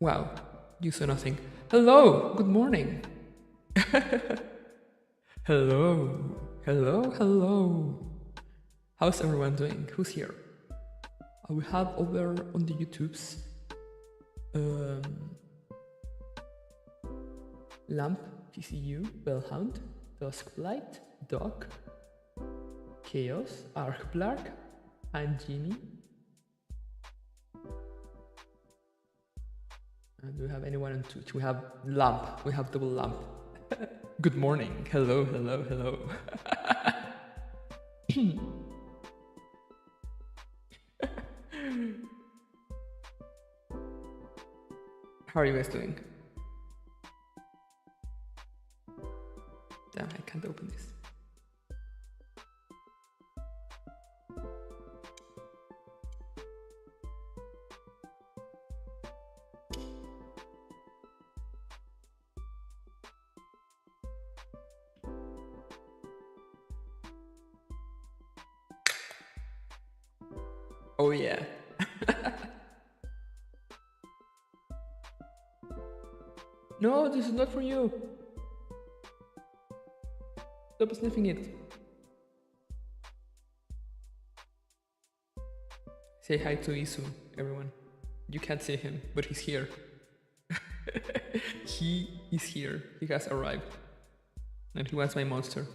Wow, you saw nothing. Hello, good morning. Hello, hello. How's everyone doing? Who's here? We have over on the YouTubes Lamp, PCU, Bellhound, Duskblight, Doc, Chaos, Archblark, and Genie. And do we have anyone on Twitch? We have Lamp. We have double Lamp. Good morning. Hello. How are you guys doing? Damn, I can't open this. Oh yeah. No, this is not for you. Stop sniffing it. Say hi to Isu, everyone. You can't see him, but he's here. He is here. He has arrived. And he wants my monster.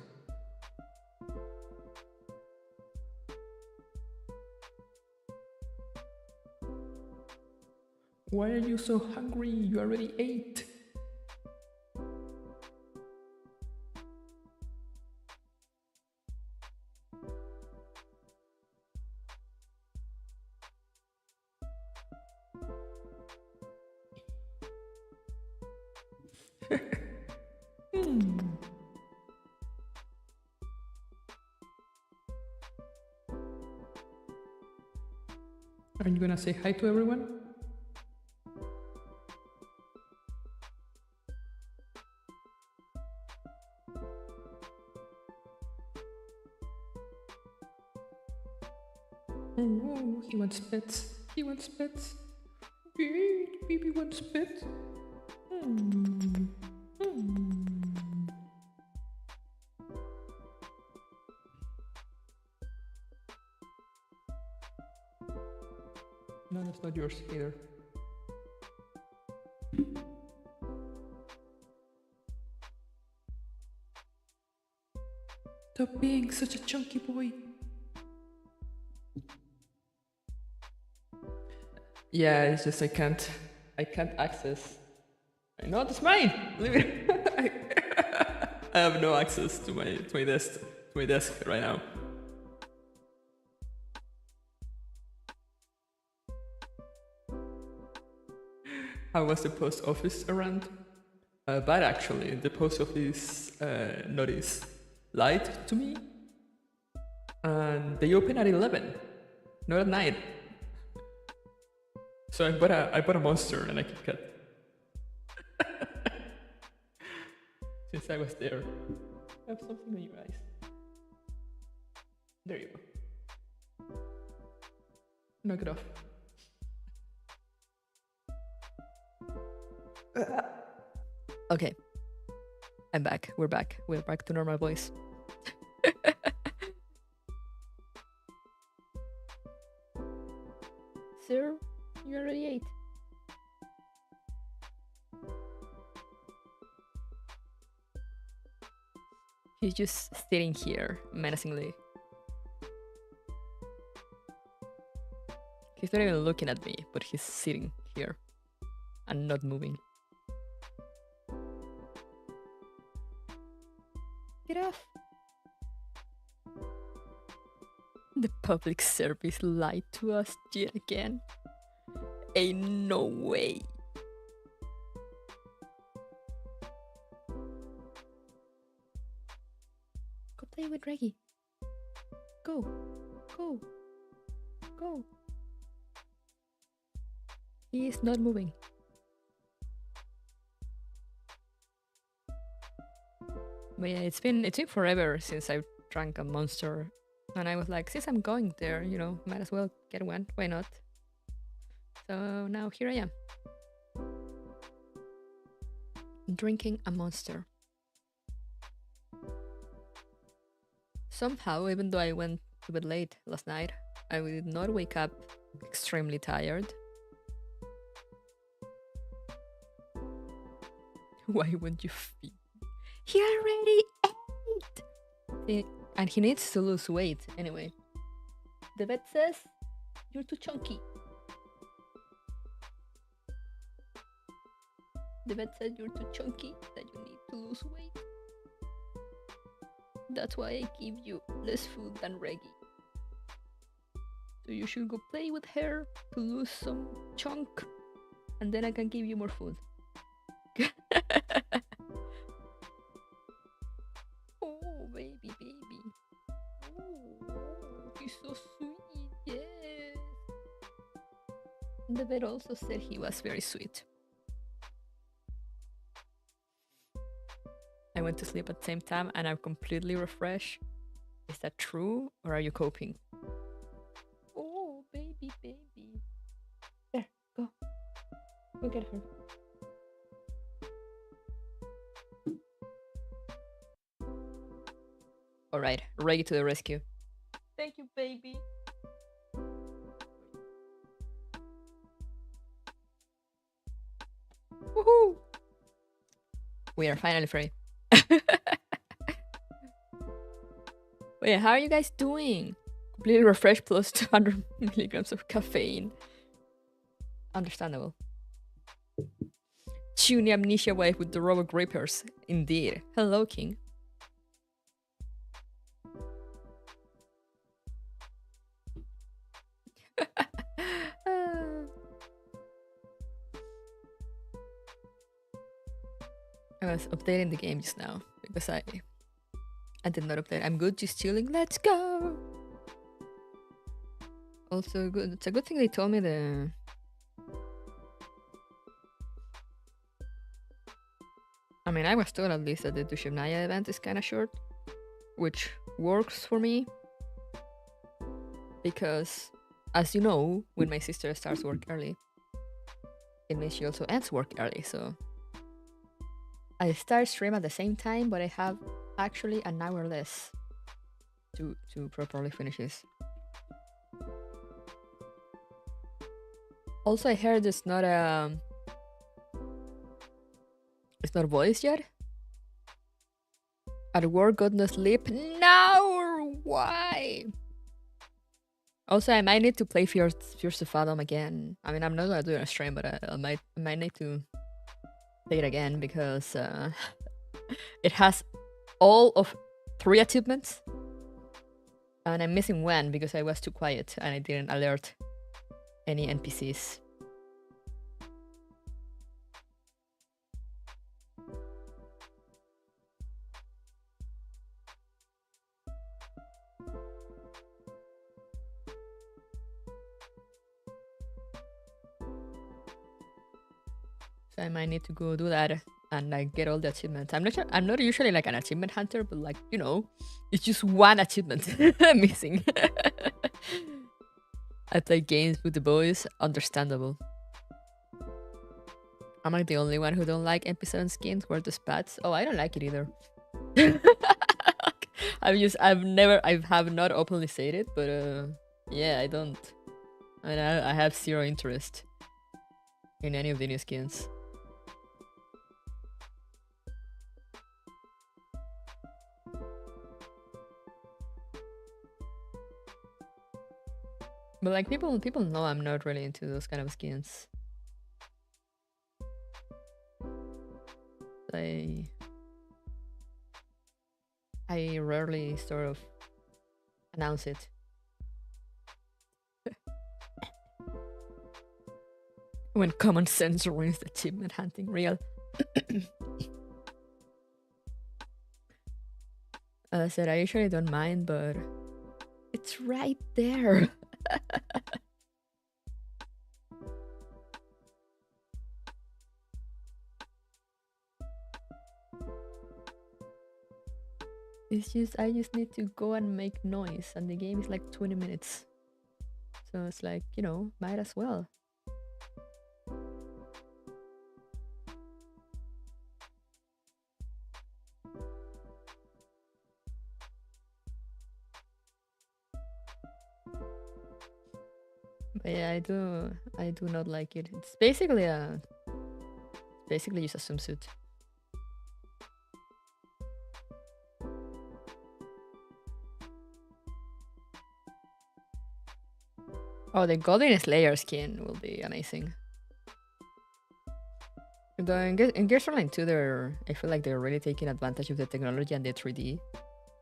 Why are you so hungry? You already ate. Are you gonna say hi to everyone? Oh, he wants pets. He wants pets. Baby wants pets. No, that's not yours either. Stop being such a chunky boy. Yeah, it's just I can't access. No, that's mine. Leave it. I have no access to my desk right now. How was the post office around? Bad actually. The post office notice lied to me, and they open at 11, not at 9. So I bought a monster and a Kit Kat. Since I was there. I have something on your eyes. There you go. Knock it off. Okay. I'm back. We're back. We're back to normal voice. Sir, you already ate. He's just sitting here menacingly. He's not even looking at me, but he's sitting here and not moving. Get off! The public service lied to us yet again. Ain't no way. Go play with Reggie. Go. He is not moving. But yeah, it's been forever since I've drank a monster, and I was like, since I'm going there, you know, might as well get one. Why not? So now here I am. drinking a monster. Somehow, even though I went to bed late last night, I did not wake up extremely tired. Why won't you feed? He already ate! And he needs to lose weight anyway. The vet says, you're too chunky. The vet said you're too chunky, that you need to lose weight. That's why I give you less food than Reggie. So you should go play with her to lose some chunk, and then I can give you more food. Oh, baby. Oh, he's so sweet, yes. And the vet also said he was very sweet. I went to sleep at the same time and I'm completely refreshed. Is that true or are you coping? Oh, baby. There, go. Go get her. Alright, ready to the rescue. Thank you, baby. Woohoo! We are finally free. Wait, how are you guys doing? Completely refreshed plus 200 milligrams of caffeine. Understandable. CHUUNI amnesia wife with the robo grippers. Indeed. Hello, King. I was updating the game just now because I did not update. I'm good, just chilling. Let's go. Also good. It's a good thing they told me the. I mean, I was told at least that the CHUUNI event is kind of short, which works for me because, as you know, when my sister starts work early, it means she also ends work early. So I start stream at the same time, but I have actually an hour less to properly finish this. Also, I heard it's not voiced yet. At work, got no sleep. No, why? Also, I might need to play Fears of Adam again. I mean, I'm not gonna do it on stream, but I might need to play it again because it has all of 3 achievements, and I'm missing one because I was too quiet and I didn't alert any NPCs. So I might need to go do that and like get all the achievements. I'm not usually like an achievement hunter, but like, you know, it's just one achievement missing. I play games with the boys, understandable. Am I the only one who don't like MP7 skins? Where the spats? Oh, I don't like it either. I have not openly said it, but yeah, I don't. I mean, I have 0 interest in any of the new skins. But like people know I'm not really into those kind of skins. I rarely sort of announce it. When common sense ruins the achievement hunting, real. As I said, I usually don't mind, but it's right there. It's just, I just need to go and make noise, and the game is like 20 minutes. So it's like, you know, might as well. But yeah, I do not like it. It's basically just a swimsuit. Oh, the Golden Slayer skin will be amazing. Though in Gears Online 2, I feel like they're really taking advantage of the technology and the 3D,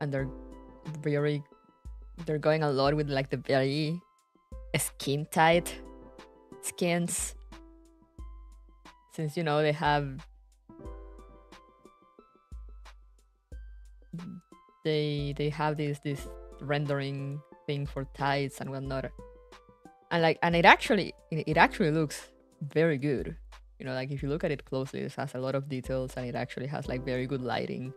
and they're going a lot with like the very skin tight skins, since you know they have this rendering thing for tights and whatnot, and it actually looks very good. You know, like if you look at it closely, it has a lot of details and it actually has like very good lighting.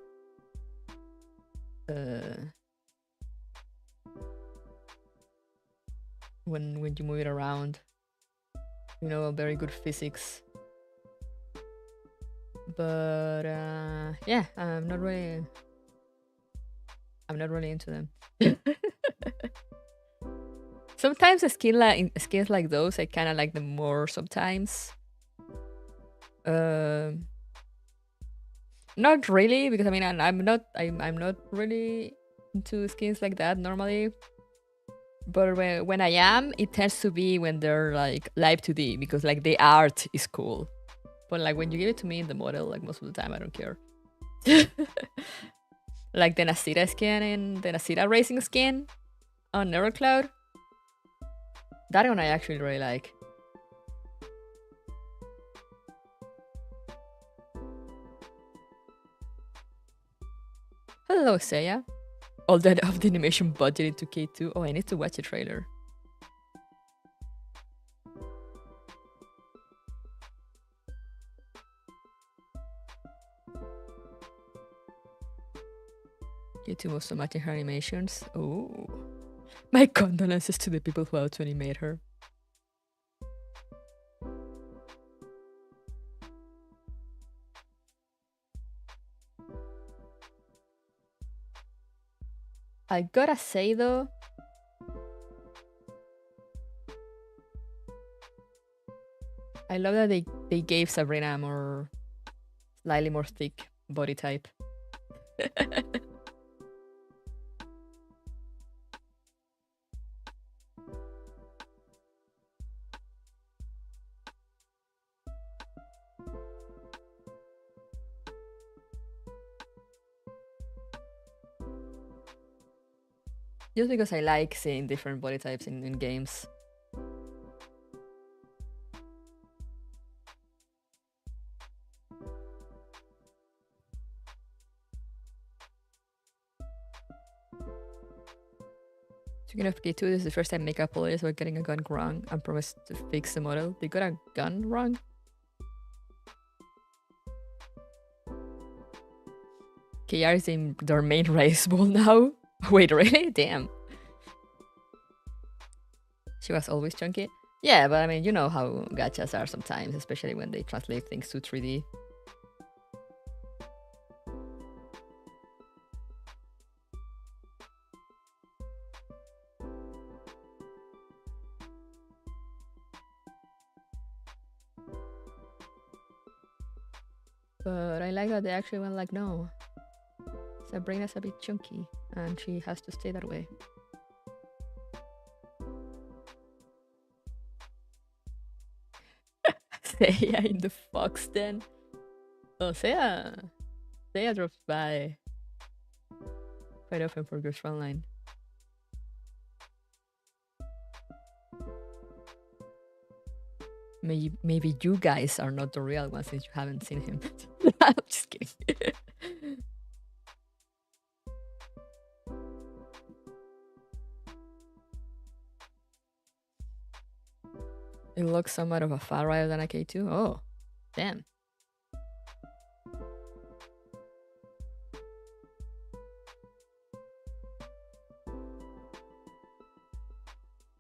When you move it around, you know, very good physics. But yeah, I'm not really into them. Sometimes skins like those, I kind of like them more sometimes. Not really, because I mean I'm not really into skins like that normally. But when I am, it tends to be when they're like live 2D, because like the art is cool. But like when you give it to me in the model, like most of the time I don't care. Like the Nasira skin and the Nasira racing skin on Neurocloud. That one I actually really like. Hello, Seiya. All that of the animation budget into K2. Oh, I need to watch the trailer. K2 was so much in her animations. Oh. My condolences to the people who had to animate her. I gotta say though, I love that they gave Sabrina a slightly more thick body type. Just because I like seeing different body types in games. Speaking of K2, this is the first time makeup players were getting a gun wrong and promised to fix the model. They got a gun wrong? KR is in their main race ball now? Wait, really? Damn. She was always chunky? Yeah, but I mean, you know how gachas are sometimes, especially when they translate things to 3D. But I like that they actually went like, no, Sabrina's a bit chunky and she has to stay that way. Seiya in the Fox Den. Oh, Seiya drops by quite often for Girls Frontline. Maybe you guys are not the real ones since you haven't seen him. I'm just kidding. It looks somewhat of a far right than a K2. Oh, damn.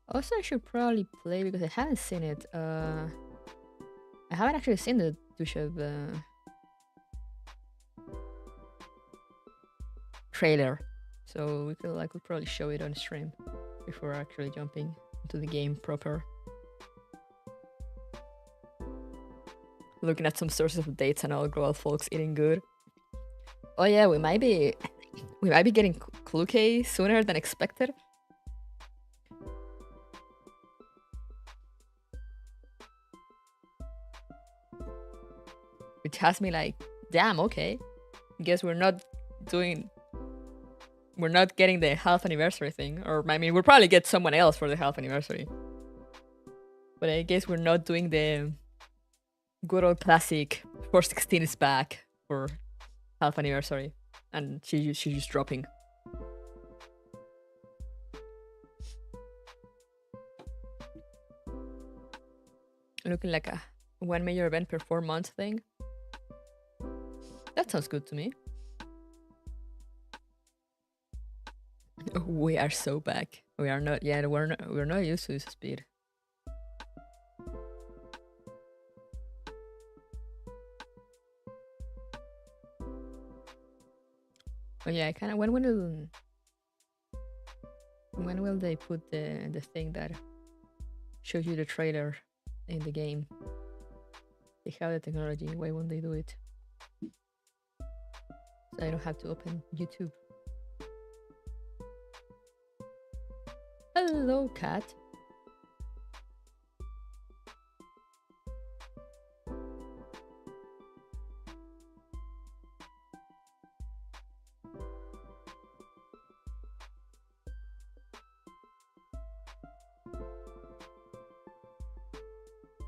Also, I should probably play because I haven't seen it. I haven't actually seen the Dushev trailer, so I could probably show it on stream before actually jumping into the game proper. looking at some sources of dates and all girl folks eating good. Oh yeah, we might be getting CHUUNI sooner than expected. Which has me like, damn, okay. Guess we're not getting the half anniversary thing. Or I mean, we'll probably get someone else for the half anniversary. But I guess we're not doing the good old classic 416 is back for half anniversary. And she's just dropping. Looking like a 1 major event per 4 months thing. That sounds good to me. We are so back. We are not yet. We're not used to this speed. Oh yeah, kind of. When will they put the thing that shows you the trailer in the game? They have the technology. Why won't they do it? So I don't have to open YouTube. Hello, cat.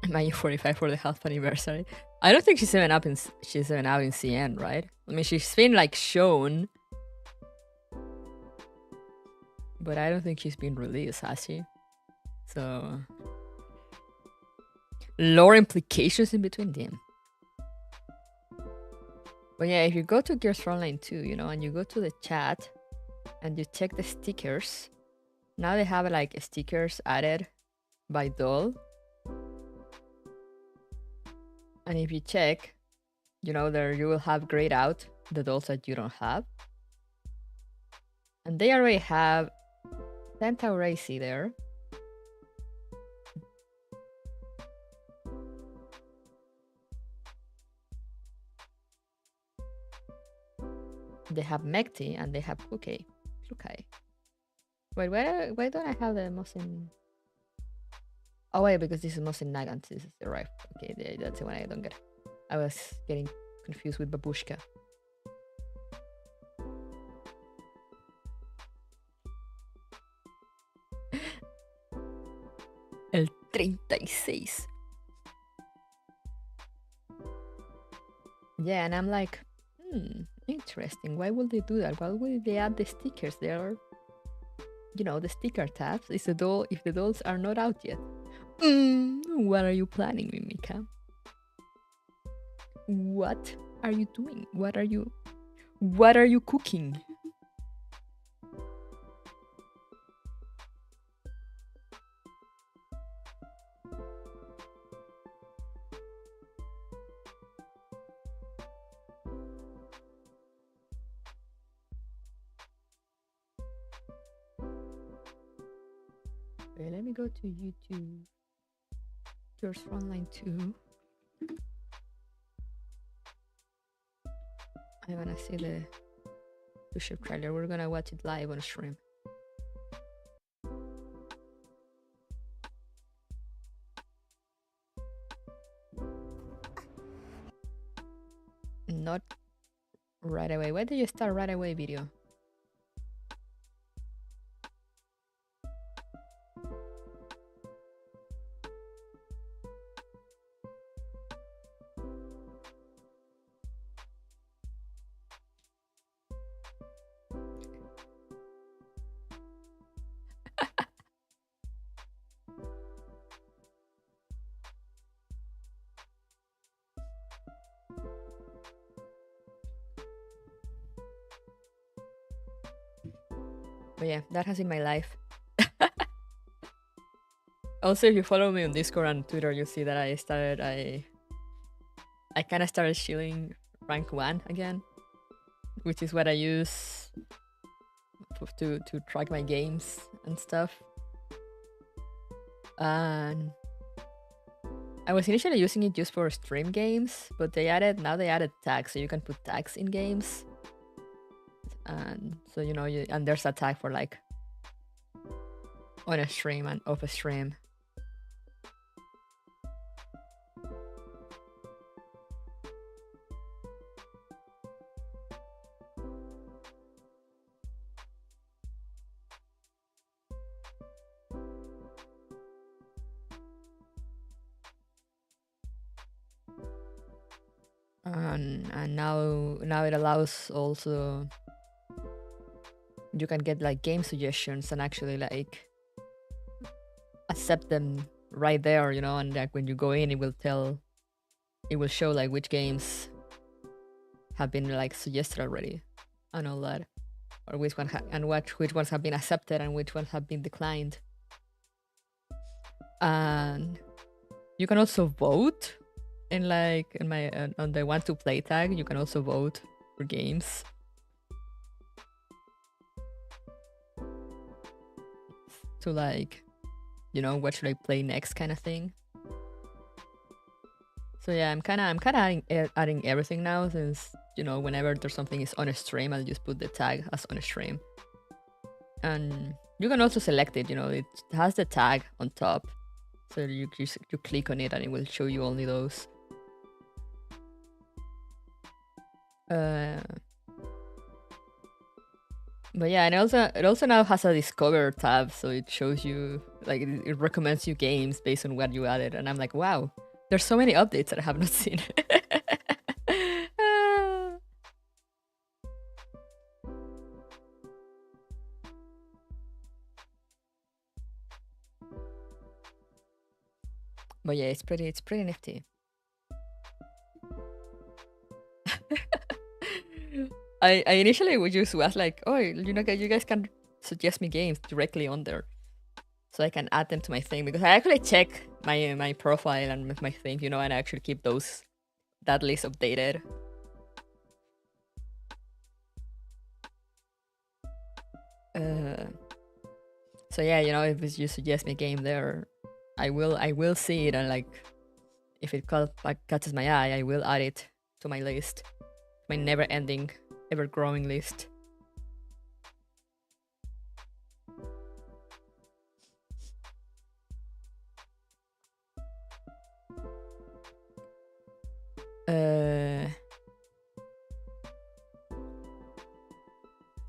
May 45 for the half anniversary. I don't think she's even out in CN, right? I mean, she's been like shown, but I don't think she's been released, has she? So lore implications in between them. But yeah, if you go to Gears Frontline 2, you know, and you go to the chat and you check the stickers, now they have like stickers added by doll. And if you check, you know, there you will have grayed out the dolls that you don't have. And they already have Centauracy there. They have Mekti and they have CHUUNI. Wait, why don't I have the Mosin? Oh wait, because this is Mosin Nagant. This is the right. Okay, that's the one I don't get. I was getting confused with Babushka. El 36. Yeah, and I'm like, interesting. Why would they do that? Why would they add the stickers there? You know, the sticker tabs. Is the doll if the dolls are not out yet? What are you planning, Mimika? What are you doing? What are you cooking? Okay, let me go to YouTube. Gears Frontline 2. I wanna see the ship trailer. We're gonna watch it live on stream. Not right away. Why did you start right away video? But yeah, that has been my life. Also, if you follow me on Discord and Twitter, you'll see that I kind of started shilling rank 1 again, which is what I use to track my games and stuff. And I was initially using it just for stream games, but they added tags, so you can put tags in games. And so and there's a tag for like on a stream and off a stream. And now it allows also, you can get like game suggestions and actually like accept them right there, and like when you go in, it will show like which games have been like suggested already and all that, or which ones have been accepted and which ones have been declined. And you can also vote in like on the want to play tag. You can also vote for games. To like, what should I play next kind of thing. So yeah, I'm kind of adding everything now, since whenever there's something is on a stream, I'll just put the tag as on a stream. And you can also select it. It has the tag on top, so you click on it and it will show you only those. But yeah, and it also now has a discover tab, so it shows you like it recommends you games based on what you added, and I'm like, wow, there's so many updates that I have not seen. But yeah, it's pretty nifty. I initially would just was like, oh, you guys can suggest me games directly on there, so I can add them to my thing, because I actually check my profile and my thing, and I actually keep that list updated. So yeah, if you suggest me a game there, I will see it, and like if it catches my eye, I will add it to my list, my never-ending, ever-growing list.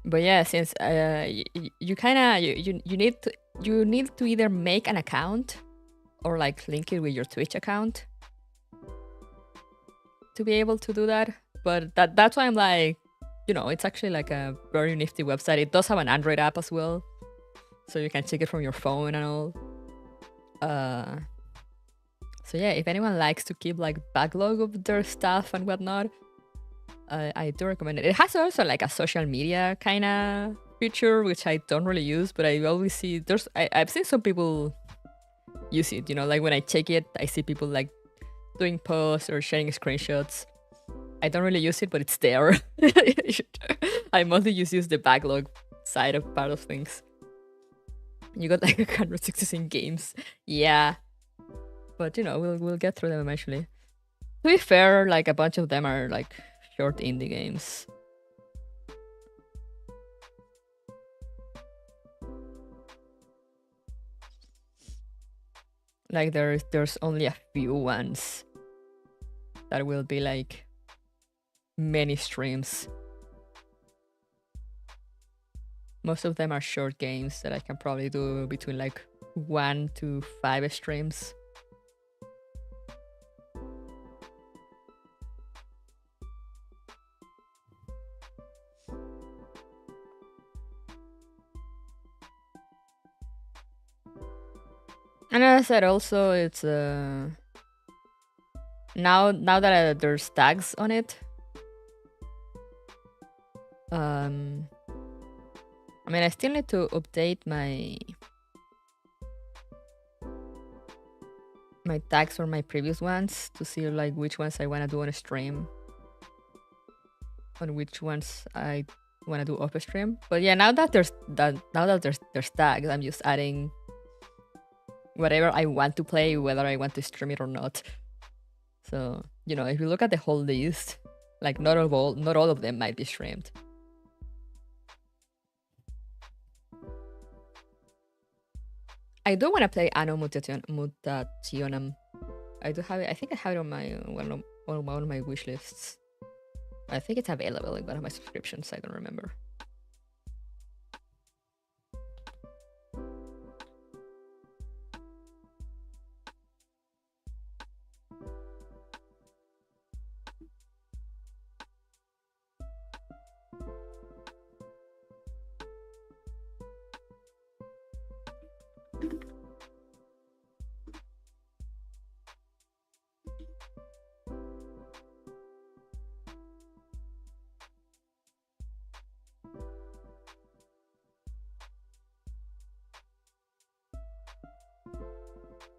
But yeah, since you need to either make an account or like link it with your Twitch account to be able to do that. But that's why I'm like, it's actually like a very nifty website. It does have an Android app as well, so you can check it from your phone and all. So yeah, if anyone likes to keep like backlog of their stuff and whatnot, I do recommend it. It has also like a social media kind of feature, which I don't really use, but I always see I've seen some people use it. Like when I check it, I see people like doing posts or sharing screenshots. I don't really use it, but it's there. I mostly use the backlog side of part of things. You got like 116 games. Yeah. But we'll get through them eventually. To be fair, like a bunch of them are like short indie games. Like there's only a few ones that will be like many streams. Most of them are short games that I can probably do between like 1 to 5 streams. And as I said, also it's now that there's tags on it, I mean, I still need to update my tags for my previous ones to see like which ones I want to do on a stream and which ones I want to do off a stream. But yeah, now that there's tags, I'm just adding whatever I want to play, whether I want to stream it or not. So, you know, if you look at the whole list, like not all of them might be streamed. I do want to play Anno Mutationem. I do have it. I think I have it on my one of my wish lists. I think it's available in one of my subscriptions. I don't remember.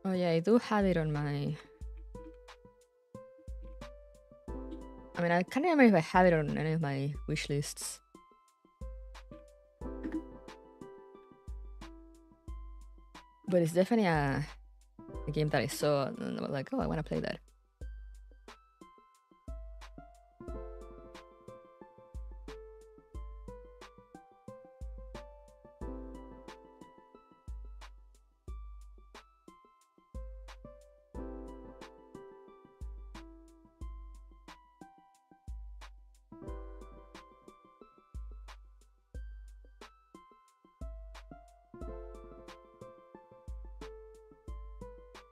Oh yeah, I do have it on my... I mean, I can't remember if I have it on any of my wish lists. But it's definitely a game that I saw and I was like, oh, I want to play that.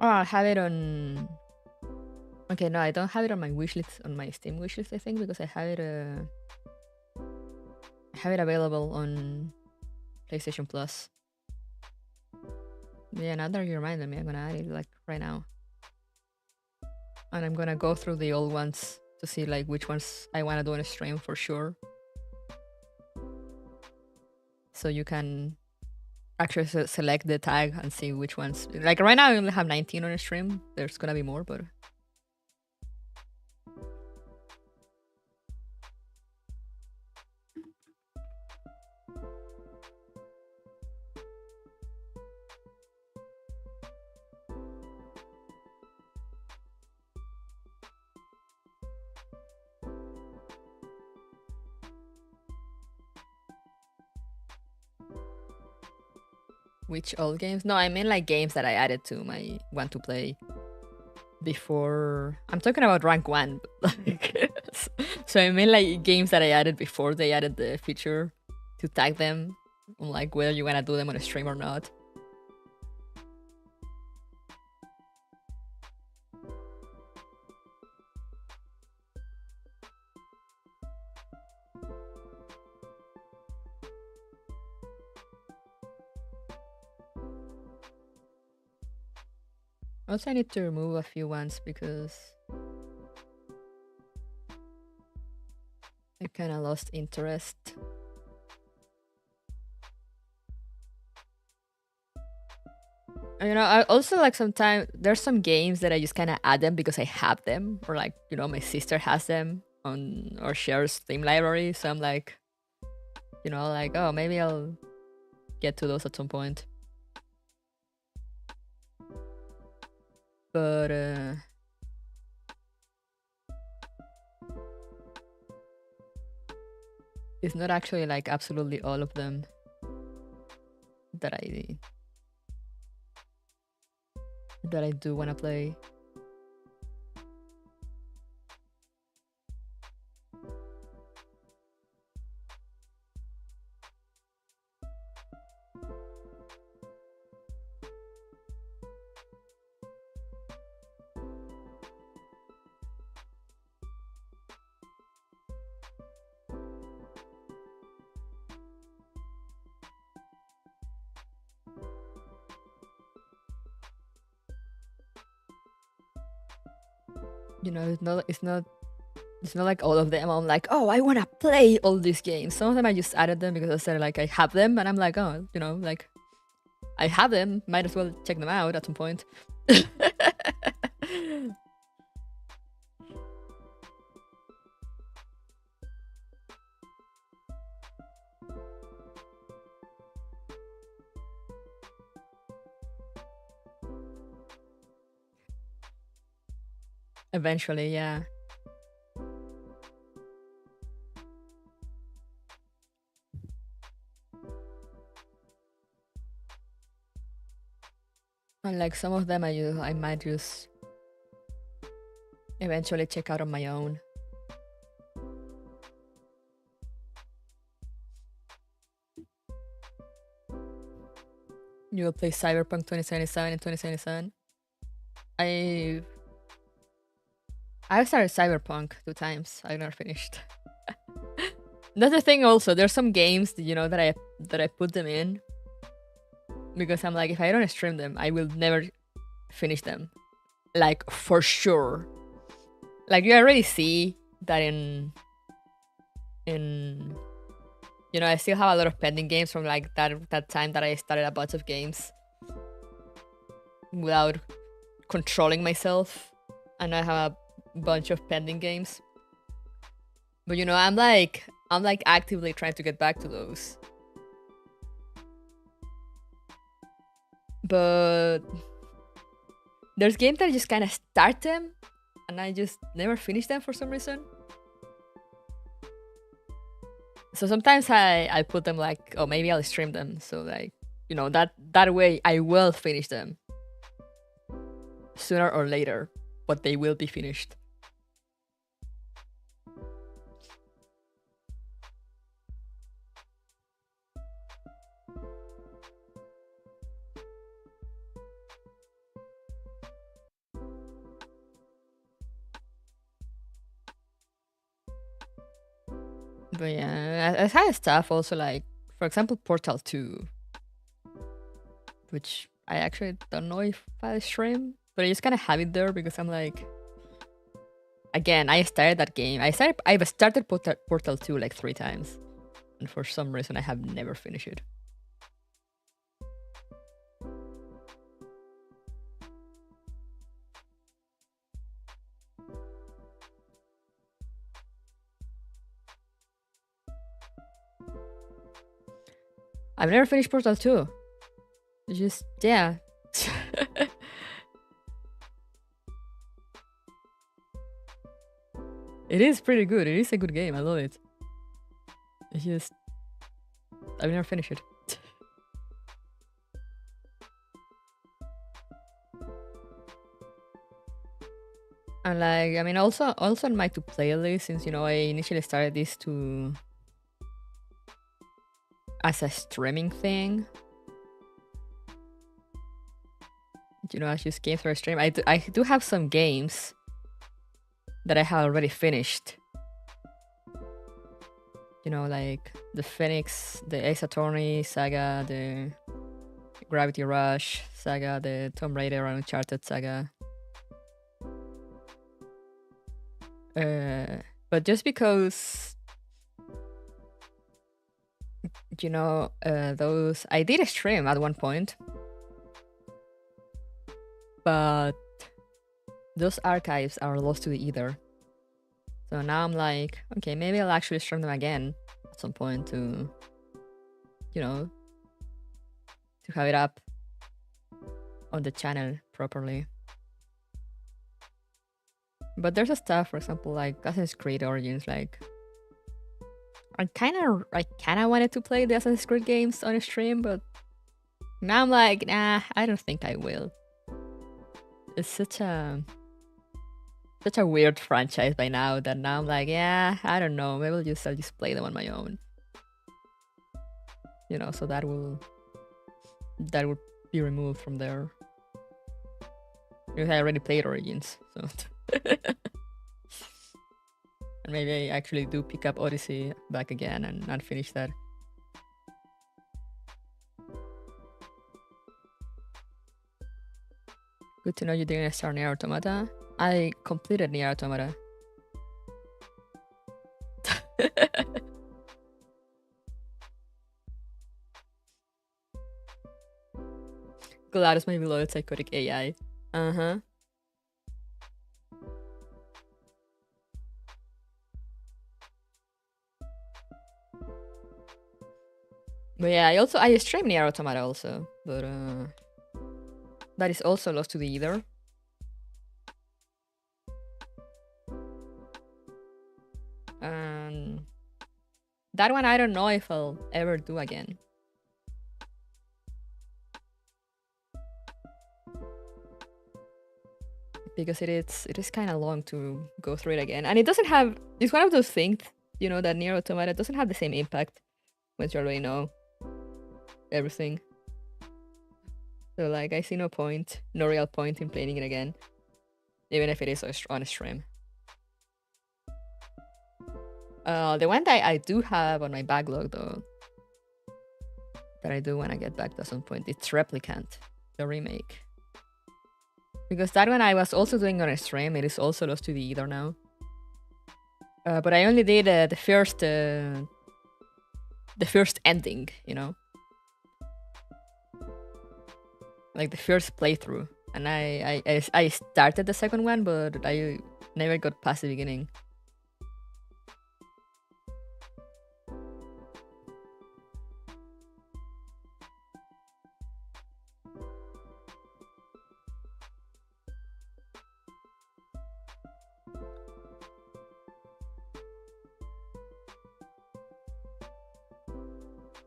Oh, I have it on... Okay, no, I don't have it on my wishlist, on my Steam wishlist, I think, because I have it available on PlayStation Plus. Yeah, now that you reminded me, I'm gonna add it like right now. And I'm gonna go through the old ones to see like which ones I wanna do on a stream for sure. So you can actually select the tag and see which ones. Like right now I only have 19 on a stream. There's gonna be more, but... Which old games? No, I mean like games that I added to my want to play before. I'm talking about rank 1. Like, so I mean like games that I added before they added the feature to tag them, like whether you wanna do them on a stream or not. Also, I need to remove a few ones because I kind of lost interest. You know, I also like sometimes there's some games that I just kind of add them because I have them, or like, you know, my sister has them on or shares Steam library. So I'm like, you know, like, oh, maybe I'll get to those at some point. But it's not actually like absolutely all of them that I do want to play. You know, it's not like all of them I'm like, oh, I want to play all these games. Some of them I just added them because I said like I have them and I'm like, oh, you know, like I have them, might as well check them out at some point. Eventually, yeah. And like some of them I might just eventually check out on my own. You will play Cyberpunk 2077 in 2077. I've started Cyberpunk 2 times. I've never finished. That's the thing also. There's some games that, you know, that I put them in because I'm like, if I don't stream them, I will never finish them. Like, for sure. Like, you already see that in you know, I still have a lot of pending games from like that time that I started a bunch of games without controlling myself, and I have a bunch of pending games. But you know, I'm like actively trying to get back to those. But there's games that I just kind of start them and I just never finish them for some reason. So sometimes I put them like, oh, maybe I'll stream them. So like, you know, that way I will finish them sooner or later, but they will be finished. But yeah, I had stuff also like, for example, Portal 2, which I actually don't know if I'll stream, but I just kind of have it there because I'm like, again, I started that game. I've started Portal 2 like 3 times, and for some reason I have never finished it. I've never finished Portal 2. Just, yeah. It is pretty good. It is a good game. I love it. It's just, I've never finished it. And like, I mean, also on my to playlist, since, you know, I initially started this as a streaming thing. You know, as just games for a stream. I do have some games that I have already finished. You know, like the Phoenix, the Ace Attorney saga, the Gravity Rush saga, the Tomb Raider and Uncharted saga. But just because, you know, those, I did a stream at one point, but those archives are lost to the ether. So now I'm like, okay, maybe I'll actually stream them again at some point to, you know, to have it up on the channel properly. But there's a stuff, for example, like Assassin's Creed Origins, like I kind of wanted to play the Assassin's Creed games on a stream, but now I'm like, nah, I don't think I will. It's such a weird franchise by now that now I'm like, yeah, I don't know, maybe I'll just play them on my own. You know, so that will be removed from there. Because I already played Origins, so and maybe I actually do pick up Odyssey back again and not finish that. Good to know you didn't start Nier Automata. I completed Nier Automata. GLaDOS may be loyal to psychotic AI. Uh-huh. But yeah, I stream Nier Automata also, but that is also lost to the ether. And that one I don't know if I'll ever do again. Because it is kind of long to go through it again. And it doesn't have, it's one of those things, you know, that Nier Automata doesn't have the same impact once you already know everything. So like, I see no real point in playing it again, even if it is on a stream. The one that I do have on my backlog though, that I do want to get back to some point, it's Replicant, the remake. Because that one I was also doing on a stream, it is also lost to the ether now. But I only did the first ending, you know? Like the first playthrough. And I started the second one, but I never got past the beginning.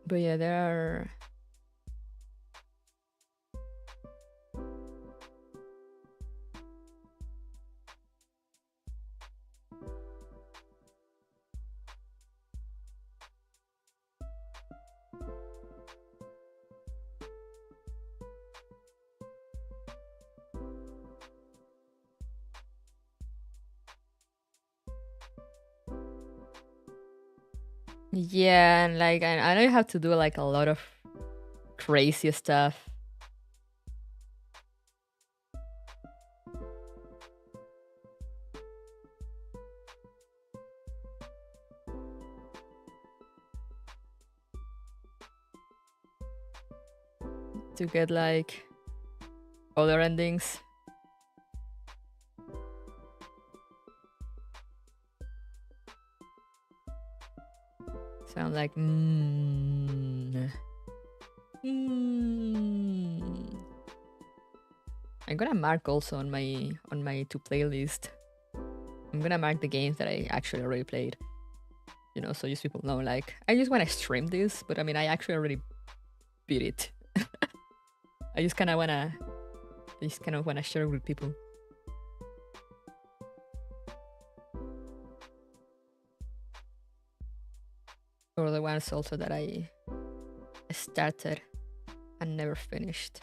But yeah, there are... Yeah, and like I know you have to do like a lot of crazy stuff. To get like other endings. Sound like I'm gonna mark also on my to playlist. I'm gonna mark the games that I actually already played. You know, so just people know like I just wanna stream this, but I mean I actually already beat it. I just kinda wanna share it with people. Or the ones also that I started and never finished.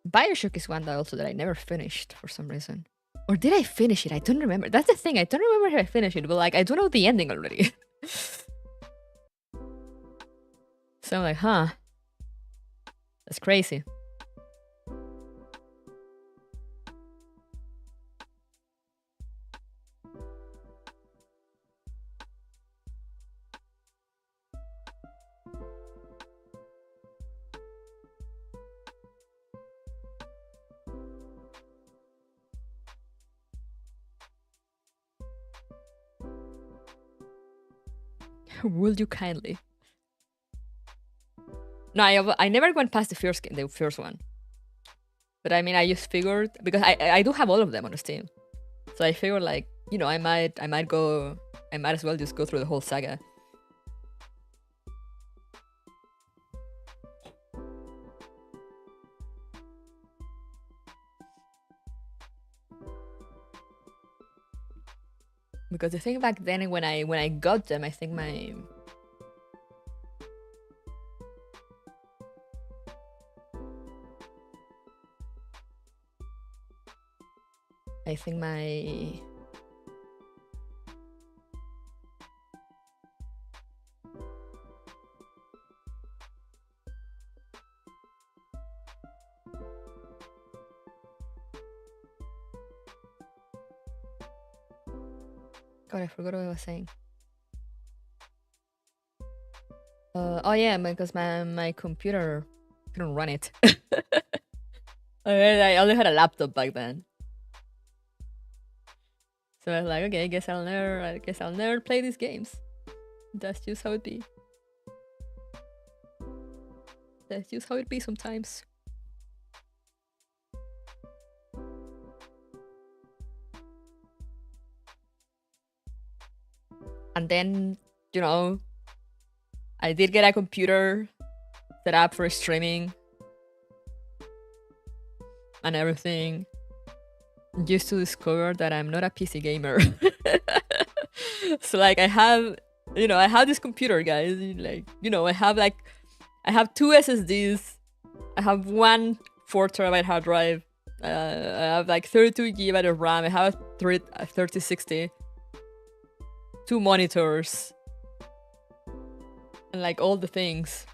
Bioshock is one that I never finished for some reason. Or did I finish it? I don't remember. That's the thing. I don't remember if I finished it, but like I don't know the ending already. So I'm like, huh. That's crazy. Will you kindly? No, I never went past the first one. But I mean, I just figured because I do have all of them on Steam, so I figured like, you know, I might as well just go through the whole saga. Because the thing back then when I got them, I think my God, I forgot what I was saying. Oh yeah, because my computer couldn't run it. I only had a laptop back then. So I was like, okay, I guess I'll never play these games. That's just how it be. That's just how it be sometimes. And then, you know, I did get a computer set up for streaming and everything, just to discover that I'm not a PC gamer. So like I have this computer, guys. Like, I have two SSDs. I have one 4 TB hard drive. I have like 32 GB of RAM. I have a 3060. 2 monitors. And like all the things.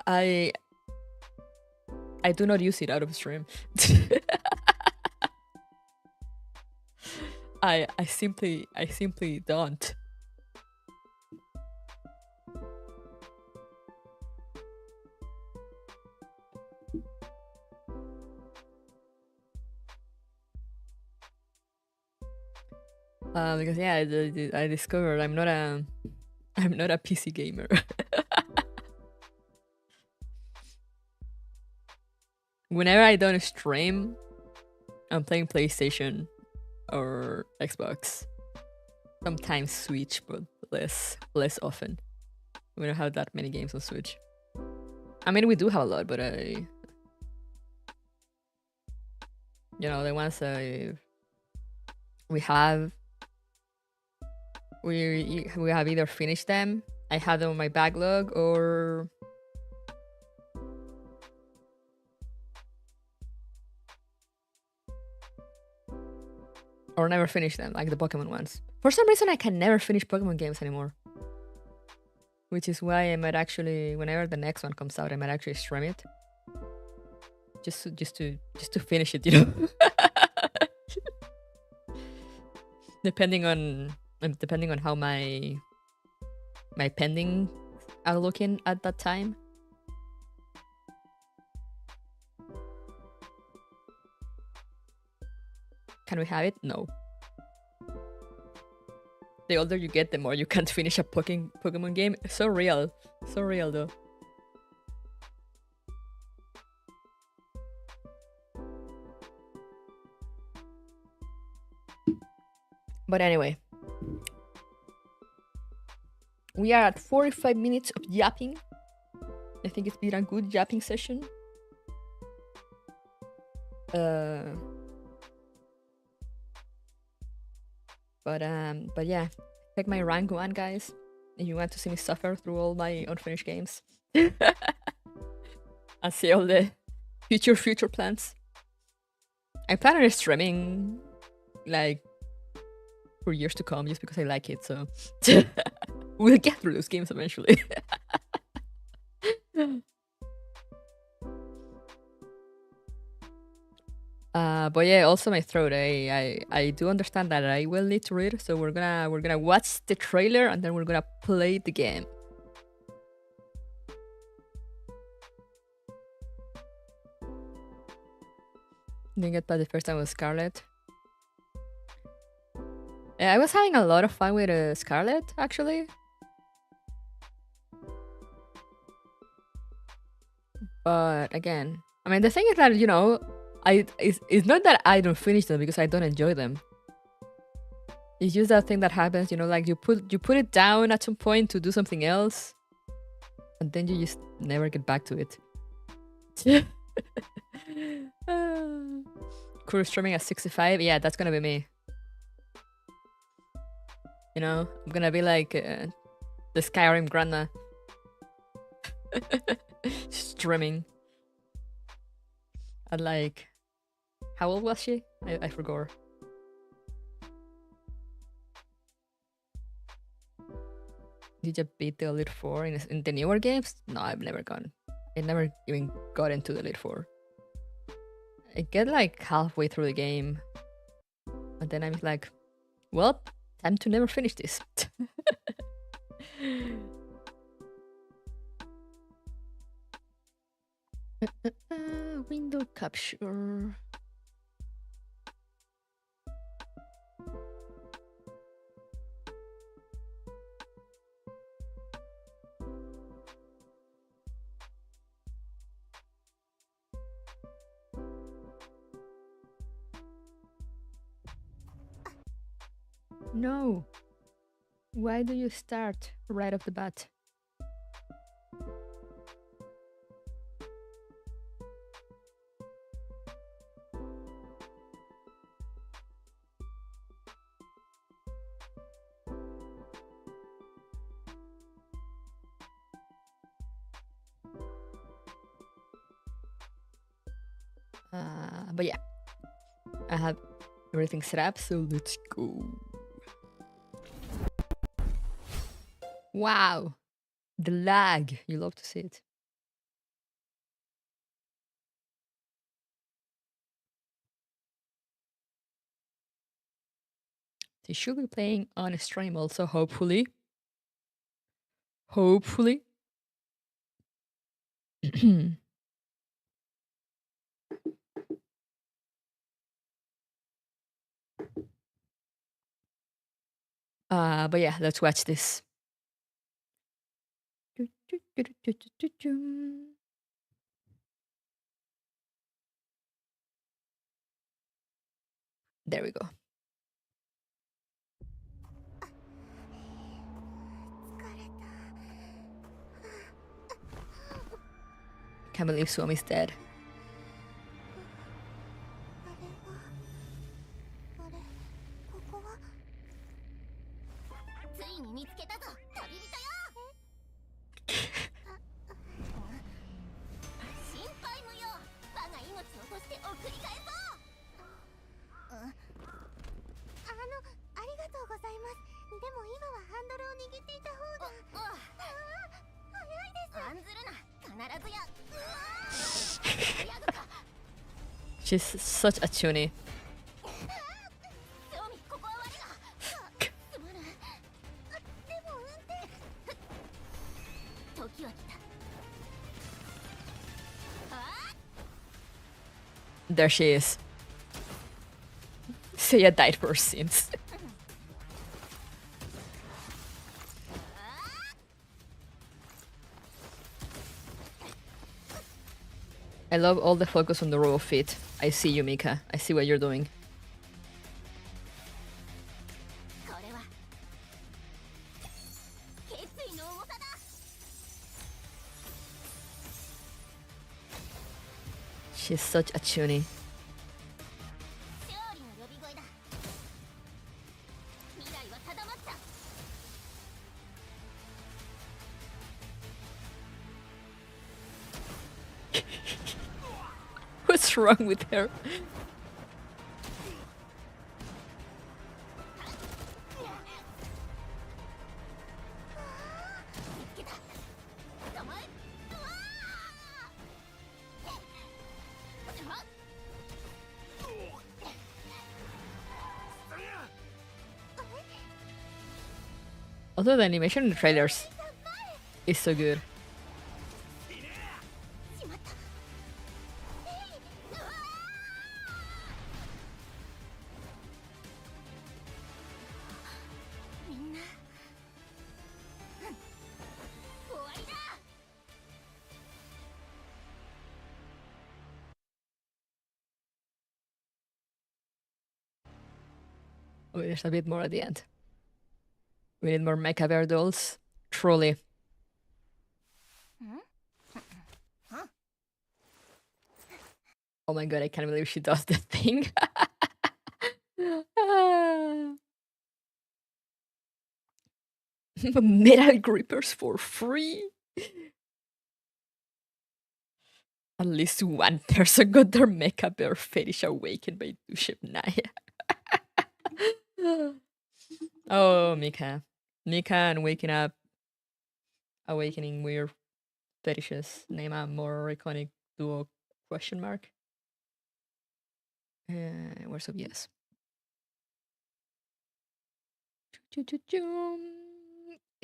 I do not use it out of stream. I simply don't. Because yeah, I discovered I'm not a PC gamer. Whenever I don't stream, I'm playing PlayStation or Xbox. Sometimes Switch, but less often. We don't have that many games on Switch. I mean, we do have a lot, but the ones we have either finished them. I have them on my backlog or never finish them, like the Pokemon ones. For some reason, I can never finish Pokemon games anymore. Which is why I might actually, whenever the next one comes out, I might actually stream it. Just to finish it, depending on how my pending are looking at that time. Can we have it? No. The older you get, the more you can't finish a Pokemon game. So real though. But anyway, we are at 45 minutes of yapping. I think it's been a good yapping session. But yeah, check my rank 1, guys, if you want to see me suffer through all my unfinished games. And see all the future plans. I plan on streaming like for years to come, just because I like it, so we'll get through those games eventually. But yeah, also my throat. I do understand that I will need to read, so we're gonna watch the trailer and then we're gonna play the game. Didn't get by the first time with Scarlet. Yeah, I was having a lot of fun with Scarlet, actually. But again, I mean, the thing is that, it's not that I don't finish them because I don't enjoy them. It's just that thing that happens, like you put it down at some point to do something else, and then you just never get back to it. Crew streaming at 65, yeah, that's gonna be me. I'm gonna be like the Skyrim grandma. Streaming. At like, how old was she? I forgot. Did you beat the Elite Four in the newer games? No, I've never gone. I never even got into the Elite Four. I get like halfway through the game, and then I'm like, well, time to never finish this. Window capture. No. Why do you start right off the bat? But yeah, I have everything set up, so let's go. Wow, the lag. You love to see it. They should be playing on a stream also, hopefully. Hopefully. But yeah, let's watch this. There we go. Can't believe Suomi's dead. ついに見つけたぞ、旅人よ。心配無用、我が命を落として送り返そう。ありがとうございます。でも今はハンドルを握っていた方が。早いです。案ずるな、必ずや。やるか。She's such a CHUUNI. There she is. Seiya died for sins. I love all the focus on the row of feet. I see you, Mika. I see what you're doing. She's such a CHUUNI. What's wrong with her? Although the animation in the trailers is so good. Oh, there's a bit more at the end. We need more mecha bear dolls. Truly. Oh my god, I can't believe she does the thing. Metal grippers for free. At least one person got their mecha bear fetish awakened by Dushep Naya. Oh, Mika. Mika and waking up. Awakening weird fetishes. Name a more iconic duo question mark. Where's OBS?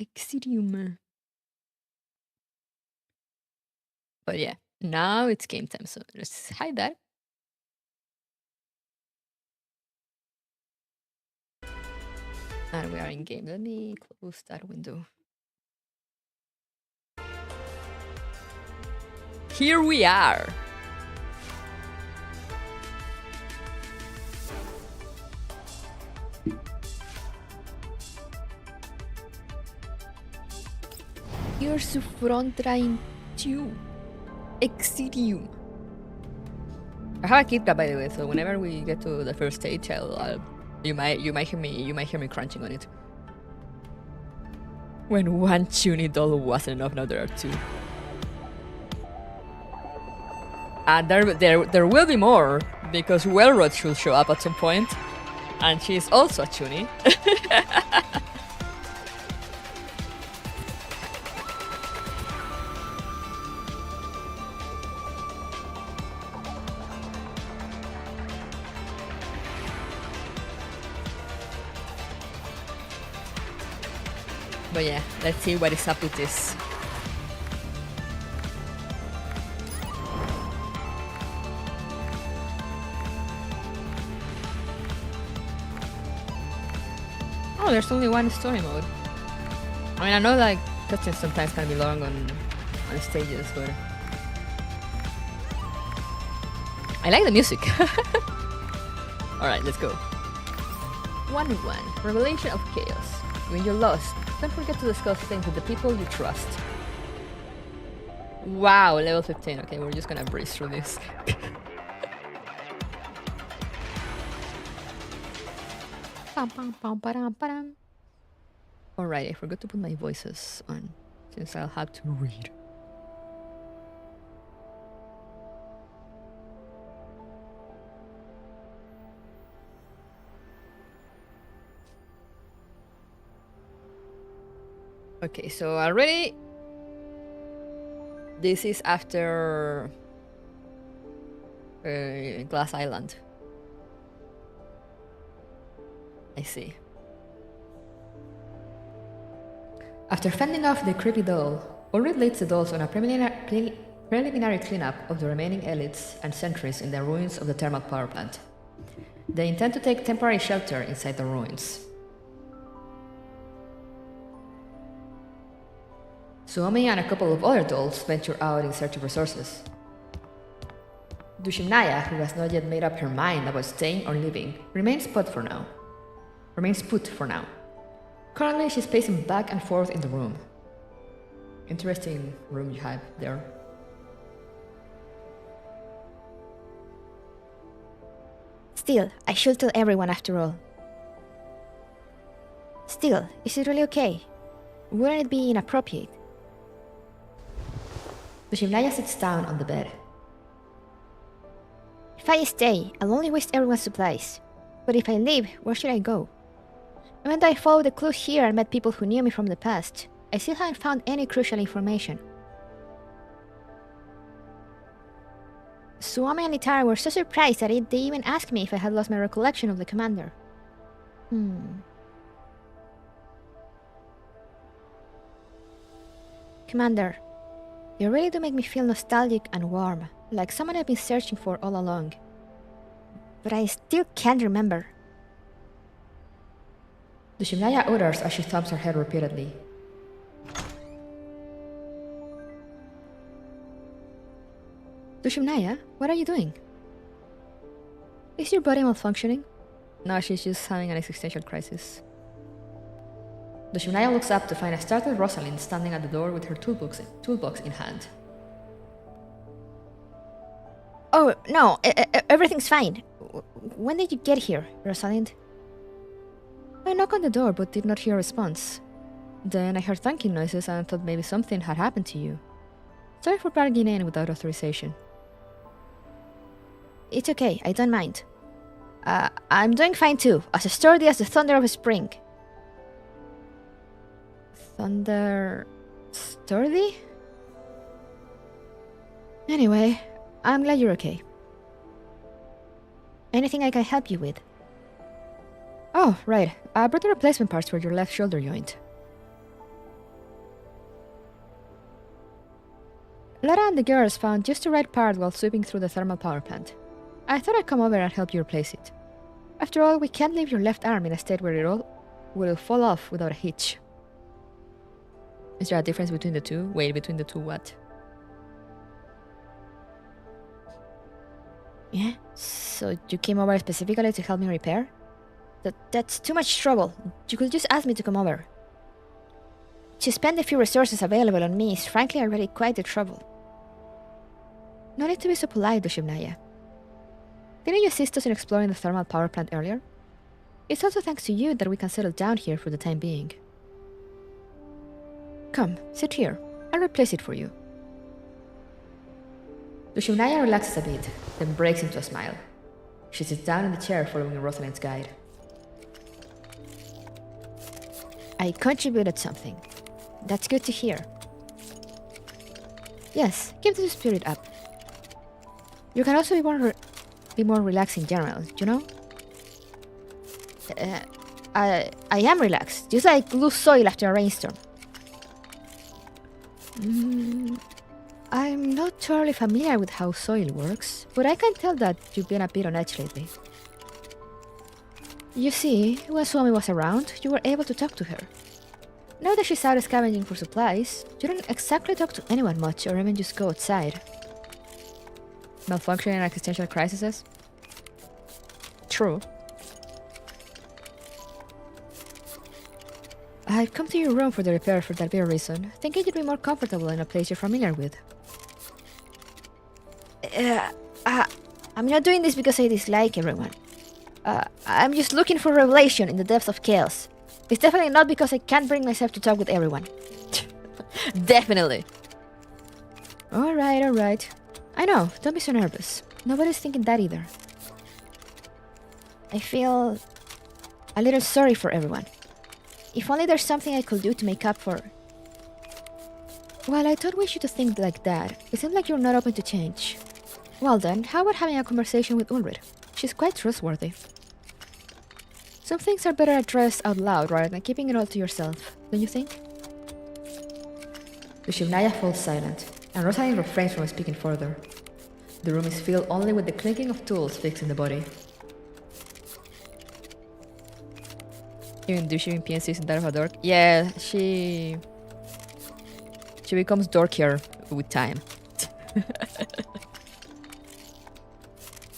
Exilium. But yeah, now it's game time, so let's hide that. And we are in game. Let me close that window. Here we are. Here's the Frontline 2. Exilium. I have a KitKat, by the way, so whenever we get to the first stage, you might hear me crunching on it. When one CHUUNI doll wasn't enough, now there are two. And there will be more, because Wellrod should show up at some point, and she's also a CHUUNI. But yeah, let's see what is up with this. Oh, there's only one story mode. I mean, I know like cutscenes sometimes can be long on stages, but I like the music. Alright, let's go. 1-1. Revelation of Chaos. When you're lost, don't forget to discuss things with the people you trust. Wow, level 15. Okay, we're just gonna breeze through this. Alright, I forgot to put my voices on, since I'll have to read. Okay, so already this is after Glass Island. I see. After fending off the creepy doll, Ulrich leads the dolls on a preliminary cleanup of the remaining elites and sentries in the ruins of the thermal power plant. They intend to take temporary shelter inside the ruins. Suomi and a couple of other dolls venture out in search of resources. Dushimnaya, who has not yet made up her mind about staying or leaving, remains put for now. Currently, she's pacing back and forth in the room. Interesting room you have there. Still, I should tell everyone after all. Still, is it really okay? Wouldn't it be inappropriate? Dushimnaya sits down on the bed. If I stay, I'll only waste everyone's supplies. But if I leave, where should I go? Even though I followed the clues here and met people who knew me from the past, I still haven't found any crucial information. Suomi and Itara were so surprised that they even asked me if I had lost my recollection of the commander. Commander, you really do make me feel nostalgic and warm, like someone I've been searching for all along. But I still can't remember. Dushimnaya utters as she thumps her head repeatedly. Dushimnaya, what are you doing? Is your body malfunctioning? No, she's just having an existential crisis. Dushimnaya looks up to find a startled Rosalind standing at the door with her toolbox in hand. Oh, no, everything's fine. When did you get here, Rosalind? I knocked on the door but did not hear a response. Then I heard thunking noises and thought maybe something had happened to you. Sorry for barging in without authorization. It's okay, I don't mind. I'm doing fine too, as sturdy as the thunder of spring. Thunder... sturdy? Anyway, I'm glad you're okay. Anything I can help you with? Oh, right. I brought the replacement parts for your left shoulder joint. Lara and the girls found just the right part while sweeping through the thermal power plant. I thought I'd come over and help you replace it. After all, we can't leave your left arm in a state where it all will fall off without a hitch. Is there a difference between the two? Wait, between the two what? Yeah? So you came over specifically to help me repair? That's too much trouble. You could just ask me to come over. To spend the few resources available on me is frankly already quite the trouble. No need to be so polite, Dushimnaya. Didn't you assist us in exploring the thermal power plant earlier? It's also thanks to you that we can settle down here for the time being. Come, sit here. I'll replace it for you. Dushimnaya relaxes a bit, then breaks into a smile. She sits down in the chair following Rosalind's guide. I contributed something. That's good to hear. Yes, keep the spirit up. You can also be more relaxed in general, you know? I am relaxed, just like loose soil after a rainstorm. I'm not totally familiar with how soil works, but I can tell that you've been a bit on edge lately. You see, when Suomi was around, you were able to talk to her. Now that she's out scavenging for supplies, you don't exactly talk to anyone much or even just go outside. Malfunctioning and existential crises? True. I've come to your room for the repair for that very reason, thinking you'd be more comfortable in a place you're familiar with. I'm not doing this because I dislike everyone. I'm just looking for revelation in the depths of chaos. It's definitely not because I can't bring myself to talk with everyone. Definitely. Alright. I know, don't be so nervous. Nobody's thinking that either. I feel a little sorry for everyone. If only there's something I could do to make up for... Well, I don't wish you to think like that. It seems like you're not open to change. Well then, how about having a conversation with Ulrid? She's quite trustworthy. Some things are better addressed out loud rather than keeping it all to yourself, don't you think? Dushimnaya falls silent, and Rosalind refrains from speaking further. The room is filled only with the clinking of tools fixed in the body. Even douching PNCs in that of a dork? Yeah, she becomes dorkier with time.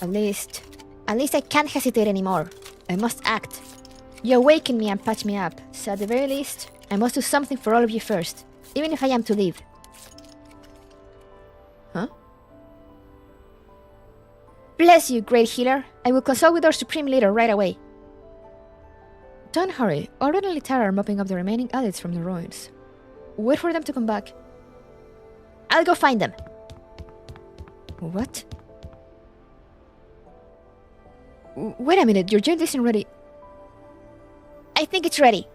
At least I can't hesitate anymore. I must act. You awaken me and patch me up, so at the very least, I must do something for all of you first, even if I am to leave. Huh? Bless you, great healer. I will consult with our supreme leader right away. Don't hurry. Oren and Litara are mopping up the remaining adits from the ruins. Wait for them to come back. I'll go find them. What? Wait a minute, your giant isn't ready. I think it's ready.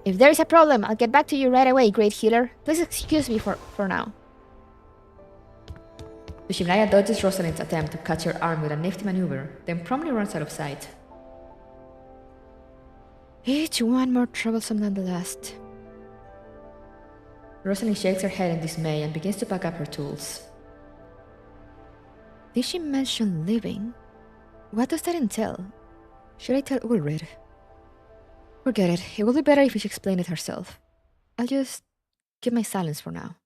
If there is a problem, I'll get back to you right away, great healer. Please excuse me for now. Dushimnaya dodges Rosalind's attempt to catch her arm with a nifty maneuver, then promptly runs out of sight. Each one more troublesome than the last. Rosalind shakes her head in dismay and begins to pack up her tools. Did she mention leaving? What does that entail? Should I tell Ulrid? Forget it. It will be better if she explains it herself. I'll just keep my silence for now.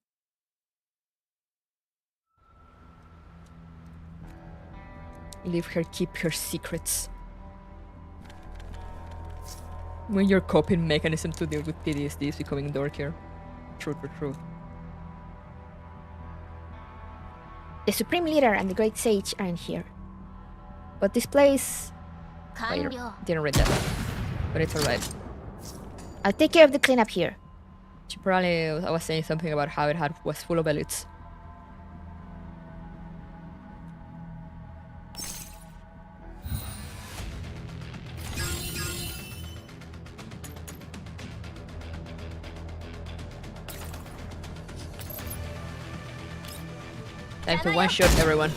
Leave her keep her secrets. When your coping mechanism to deal with PTSD is becoming dorkier. True. The Supreme Leader and the Great Sage aren't here. But this place... didn't read that. But it's alright. I'll take care of the cleanup here. She probably was saying something about how it was full of elites. Time to one-shot everyone.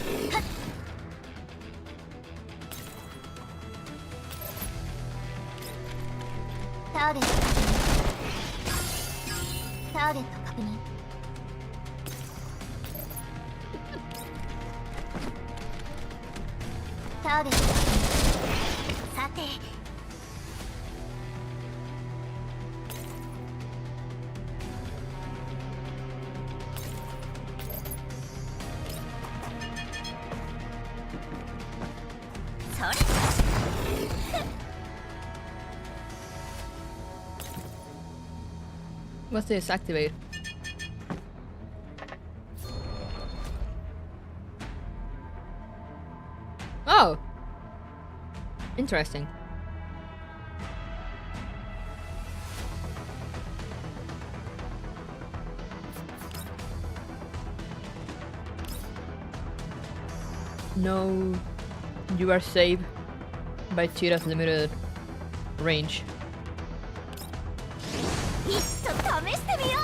What's this? Activate. Oh! Interesting. No, you are saved by Cheetah's limited range. いっそ試してみよう。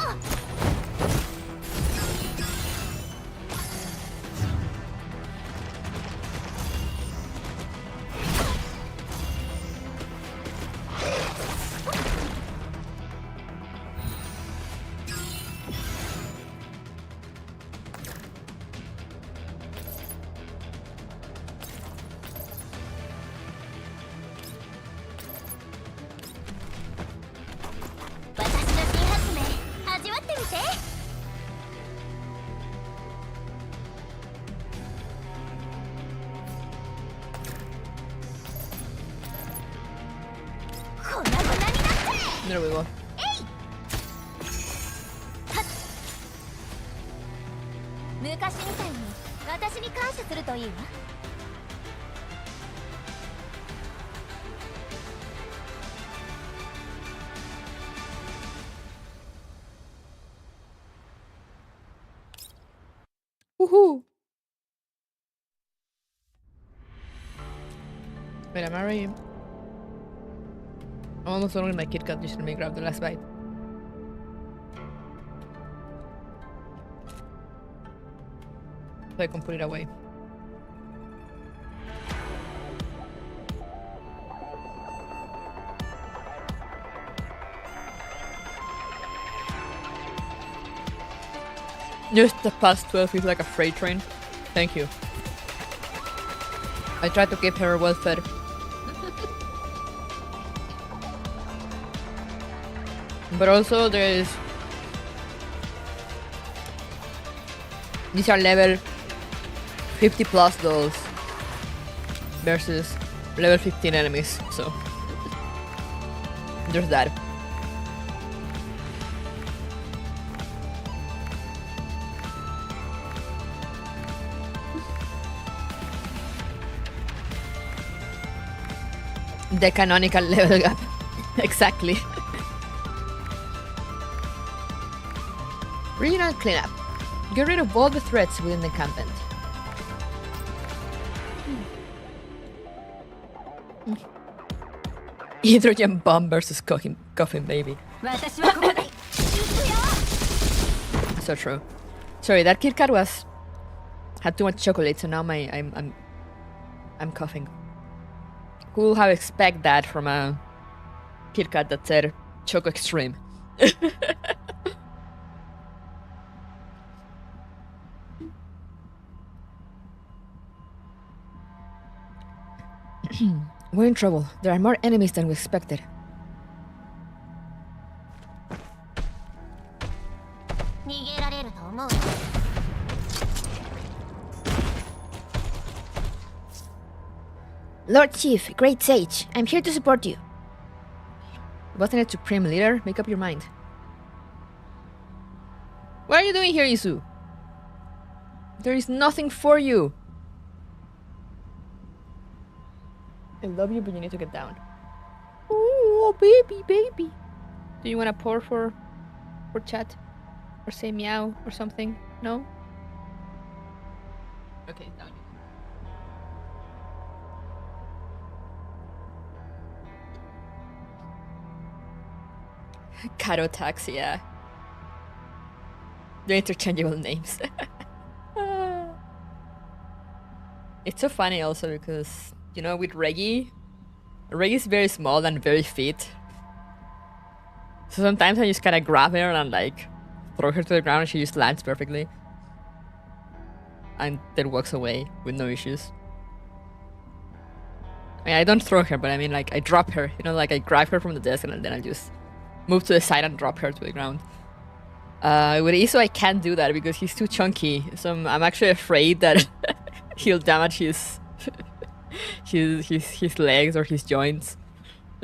私の新発明味わってみて。粉々になって。 There we go. 昔みたいに私に感謝するといいわ。Woohoo! Wait, am I already? I'm almost done with my Kit Kat. Just let me grab the last bite. So I can put it away. Just the past 12 is like a freight train. Thank you. I tried to keep her well fed. But also there is... These are level 50 plus dolls versus level 15 enemies, so... There's that. The canonical level gap. Exactly. Regional cleanup. Get rid of all the threats within the encampment. Hydrogen bomb versus coffin baby. So true. Sorry, that Kit Kat had too much chocolate, so now I'm coughing. Who would have expect that from a Kit Kat that said Choco Extreme? We're in trouble. There are more enemies than we expected. Lord Chief, Great Sage, I'm here to support you. Wasn't it Supreme Leader? Make up your mind. What are you doing here, Isu? There is nothing for you. I love you, but you need to get down. Oh, baby, baby. Do you want to pour for chat? Or say meow or something? No? Okay, down you go. Catotaxia. They're interchangeable names. It's so funny also because, you know, with Reggie is very small and very fit. So sometimes I just kind of grab her and like throw her to the ground and she just lands perfectly. And then walks away with no issues. I mean, I don't throw her, but I mean like I drop her. You know, like I grab her from the desk and then I just move to the side and drop her to the ground. With Iso I can't do that because he's too chunky. So I'm actually afraid that he'll damage his legs or his joints.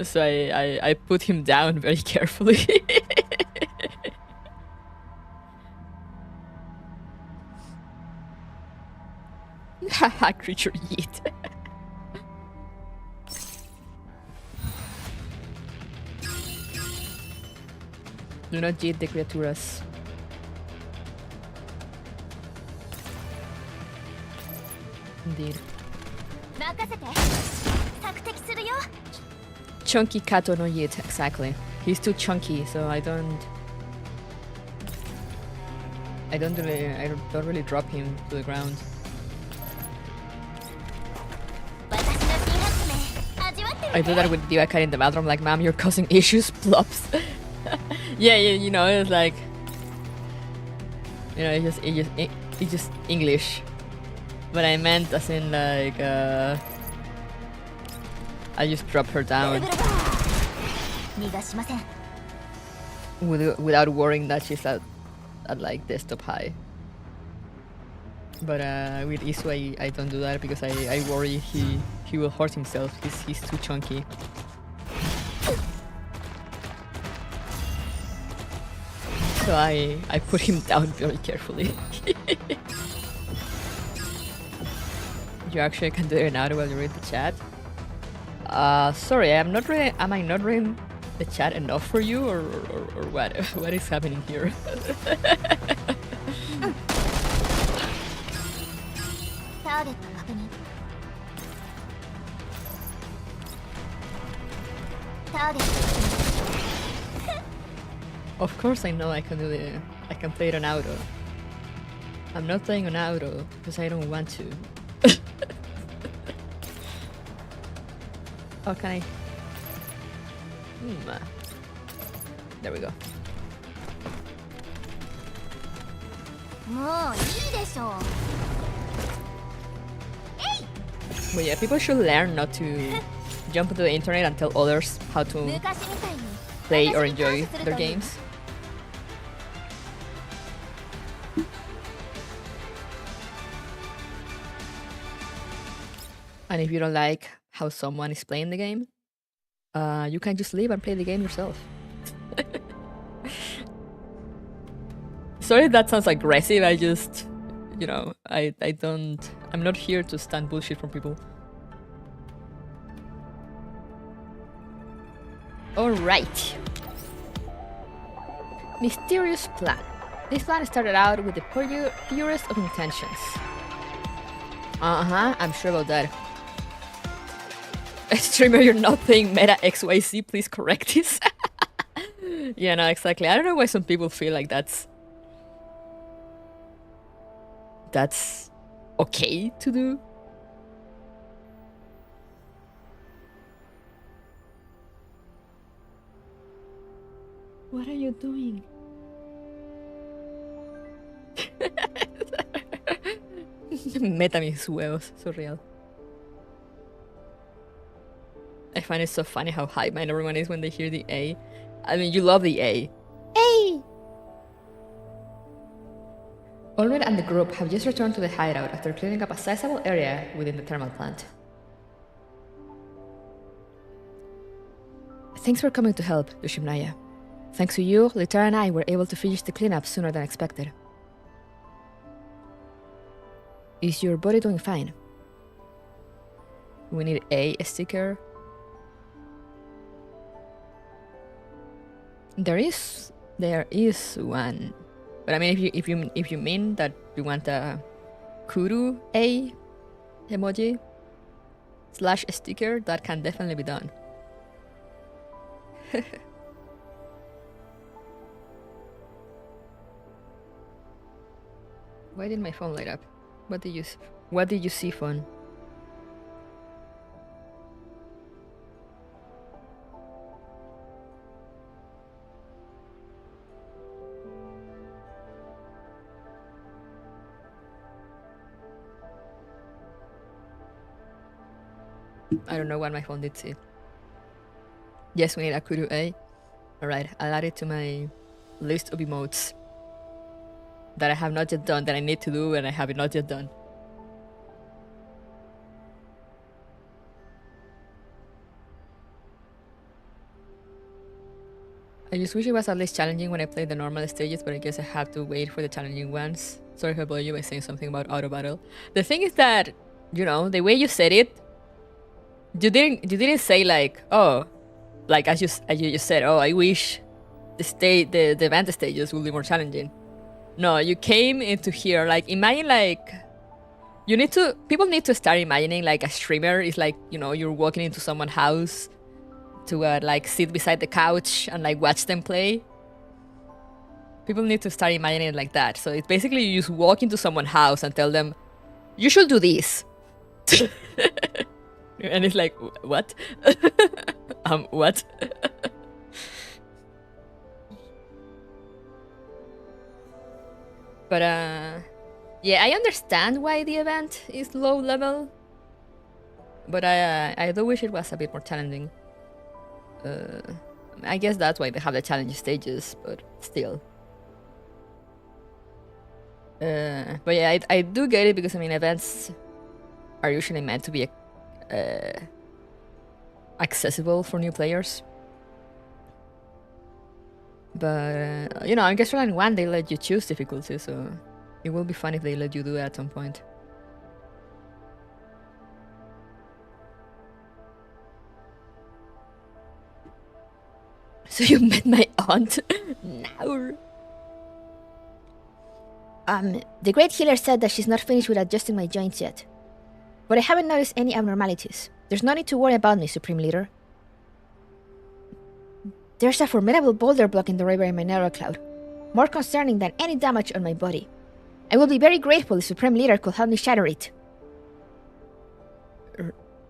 So I put him down very carefully. Haha, creature yeet. Do not yeet the criaturas. Indeed. Chunky Kato no yeet, exactly. He's too chunky, so I don't really drop him to the ground. I do that with Diva Cat in the bathroom, like, ma'am, you're causing issues, plops. Yeah, you know, it's like, you know, it's just English. But I meant as in like, I just drop her down. Without worrying that she's at like desktop high. But with Isu I don't do that because I worry he will hurt himself. He's too chunky. So I put him down very carefully. You actually can do it now while you read the chat. Sorry, am I not reading the chat enough for you, or what? What is happening here? Of course I know I can play it on auto. I'm not playing on auto because I don't want to. How can I? There we go. But yeah, people should learn not to jump into the internet and tell others how to play or enjoy their games. And if you don't like how someone is playing the game, you can just leave and play the game yourself. Sorry if that sounds aggressive, I just, you know, I'm not here to stand bullshit from people. Alright. Mysterious plan. This plan started out with the purest of intentions. I'm sure about that. Streamer, you're not playing meta XYZ, please correct this. Yeah, no, exactly. I don't know why some people feel like that's okay to do. What are you doing? Meta mis huevos, surreal. I find it so funny how hype-minded everyone is when they hear the A. I mean, you love the A. A! Olred and the group have just returned to the hideout after clearing up a sizable area within the thermal plant. Thanks for coming to help, Yoshimnaya. Thanks to you, Litara and I were able to finish the cleanup sooner than expected. Is your body doing fine? We need a sticker. There is one, but I mean, if you mean that you want a kuru a emoji / sticker, that can definitely be done. Why did my phone light up? What did you see, phone? I don't know what my phone did see. Yes, we need a Kuru A. Alright, I'll add it to my list of emotes that I have not yet done, that I need to do, and I have it not yet done. I just wish it was at least challenging when I played the normal stages, but I guess I have to wait for the challenging ones. Sorry if I bother you by saying something about auto battle. The thing is that you know, the way you said it, you didn't say like, oh, like as you just said, oh, I wish the event stages will be more challenging. No, you came into here like imagine like people need to start imagining like a streamer is like, you know, you're walking into someone's house to like sit beside the couch and like watch them play. People need to start imagining it like that. So it's basically you just walk into someone's house and tell them, you should do this. And it's like, what? What? But yeah, I understand why the event is low level. But I do wish it was a bit more challenging. I guess that's why they have the challenge stages, but still. But yeah, I do get it because I mean events are usually meant to be accessible for new players. But you know, in Frontline 1 they let you choose difficulty, so it will be fun if they let you do that at some point. So you met my aunt? Now. The great healer said that she's not finished with adjusting my joints yet. But I haven't noticed any abnormalities. There's no need to worry about me, Supreme Leader. There's a formidable boulder block in the river in my narrow cloud, more concerning than any damage on my body. I will be very grateful if Supreme Leader could help me shatter it.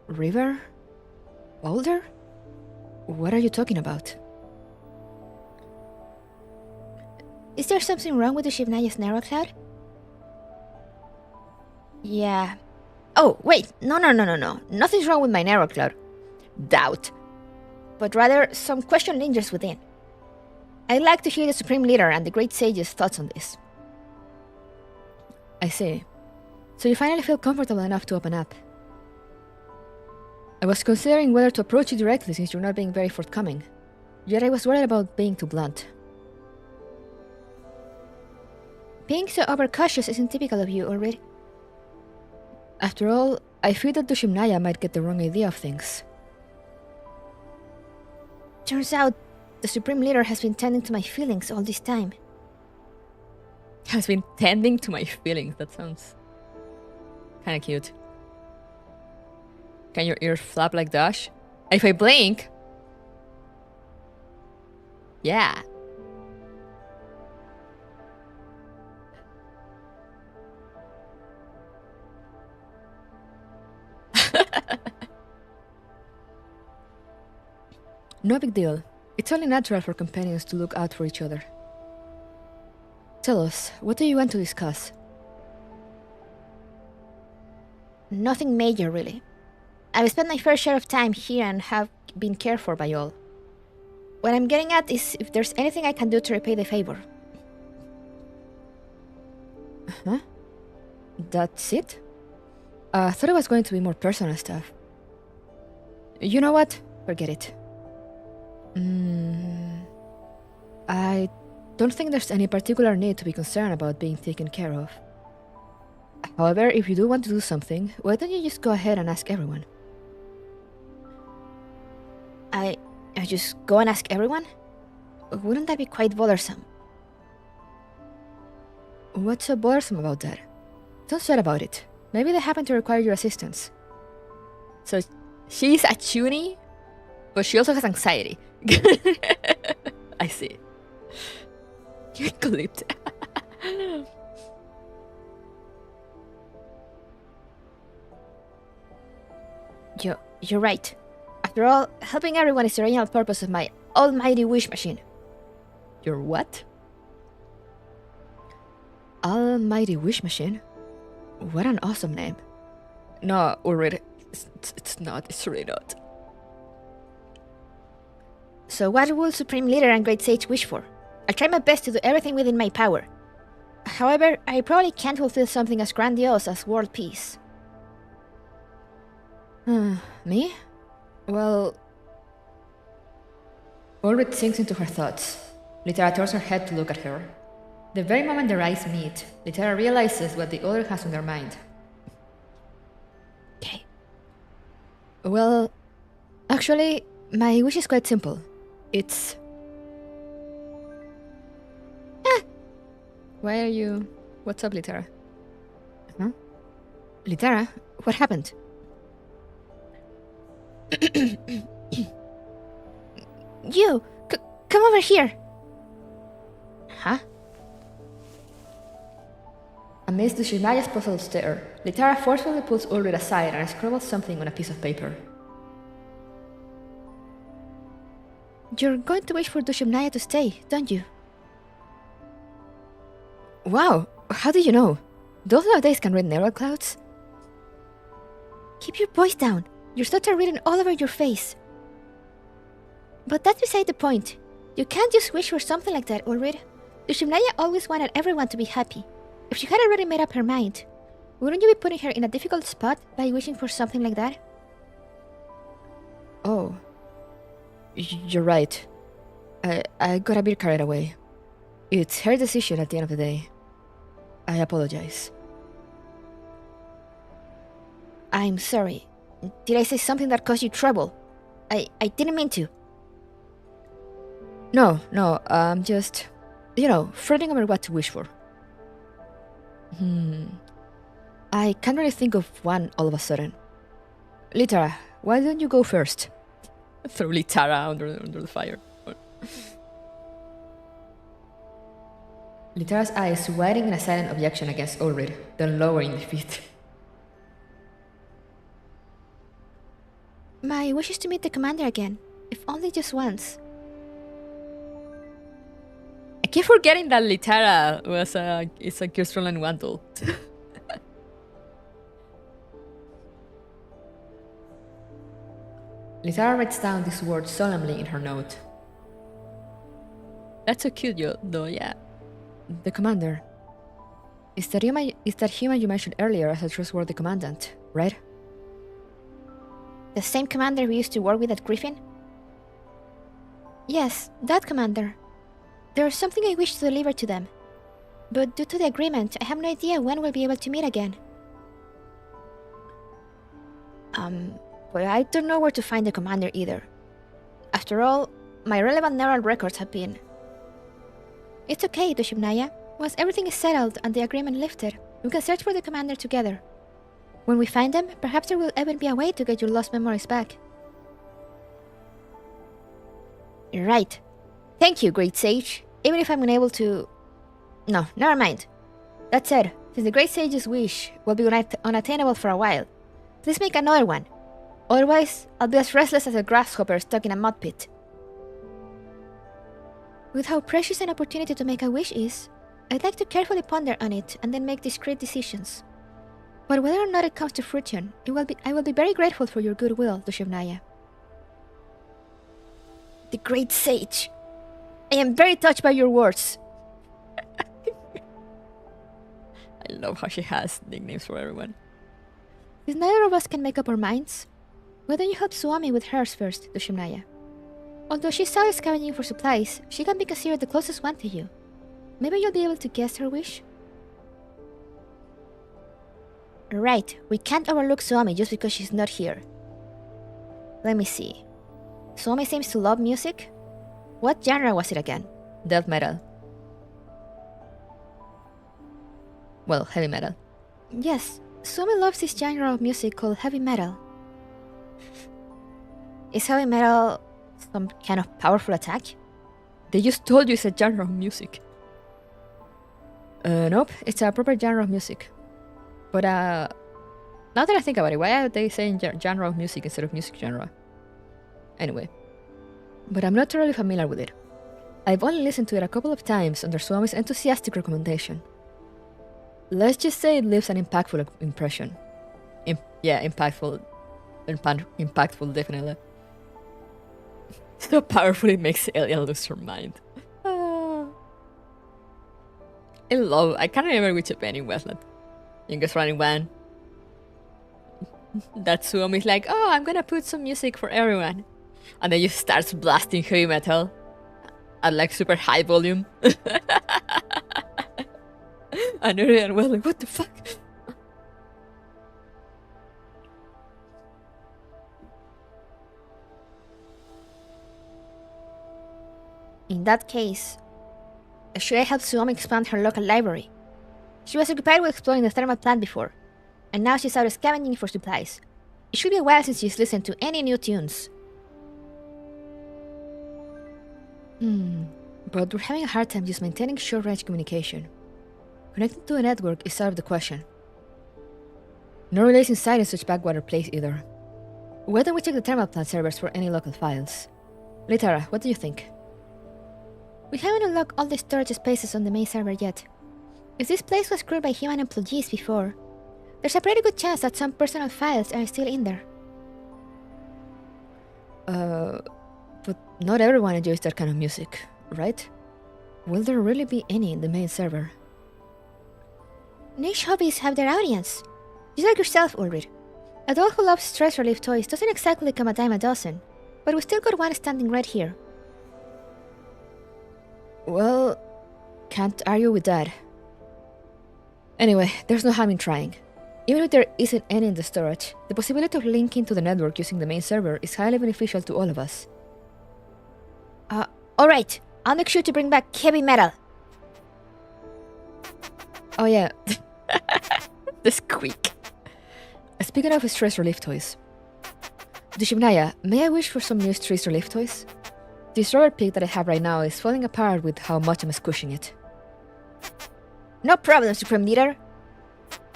River? Boulder? What are you talking about? Is there something wrong with the Shivnaya's narrow cloud? Yeah. Oh, wait. No. Nothing's wrong with my narrow cloud. Doubt. But rather, some question lingers within. I'd like to hear the Supreme Leader and the Great Sage's thoughts on this. I see. So you finally feel comfortable enough to open up. I was considering whether to approach you directly since you're not being very forthcoming. Yet I was worried about being too blunt. Being so overcautious isn't typical of you, already. After all, I fear that Dushinaya might get the wrong idea of things. Turns out, the Supreme Leader has been tending to my feelings all this time. Has been tending to my feelings? That sounds kinda cute. Can your ears flap like Dash? If I blink... Yeah. No big deal. It's only natural for companions to look out for each other. Tell us, what do you want to discuss? Nothing major, really. I've spent my fair share of time here and have been cared for by all. What I'm getting at is if there's anything I can do to repay the favor. Huh? That's it? I thought it was going to be more personal stuff. You know what? Forget it. I don't think there's any particular need to be concerned about being taken care of. However, if you do want to do something, why don't you just go ahead and ask everyone? I just go and ask everyone? Wouldn't that be quite bothersome? What's so bothersome about that? Don't sweat about it. Maybe they happen to require your assistance. So, she's a CHUUNI, but she also has anxiety. I see. You're clipped. You're right. After all, helping everyone is the original purpose of my almighty wish machine. Your what? Almighty wish machine? What an awesome name. No, already. It's not. It's really not. So what will Supreme Leader and Great Sage wish for? I'll try my best to do everything within my power. However, I probably can't fulfill something as grandiose as world peace. Me? Well... Ulrich sinks into her thoughts. Litera turns her head to look at her. The very moment their eyes meet, Litera realizes what the other has on their mind. Well, actually, my wish is quite simple. It's... Why are you... What's up, Litara? Huh? Litara? What happened? You! Come over here! Huh? Amidst Dushinaya's puzzled stare, Litara forcefully pulls Ulrich aside and scribbles something on a piece of paper. You're going to wish for Dushimnaya to stay, don't you? Wow, how do you know? Those nowadays can read neural clouds? Keep your voice down. Your thoughts are written all over your face. But that's beside the point. You can't just wish for something like that, Ulrich. Dushimnaya always wanted everyone to be happy. If she had already made up her mind, wouldn't you be putting her in a difficult spot by wishing for something like that? Oh. You're right. I got a bit carried away. It's her decision at the end of the day. I apologize. I'm sorry. Did I say something that caused you trouble? I didn't mean to. No, I'm just... fretting over what to wish for. I can't really think of one all of a sudden. Litara, why don't you go first? Throw Litara under the fire. Litara's eyes widening in a silent objection against Ulrich, then lowering the feet. My wish is to meet the commander again, if only just once. I keep forgetting that Litara is a Frontline Wandle. Litara writes down these words solemnly in her note. That's so cute, though, yeah. The commander. Is that human you mentioned earlier as a trustworthy commandant, right? The same commander we used to work with at Griffin? Yes, that commander. There's something I wish to deliver to them. But due to the agreement, I have no idea when we'll be able to meet again. But I don't know where to find the commander either. After all, my relevant neural records have been... It's okay, Dushimnaya. Once everything is settled and the agreement lifted, we can search for the commander together. When we find them, perhaps there will even be a way to get your lost memories back. Right. Thank you, Great Sage. Even if I'm unable to... No, never mind. That said, since the Great Sage's wish will be unattainable for a while, please make another one. Otherwise, I'll be as restless as a grasshopper stuck in a mud pit. With how precious an opportunity to make a wish is, I'd like to carefully ponder on it and then make discreet decisions. But whether or not it comes to fruition, I will be very grateful for your goodwill, Dushimnaya. The Great Sage. I am very touched by your words. I love how she has nicknames for everyone. Since neither of us can make up our minds, why don't you help Suomi with hers first, Dushimnaya? Although she's always scavenging for supplies, she can be considered the closest one to you. Maybe you'll be able to guess her wish? Right, we can't overlook Suomi just because she's not here. Let me see. Suomi seems to love music? What genre was it again? Death metal. Well, heavy metal. Yes, Suomi loves this genre of music called heavy metal. Is heavy metal some kind of powerful attack? They just told you it's a genre of music. Nope, it's a proper genre of music. But now that I think about it, why are they saying genre of music instead of music genre? Anyway. But I'm not totally familiar with it. I've only listened to it a couple of times under Swami's enthusiastic recommendation. Let's just say it leaves an impactful impression. Impactful, definitely. So powerful it makes Elia lose her mind. I can't remember which opinion was that. Youngest running one. That Suomi's like, oh, I'm gonna put some music for everyone. And then you starts blasting heavy metal at like super high volume. And everyone was like, what the fuck? In that case, should I help CHUUNI expand her local library? She was occupied with exploring the thermal plant before, and now she's out scavenging for supplies. It should be a while since she's listened to any new tunes. But we're having a hard time just maintaining short-range communication. Connecting to a network is out of the question. No relays inside in such backwater place either. Why don't we check the thermal plant servers for any local files? Litara, what do you think? We haven't unlocked all the storage spaces on the main server yet. If this place was crewed by human employees before, there's a pretty good chance that some personal files are still in there. But not everyone enjoys that kind of music, right? Will there really be any in the main server? Niche hobbies have their audience. Just like yourself, Ulrich. A doll who loves stress relief toys doesn't exactly come a dime a dozen, but we still got one standing right here. Well, can't argue with that. Anyway, there's no harm in trying. Even if there isn't any in the storage, the possibility of linking to the network using the main server is highly beneficial to all of us. Alright, I'll make sure to bring back heavy metal. Oh yeah, the squeak. Speaking of stress relief toys, Dushimnaya, may I wish for some new stress relief toys? This rubber pig that I have right now is falling apart with how much I'm squishing it. No problem, Supreme Leader.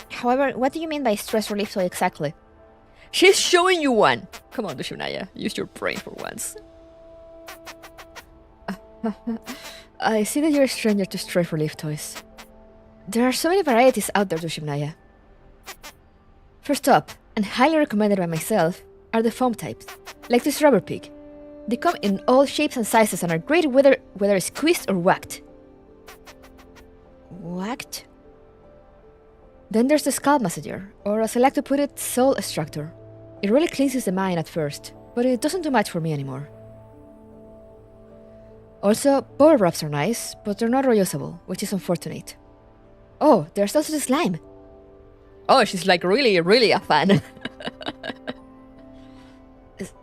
However, what do you mean by stress relief toy exactly? She's showing you one! Come on, Dushimnaya, use your brain for once. I see that you're a stranger to stress relief toys. There are so many varieties out there, Dushimnaya. First up, and highly recommended by myself, are the foam types, like this rubber pig. They come in all shapes and sizes and are great whether squeezed or whacked. Whacked? Then there's the scalp massager, or as I like to put it, soul extractor. It really cleanses the mind at first, but it doesn't do much for me anymore. Also, bubble wraps are nice, but they're not reusable, which is unfortunate. Oh, there's also the slime. Oh, she's like really a fan.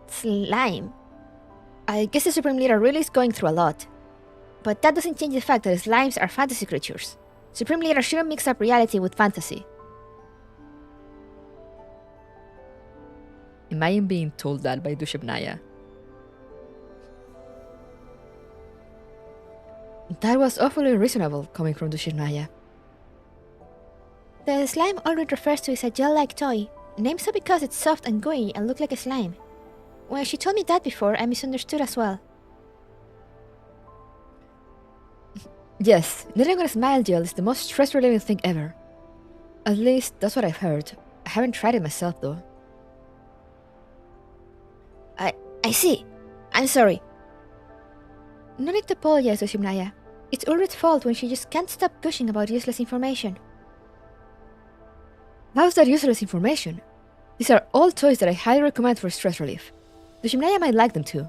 Slime? I guess the Supreme Leader really is going through a lot. But that doesn't change the fact that slimes are fantasy creatures. Supreme Leader shouldn't mix up reality with fantasy. Am I being told that by Dushimnaya? That was awfully reasonable coming from Dushimnaya. The slime Ulrich refers to is a gel-like toy, named so because it's soft and gooey and looks like a slime. When she told me that before, I misunderstood as well. Yes, kneading on a smile gel is the most stress-relieving thing ever. At least, that's what I've heard. I haven't tried it myself, though. I see. I'm sorry. No need to apologize, Dushimnaya. It's Ulrich's fault when she just can't stop gushing about useless information. How's that useless information? These are all toys that I highly recommend for stress relief. Dushimnaya might like them too.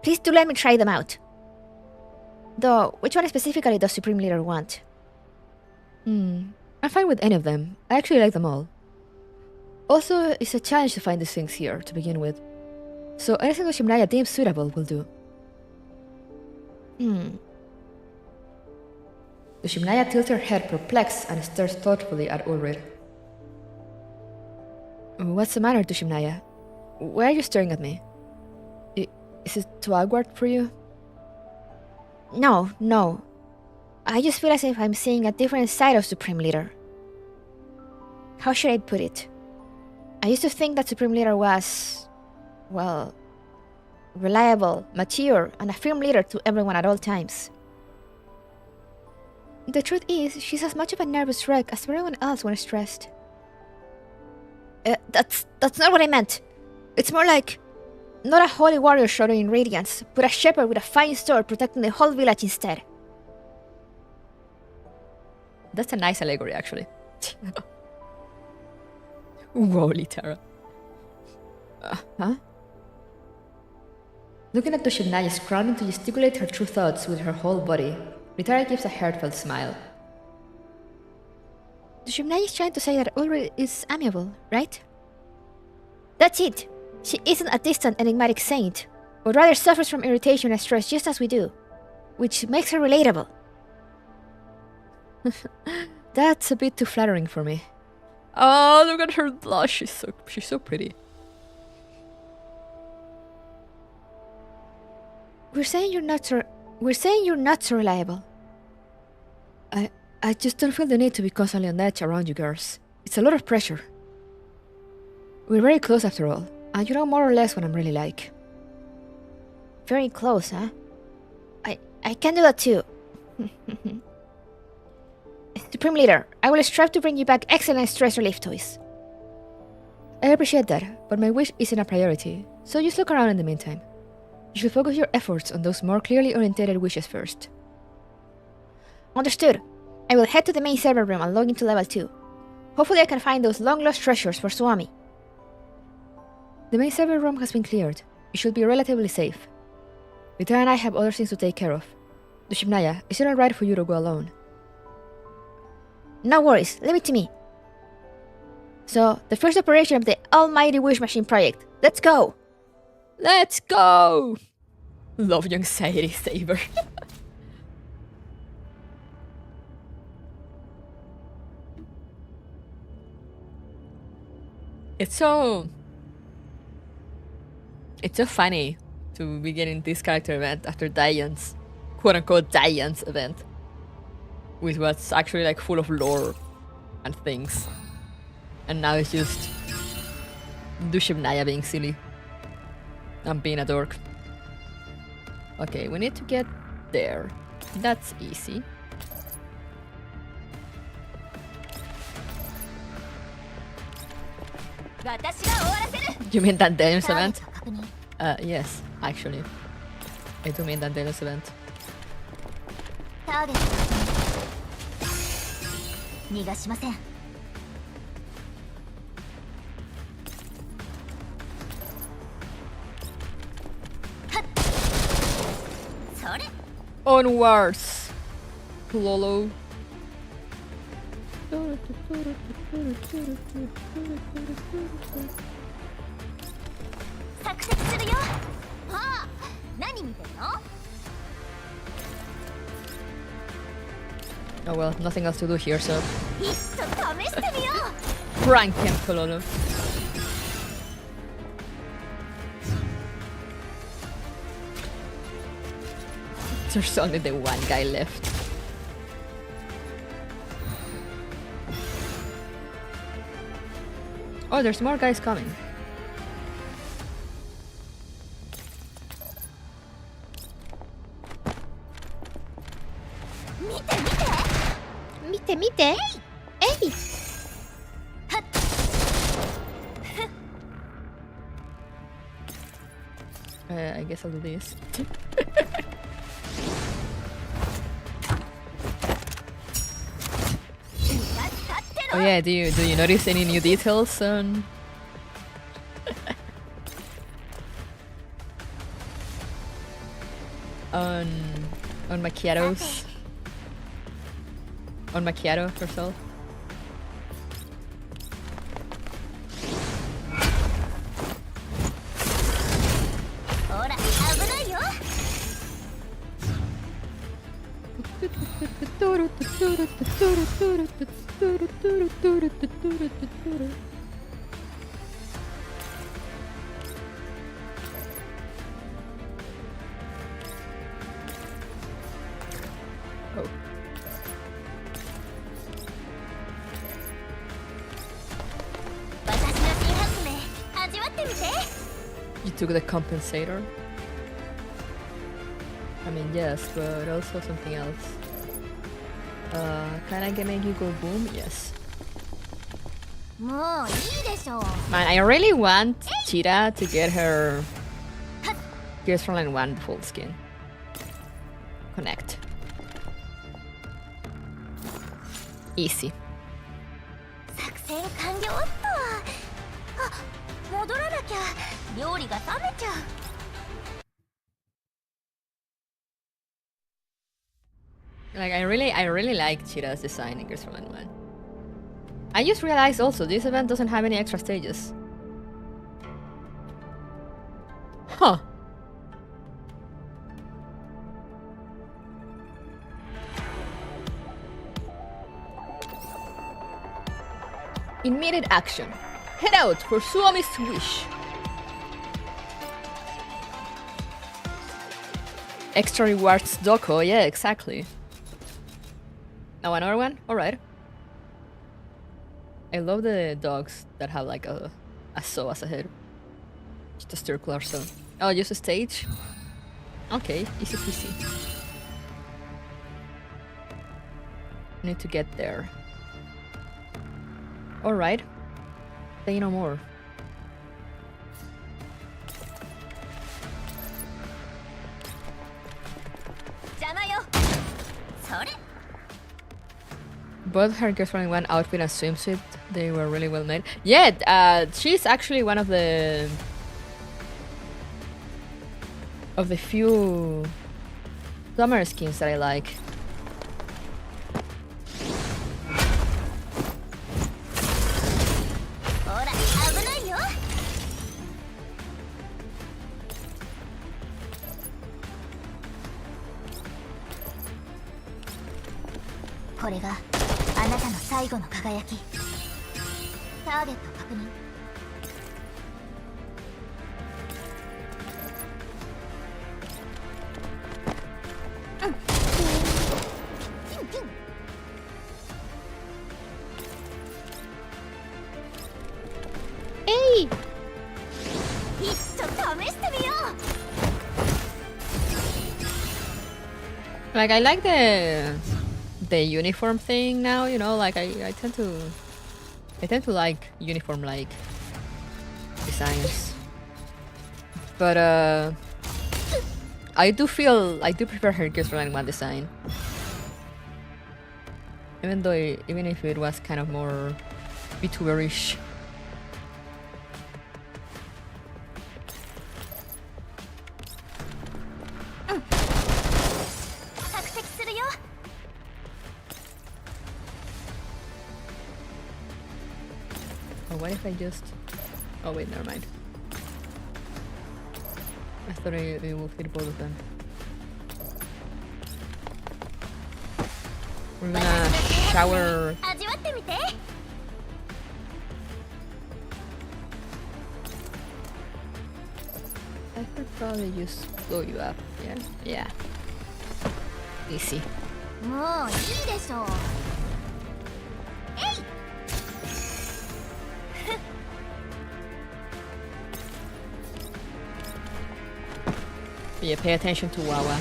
Please do let me try them out. Though, which one specifically does Supreme Leader want? I'm fine with any of them. I actually like them all. Also, it's a challenge to find these things here, to begin with. So anything Dushimnaya deems suitable will do. Dushimnaya tilts her head perplexed and stares thoughtfully at Ulrich. What's the matter, Dushimnaya? Why are you staring at me? Is it too awkward for you? No. I just feel as if I'm seeing a different side of Supreme Leader. How should I put it? I used to think that Supreme Leader was, well, reliable, mature, and a firm leader to everyone at all times. The truth is, she's as much of a nervous wreck as everyone else when stressed. That's not what I meant. It's more like, not a holy warrior shrouded in radiance, but a shepherd with a fine sword protecting the whole village instead. That's a nice allegory, actually. Whoa, Litara. Huh? Looking at Dushimnaya scrambling to gesticulate her true thoughts with her whole body, Litara gives a heartfelt smile. Dushimnaya is trying to say that Ulrich is amiable, right? That's it! She isn't a distant, enigmatic saint. but rather suffers from irritation and stress just as we do, which makes her relatable. That's a bit too flattering for me. Oh, look at her blush. She's so pretty. We're saying you're not so reliable. I just don't feel the need to be constantly on edge around you girls. It's a lot of pressure. We're very close after all, and you know more or less what I'm really like. Very close, huh? I can do that too. Supreme Leader, I will strive to bring you back excellent stress relief toys. I appreciate that, but my wish isn't a priority, so just look around in the meantime. You should focus your efforts on those more clearly orientated wishes first. Understood. I will head to the main server room and log into level 2. Hopefully I can find those long-lost treasures for Swami. The main server room has been cleared. You should be relatively safe. Vita and I have other things to take care of. Dushimnaya, is it alright for you to go alone? No worries, leave it to me. So, the first operation of the Almighty Wish Machine project. Let's go! Let's go! Love young Sadie Saber. It's so funny to be getting this character event after Diane's quote-unquote Diane's event, with what's actually like full of lore and things, and now it's just Dushimnaya being silly and being a dork. Okay, we need to get there. That's easy. You mean that Daniel's event? Yes, actually. I do mean that Daniel's event. Onwards! Lolo. Oh well, nothing else to do here, so prank him, Kololo. There's only the one guy left. Oh, there's more guys coming. Mite! Hey! I guess I'll do this. Oh yeah, do you notice any new details on on Macchiato's on Macchiato herself? Oh. You took the compensator? I mean, yes, but also something else. Can I make you go boom? Yes. Man, I really want Cheetah to get her Gears Frontline 1 full skin. Connect. Easy. Like I really like Cheetah's design in Gears Frontline 1. I just realized also this event doesn't have any extra stages. Huh. Immediate action. Head out for Suomi's wish. Extra rewards Doko, yeah, exactly. Now another one? Alright. I love the dogs that have like a saw as a head. Just a circular saw. Oh, just a stage? Okay, easy peasy. Need to get there. Alright. Say no more. Both her girlfriend in one outfit and swimsuit, they were really well made. Yeah, she's actually one of the few summer skins that I like. Hey! Like, I like the uniform thing now, you know, like I tend to like uniform like designs. But I do prefer her girlfriend one design. Even if it was kind of more VTuberish. What if I just... Oh wait, never mind. I thought it will fit both of them. We're gonna shower... I could probably just blow you up, yeah? Yeah. Easy. Yeah, pay attention to Wawa.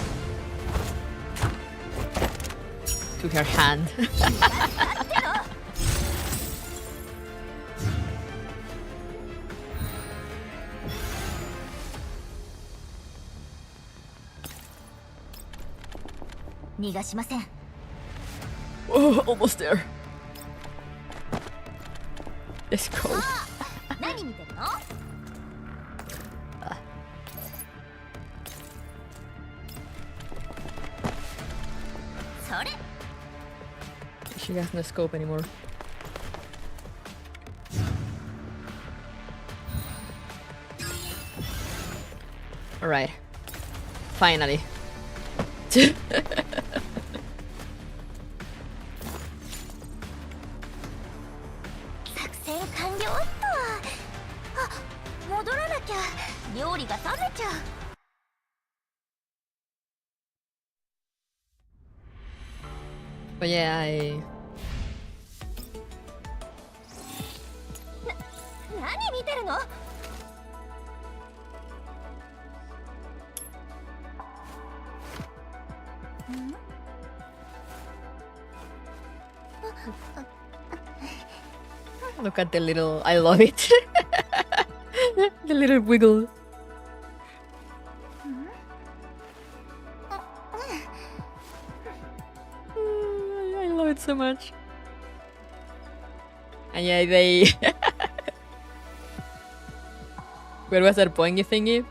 To her hand. Oh, almost there. Let's go. She has no scope anymore. Alright. Finally. But yeah, Look at the little... I love it. The little wiggle. I love it so much. And yeah, they... Where was that pointy thingy?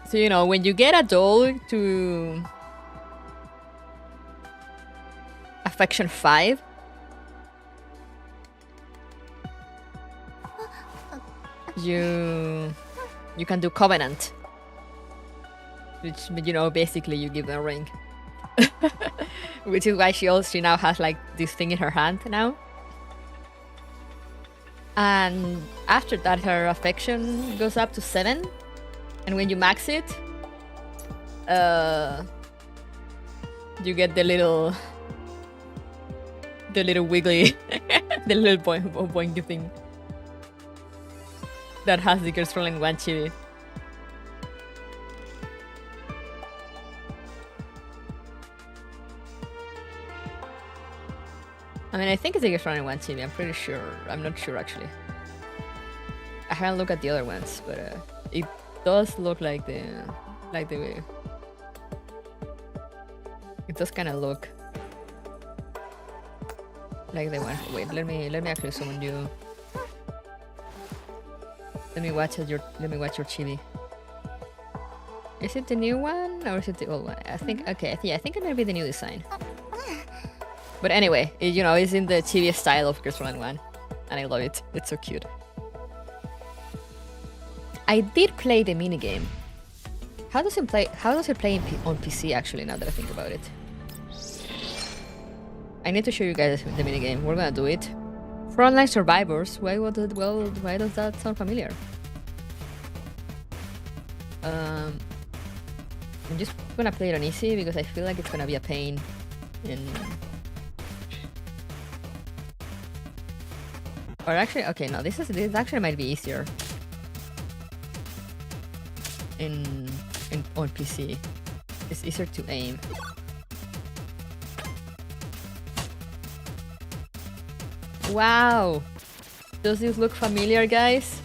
So, you know, when you get a doll to... Affection 5, you can do Covenant, which, you know, basically you give them a ring. Which is why she now has like this thing in her hand now. And after that, her affection goes up to 7, and when you max it, you get the little wiggly, the little boinky thing that has the girls rolling 1 chibi. I mean, I think it's a girls rolling 1 chibi. I'm pretty sure. I'm not sure actually. I haven't looked at the other ones, but it does look like the way. It does kind of look like the one. Wait, let me actually summon you. Let me watch your chibi. Is it the new one or is it the old one? I think okay. Yeah, I think it might be the new design. But anyway, it's in the chibi style of Girls Run 1, and I love it. It's so cute. I did play the minigame. How does it play on PC actually, now that I think about it? I need to show you guys the minigame. We're gonna do it. Frontline Survivors. Why does that sound familiar? I'm just gonna play it on easy because I feel like it's gonna be a pain in... Or actually, okay, no, this actually might be easier on PC. It's easier to aim. Wow! Does this look familiar, guys?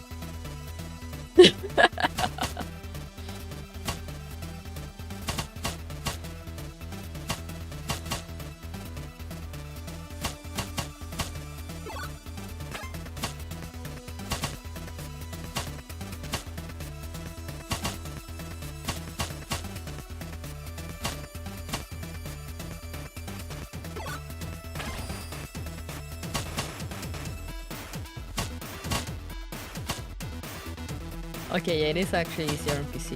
Okay, yeah, it is actually easier on PC.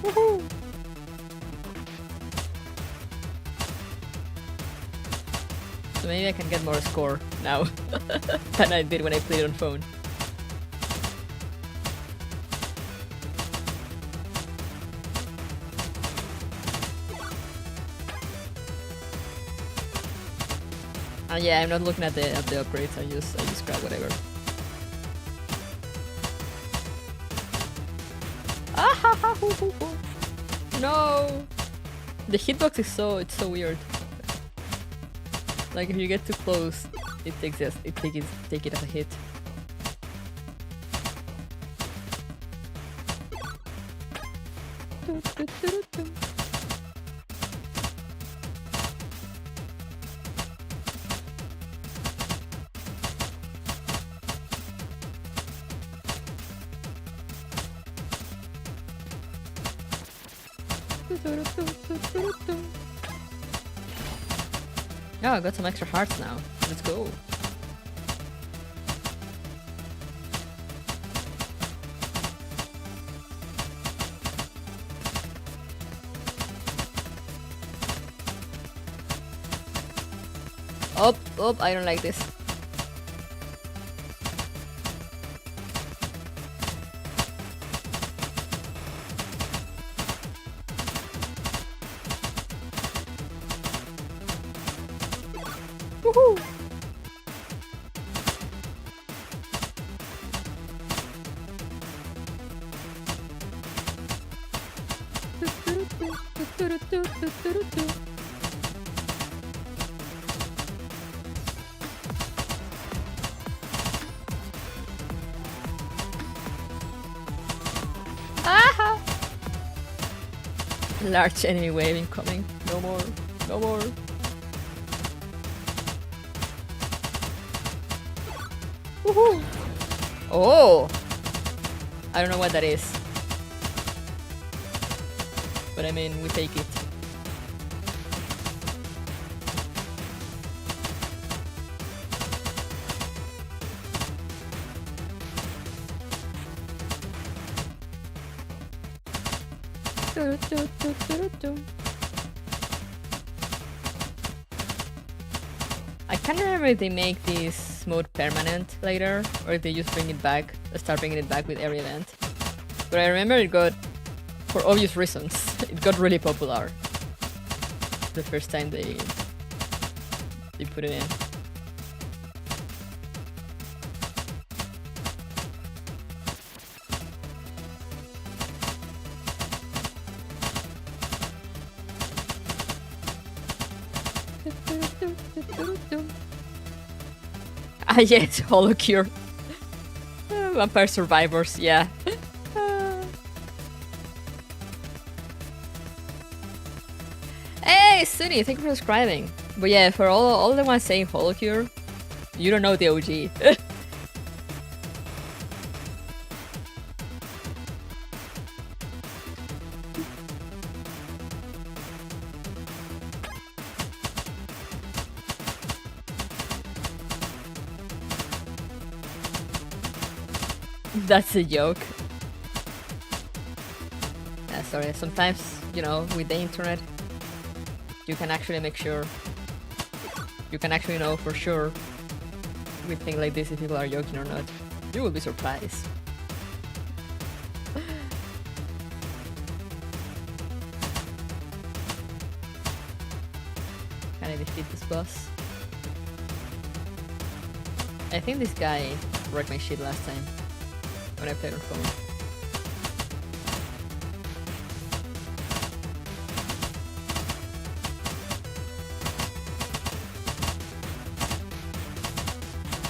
Woohoo! So maybe I can get more score now than I did when I played it on phone. Yeah, I'm not looking at the upgrades. I just grab whatever. Ah, no! The hitbox is so weird. Like if you get too close, it take it as a hit. Oh, I got some extra hearts now. Let's go. Oh, I don't like this. Woohoo! Ah! Large enemy wave incoming. No more. No more. Woohoo! Oh! I don't know what that is. but I mean, we take it. I can't remember if they make this mode permanent later, or if they just bring it back, start bringing it back with every event. But I remember it got, for obvious reasons, it got really popular the first time they put it in. Ah yes, Holocure. Vampire Survivors, yeah. Hey, CHUUNI, thank you for subscribing. But yeah, for all the ones saying Holocure, you don't know the OG. That's a joke. Yeah, sorry, sometimes, you know, with the internet, you can actually make sure, you can actually know for sure with things like this if people are joking or not. You will be surprised. Can I defeat this boss? I think this guy wrecked my shit last time when I played on phone.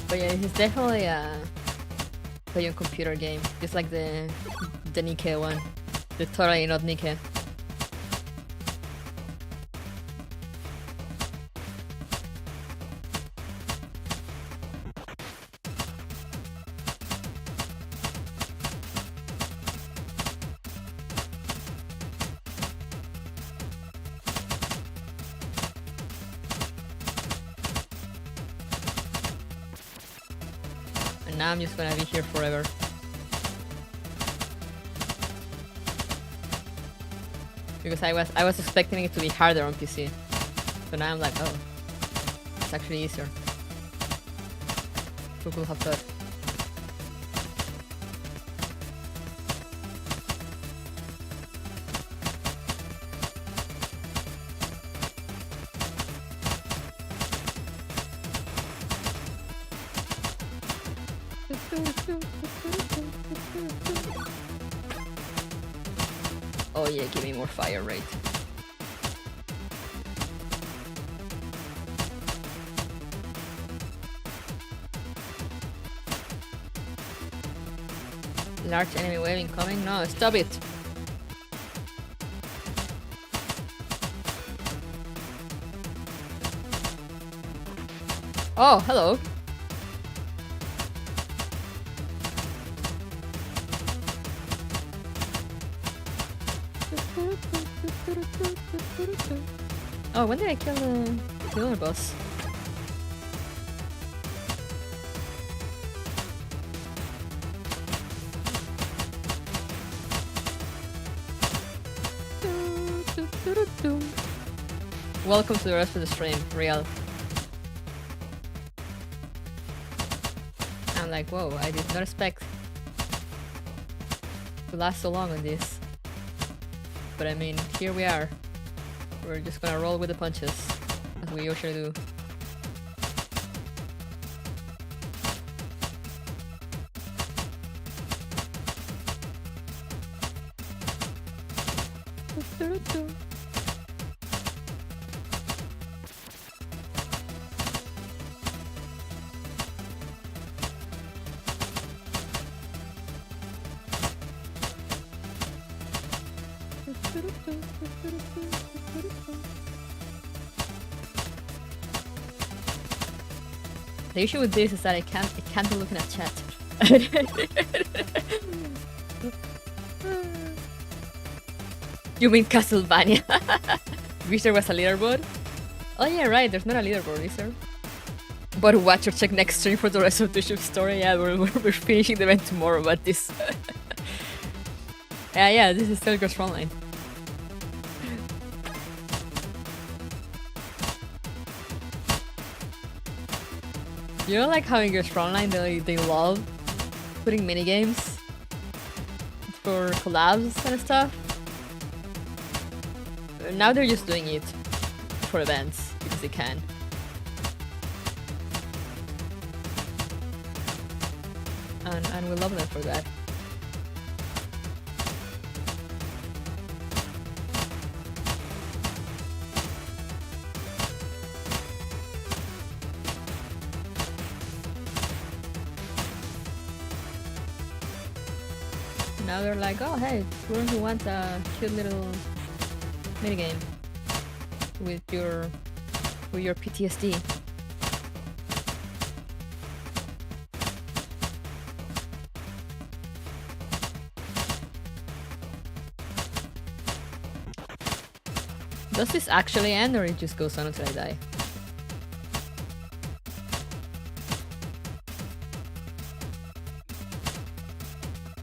But yeah, it's definitely a play on computer game, just like the Nikke one, the totally not Nikke. Now I'm just gonna be here forever. Because I was expecting it to be harder on PC. So now I'm like, oh, it's actually easier. Who could have thought? Oh yeah, give me more fire rate. Large enemy wave incoming? No, stop it! Oh, hello! Oh, when did I kill the other boss? Welcome to the rest of the stream, Real. I'm like, whoa, I did not expect to last so long on this. But I mean, here we are. We're just gonna roll with the punches, as we usually do. The issue with this is that I can't be looking at chat. You mean Castlevania? Wish there was a leaderboard? Oh yeah, right, there's not a leaderboard, is there? But watch or check next stream for the rest of the ship story. Yeah, we're finishing the event tomorrow, but this... yeah, this is still Girls Frontline. You know, like how in Girls Frontline they love putting minigames for collabs and stuff? Now they're just doing it for events because they can. And we love them for that. Now they're like, oh hey, who wants a cute little minigame with your PTSD? Does this actually end or it just goes on until I die?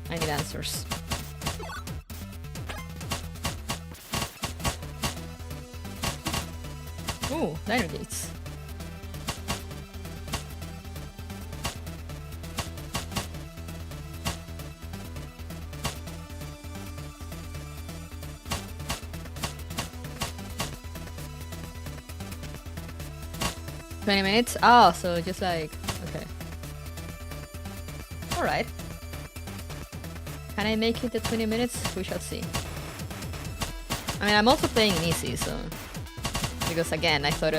I need answers. Ooh, diner gates. $20? Oh, so just like, okay. Alright. Can I make it the 20 minutes? We shall see. I mean, I'm also playing in easy, so... Because again, I thought,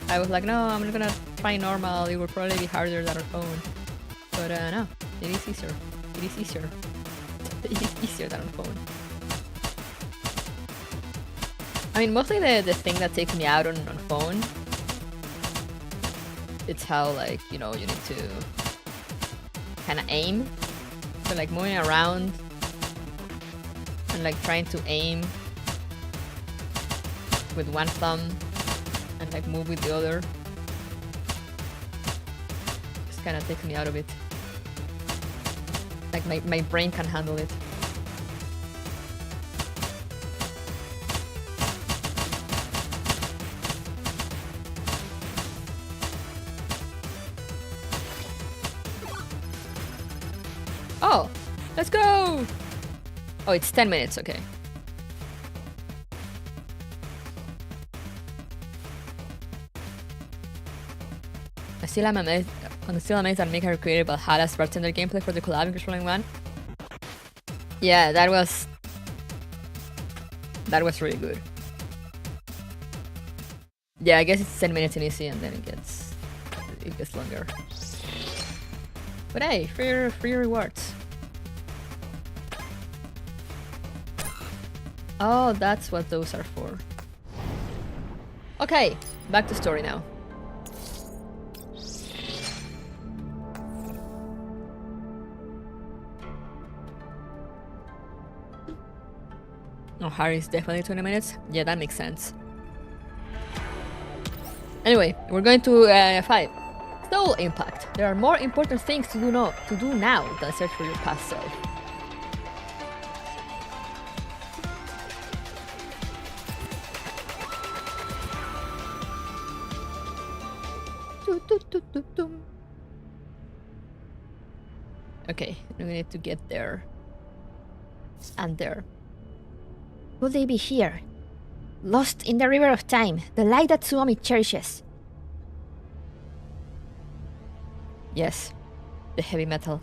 I was like, no, I'm not gonna try normal, it will probably be harder than our phone. But no, it is easier. It is easier. It is easier than on phone. I mean, mostly the thing that takes me out on phone, it's how, like, you know, you need to kind of aim. So like moving around and like trying to aim with one thumb and like move with the other. Just kind of takes me out of it. Like my brain can handle it. Oh, let's go! Oh, it's 10 minutes, okay. I'm still amazed that Mika created Valhalla's bartender gameplay for the collab in Frontline 1. Yeah, that was really good. Yeah, I guess it's 10 minutes in easy and then it gets longer. But hey, free rewards. Oh, that's what those are for. Okay, back to story now. Oh, Harry's definitely 20 minutes. Yeah, that makes sense. Anyway, we're going to 5. Soul impact. There are more important things to do now than search for your past self. Okay, we need to get there. And there. Will they be here? Lost in the river of time, the light that CHUUNI cherishes. Yes, the heavy metal.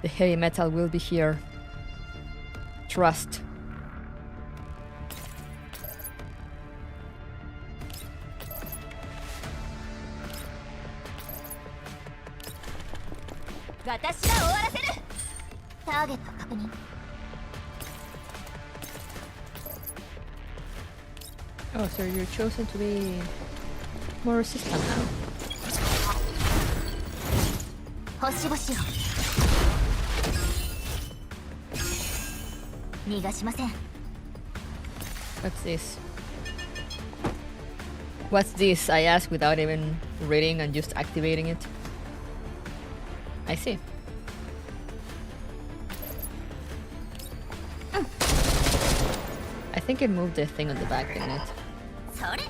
The heavy metal will be here. Trust. Oh, so you're chosen to be more resistant now. 星々を逃がしません。 What's this? What's this? I asked without even reading and just activating it. I see. I think it moved the thing on the back, didn't it? それ。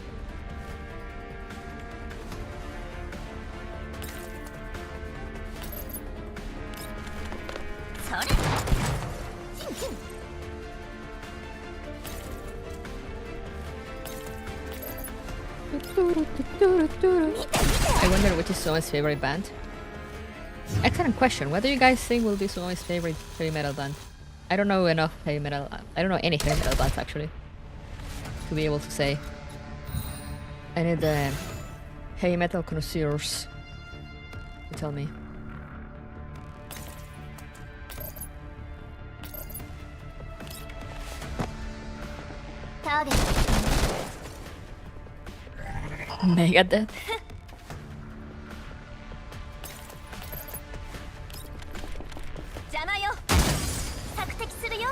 それ。チンチン。 I wonder which is Someone's favorite band. Excellent question. What do you guys think will be Someone's favorite heavy metal band? I don't know enough heavy metal. I don't know any heavy metal bands actually to be able to say. I need the heavy metal connoisseurs to tell me. Target. Megadeth. 邪魔よ。索敵するよ。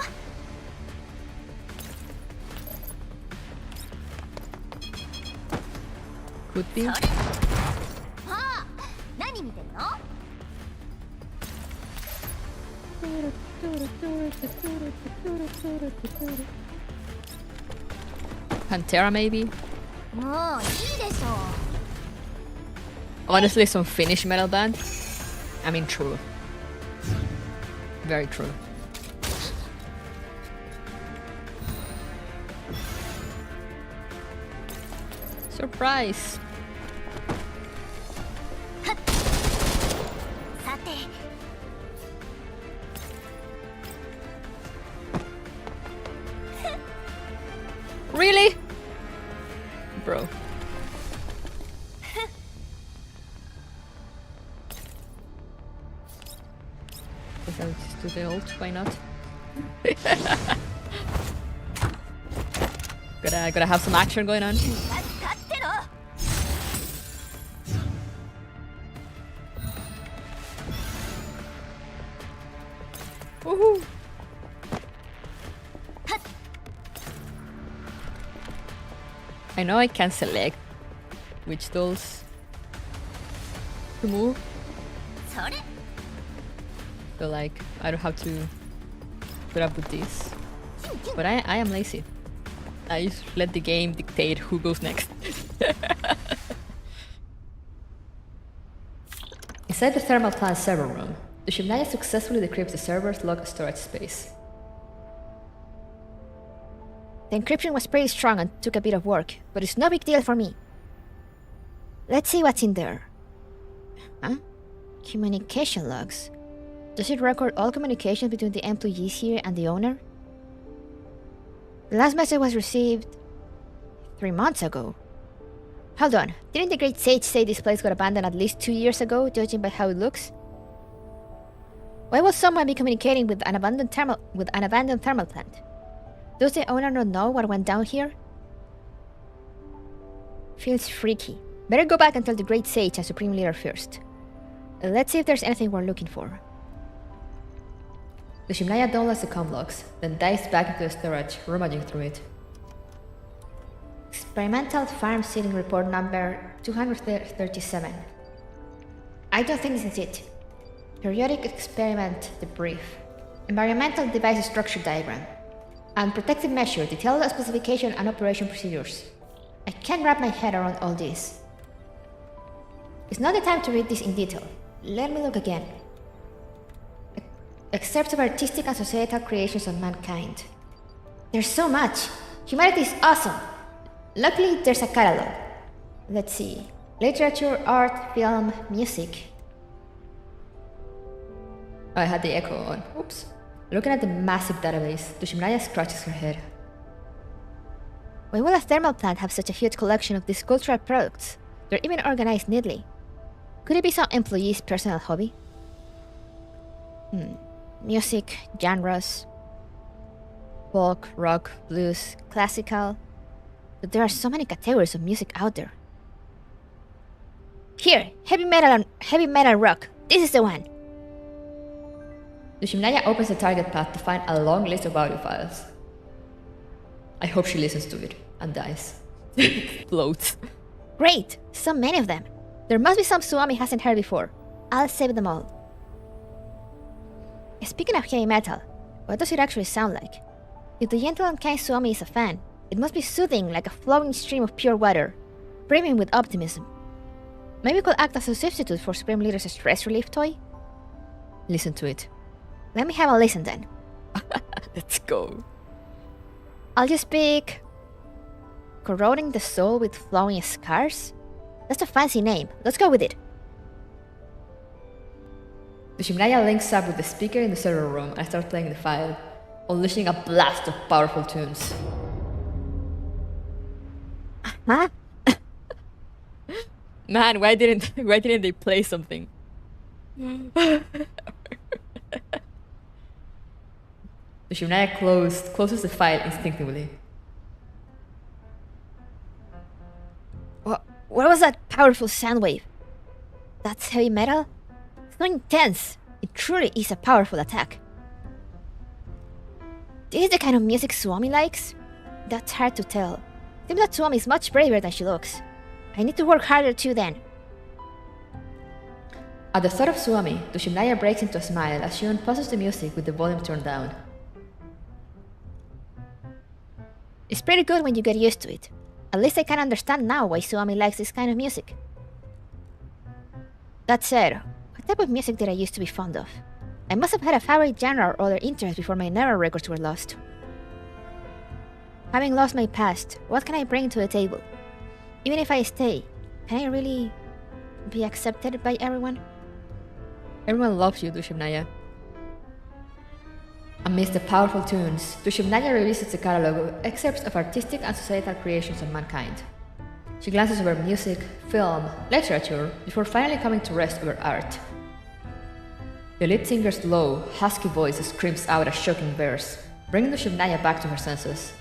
Could be. それ。ああ、何見てるの？ Pantera maybe? もういいでしょう。 Honestly, some Finnish metal band? I mean, true. Very true. Surprise! さて。 Really? Bro. Guess I'll just do the ult, why not? gotta have some action going on. 勝ってろ。 Woohoo! I know I can select which dolls to move, それ。 so like I don't have to put up with this. But I am lazy. I just let the game dictate who goes next. Inside the thermal plant server room, the CHUUNI successfully decrypts the server's locked storage space. The encryption was pretty strong and took a bit of work, but it's no big deal for me. Let's see what's in there. Huh? Communication logs. Does it record all communication between the employees here and the owner? The last message was received 3 months ago. Hold on, didn't the Great Sage say this place got abandoned at least 2 years ago, judging by how it looks? Why would someone be communicating with an abandoned thermal plant? Does the owner not know what went down here? Feels freaky. Better go back and tell the Great Sage and Supreme Leader first. Let's see if there's anything we're looking for. The CHUUNI downloads the comm logs, then dives back into the storage, rummaging through it. Experimental farm seeding report number 237. I don't think this is it. Periodic experiment debrief. Environmental device structure diagram. And protective measure, detailed specification and operation procedures. I can't wrap my head around all this. It's not the time to read this in detail. Let me look again. Excerpts of artistic and societal creations of mankind. There's so much! Humanity is awesome! Luckily, there's a catalog. Let's see. Literature, art, film, music. I had the echo on. Oops. Looking at the massive database, the CHUUNI scratches her head. Why will a thermal plant have such a huge collection of these cultural products? They're even organized neatly. Could it be some employee's personal hobby? Music, genres. Folk, rock, blues, classical. But there are so many categories of music out there. Here, heavy metal rock. This is the one. Dushimnaya opens the target path to find a long list of audio files. I hope she listens to it and dies. Floats. Great! So many of them. There must be some Suomi hasn't heard before. I'll save them all. Speaking of heavy metal, what does it actually sound like? If the gentle and kind Suomi is a fan, it must be soothing like a flowing stream of pure water, brimming with optimism. Maybe it could act as a substitute for Supreme Leader's stress relief toy? Listen to it. Let me have a listen then. Let's go. I'll just pick... Corroding the Soul with Flowing Scars? That's a fancy name. Let's go with it. Dushimnaya links up with the speaker in the server room and starts playing the file, unleashing a blast of powerful tunes. Huh? Man, why didn't they play something? Dushimnaya closes the file instinctively. What was that powerful sound wave? That's heavy metal? So intense. It truly is a powerful attack. This is the kind of music Suomi likes? That's hard to tell. Seems that Suomi is much braver than she looks. I need to work harder too then. At the thought of Suomi, Dushimnaya breaks into a smile as she unpauses the music with the volume turned down. It's pretty good when you get used to it. At least I can understand now why Suomi likes this kind of music. That said, what type of music did I used to be fond of? I must have had a favorite genre or other interest before my Never records were lost. Having lost my past, what can I bring to the table? Even if I stay, can I really be accepted by everyone? Everyone loves you, Dushimnaya. Amidst the powerful tunes, Dushimnaya revisits the catalogue of excerpts of artistic and societal creations of mankind. She glances over music, film, literature, before finally coming to rest over art. The lead singer's low, husky voice screams out a shocking verse, bringing Dushimnaya back to her senses.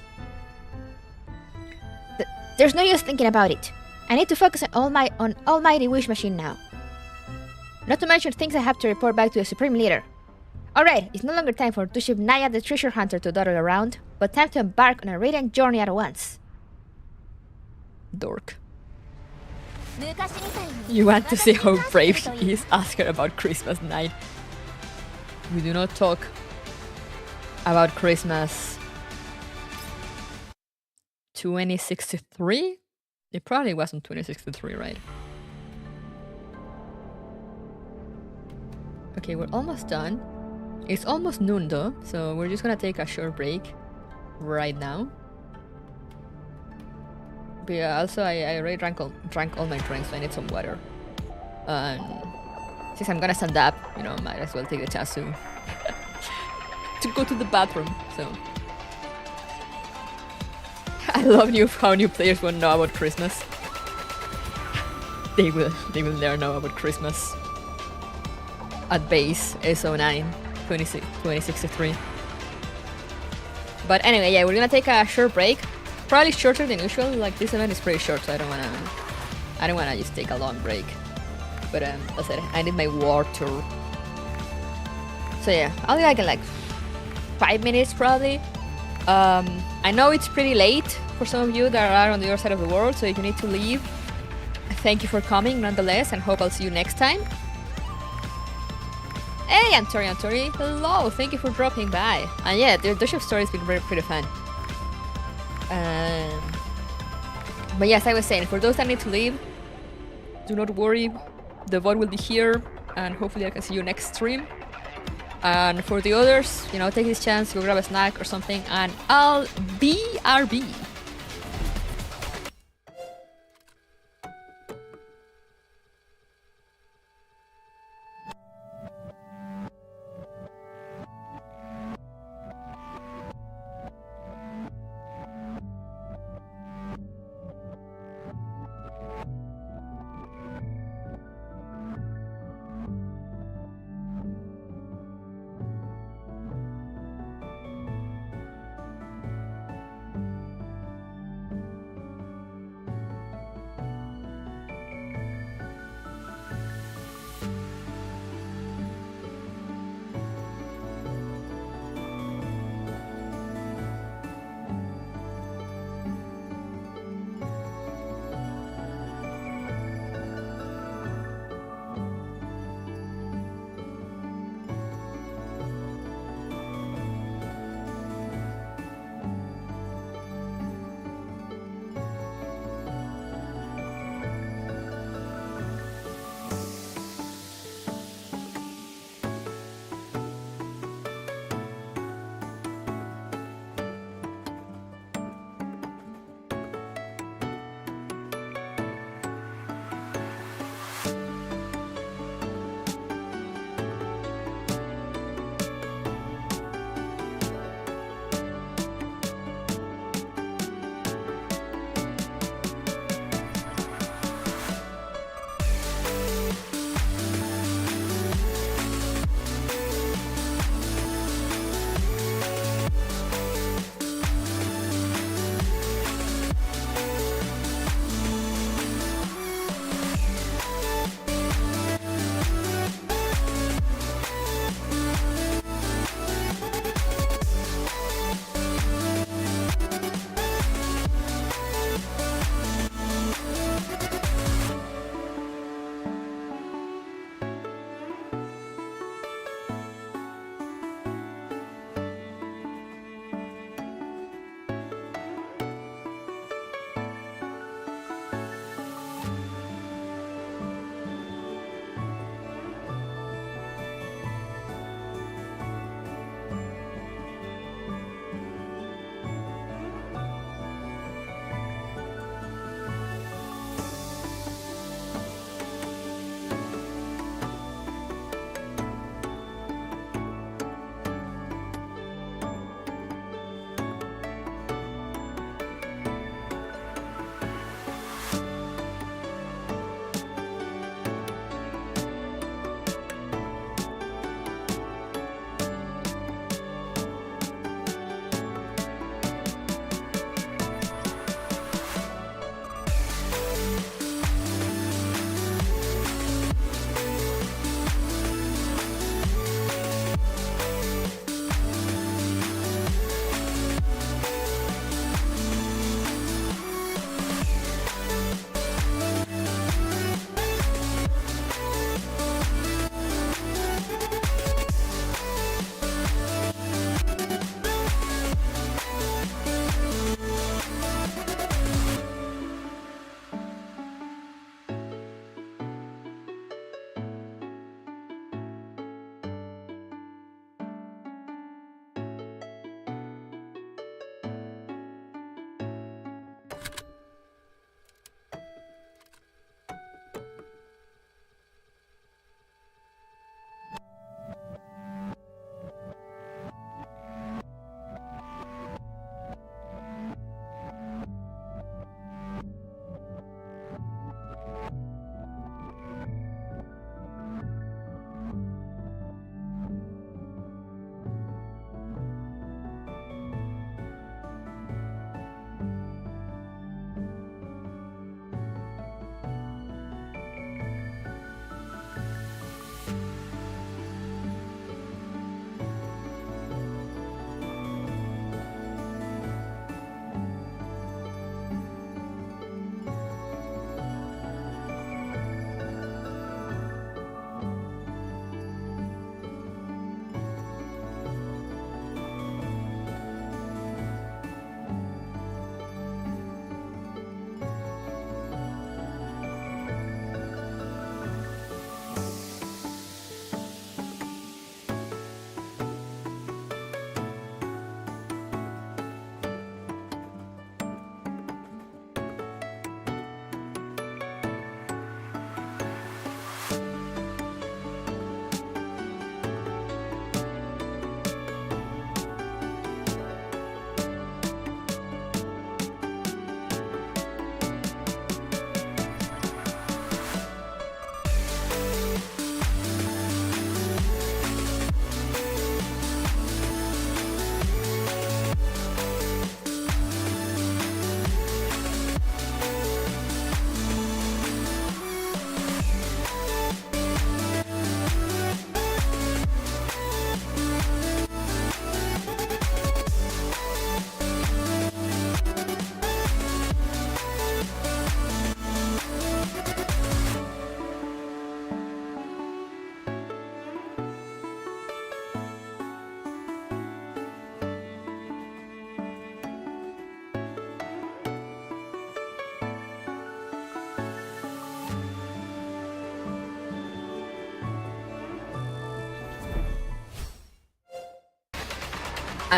There's no use thinking about it. I need to focus on Almighty Wish Machine now. Not to mention things I have to report back to the Supreme Leader. Alright, it's no longer time for Dushimnaya the treasure hunter to dawdle around, but time to embark on a radiant journey at once. Dork. You want to see how brave she is? Ask her about Christmas night. We do not talk about Christmas 2063? It probably wasn't 2063, right? Okay, we're almost done. It's almost noon though, so we're just gonna take a short break right now. But yeah, also I already drank all my drinks, so I need some water. Since I'm gonna stand up, you know, might as well take the chance to go to the bathroom. So I love how new players won't know about Christmas. They will never know about Christmas. At base SO9 2063. But anyway, yeah, we're gonna take a short break. Probably shorter than usual. Like this event is pretty short, so I don't wanna just take a long break. But as I said, I need my water. So yeah, I'll be like in like 5 minutes probably. I know it's pretty late for some of you that are on the other side of the world, so if you need to leave, thank you for coming nonetheless, and hope I'll see you next time. Hey, Antori, hello, thank you for dropping by. And yeah, the ship story has been pretty fun. But yes, I was saying, for those that need to leave, do not worry, the VOD will be here, and hopefully I can see you next stream. And for the others, you know, take this chance, go grab a snack or something, and I'll BRB.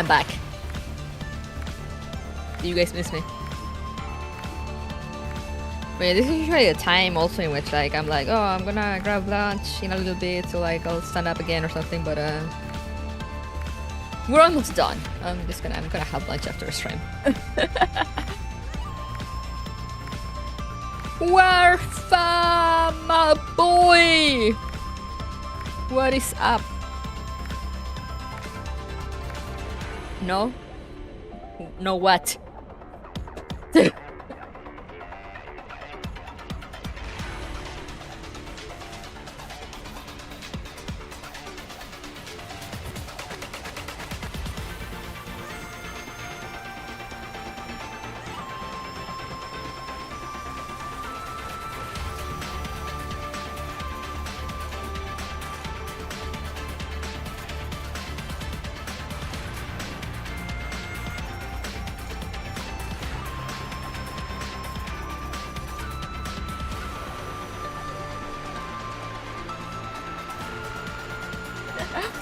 I'm back. Do you guys miss me? But yeah, this is usually a time also in which like I'm like, oh, I'm gonna grab lunch in a little bit, so like I'll stand up again or something. But we're almost done. I'm gonna have lunch after the stream. Warfa, my boy, what is up? No, no what?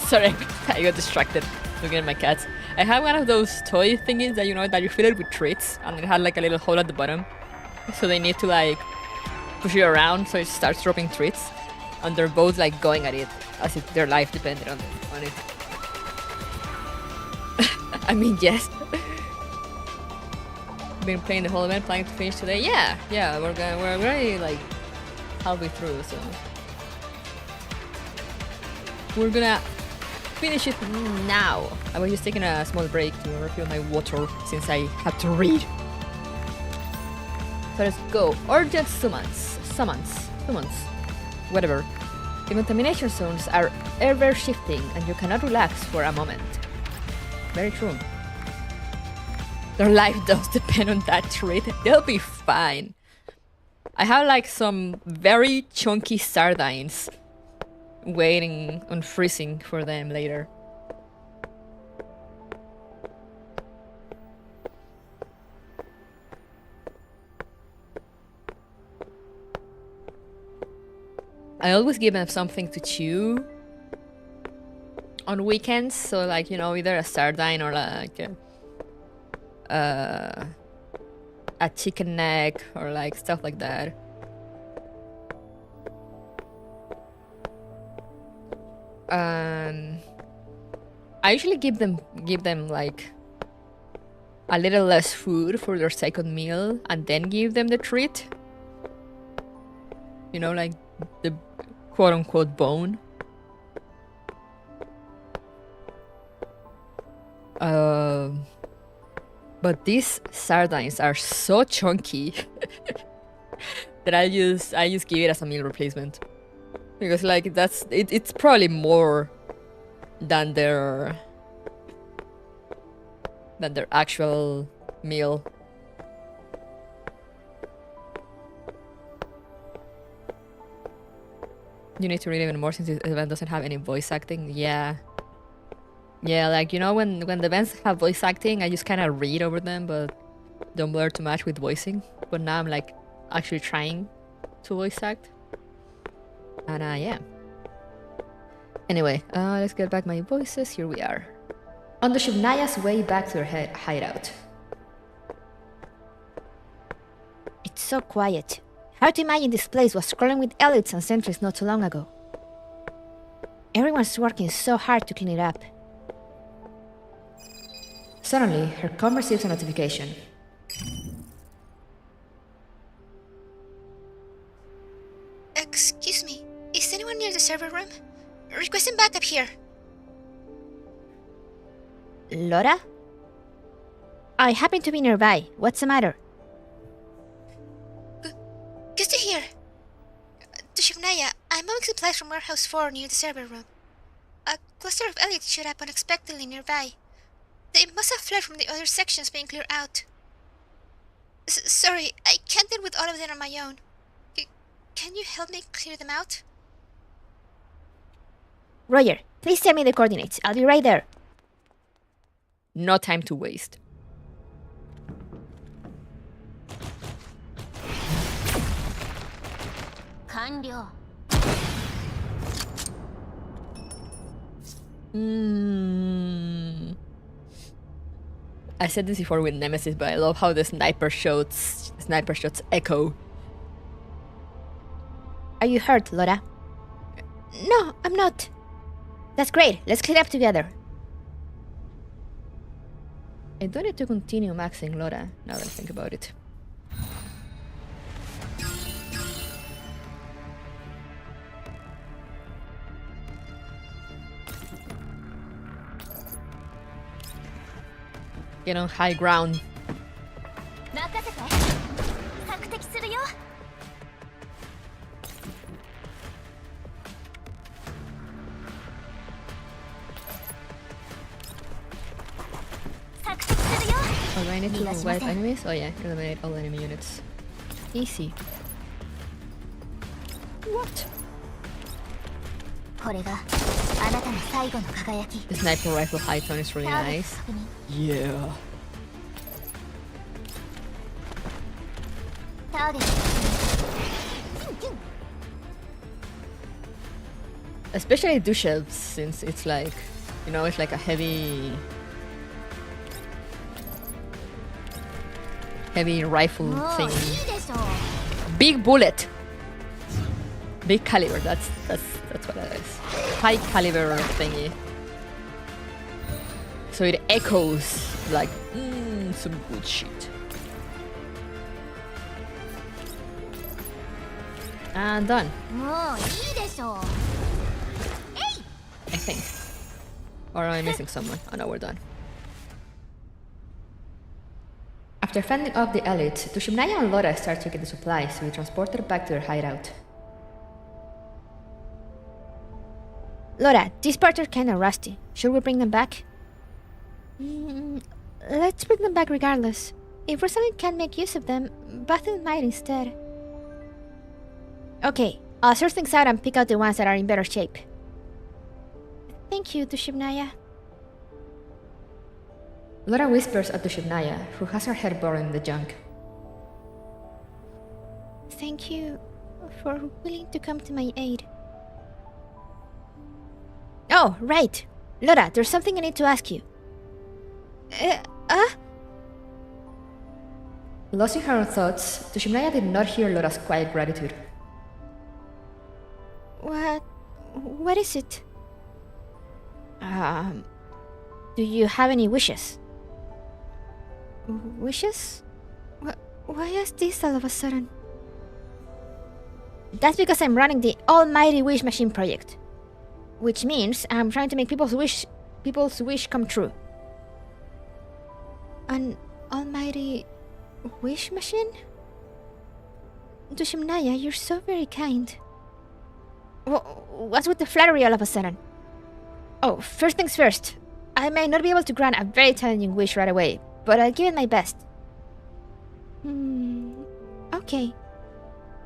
Sorry, I got distracted looking at my cats. I have one of those toy thingies that you know that you fill it with treats, and it had like a little hole at the bottom, so they need to like push it around so it starts dropping treats, and they're both like going at it as if their life depended on it. I mean, yes. Been playing the whole event, planning to finish today. Yeah, we're already like halfway through, so we're gonna finish it now. I was just taking a small break to refill my water since I had to read. So let's go. Urgent summons, whatever. The contamination zones are ever shifting and you cannot relax for a moment. Very true. Their life does depend on that trait. They'll be fine. I have like some very chunky sardines waiting on freezing for them later. I always give them something to chew on weekends, so like, you know, either a sardine or like a chicken neck or like stuff like that. I usually give them like a little less food for their second meal and then give them the treat. You know, like the quote-unquote bone. But these sardines are so chunky that I just give it as a meal replacement. Because like it's probably more than their actual meal. You need to read even more since this event doesn't have any voice acting. Yeah, like, you know, when the events have voice acting, I just kind of read over them but don't bother too much with voicing. But now I'm like actually trying to voice act. And yeah. Anyway, let's get back my voices. Here we are. On the Shivnaya's way back to her hideout. It's so quiet. Hard to imagine this place was crawling with elites and sentries not too long ago. Everyone's working so hard to clean it up. Suddenly, her com receives a notification. Excuse me, is anyone near the server room? Requesting backup here. Laura? I happen to be nearby. What's the matter? Good to hear. To Shivnaya, I'm moving supplies from Warehouse 4 near the server room. A cluster of elites showed up unexpectedly nearby. They must have fled from the other sections being cleared out. Sorry, I can't deal with all of them on my own. Can you help me clear them out? Roger, please send me the coordinates. I'll be right there. No time to waste. I said this before with Nemesis, but I love how the sniper shots echo. Are you hurt, Laura? No, I'm not. That's great. Let's clean up together. I don't need to continue maxing Laura, now that I think about it. Get on high ground. 任せて。索敵するよ。索敵するよ。Oh, do I need to wipe enemies? Oh yeah, eliminate all enemy units. Easy. What? これがあなたの最後の輝き。 The sniper rifle high tone is really nice. Yeah. ターゲット。 Especially Dushev, since it's like, you know, it's like a heavy rifle もういい thing. でしょう。 Big bullet. Big caliber. That's what that is. High caliber thingy. So it echoes like some good shit. And done, もういいでしょう。 I think. Or am I missing someone? Oh no, we're done. After fending off the elites, Tushimnaya and Laura start taking the supplies to be transported back to their hideout. Laura, these parts are kinda rusty. Should we bring them back? Let's bring them back regardless. If Rosalind can't make use of them, Bethel might instead. Okay, I'll sort things out and pick out the ones that are in better shape. Thank you, Tushimnaya. Laura whispers at Tushimnaya, who has her head buried in the junk. Thank you for willing to come to my aid. Oh, right. Laura, there's something I need to ask you. Lost in her own thoughts, Tushimnaya did not hear Laura's quiet gratitude. What is it? Do you have any wishes? Wishes? Why is this all of a sudden? That's because I'm running the Almighty Wish Machine project. Which means I'm trying to make people's wish come true. An Almighty Wish Machine? Tushimnaya, you're so very kind. What's with the flattery all of a sudden? Oh, first things first. I may not be able to grant a very challenging wish right away, but I'll give it my best. Okay.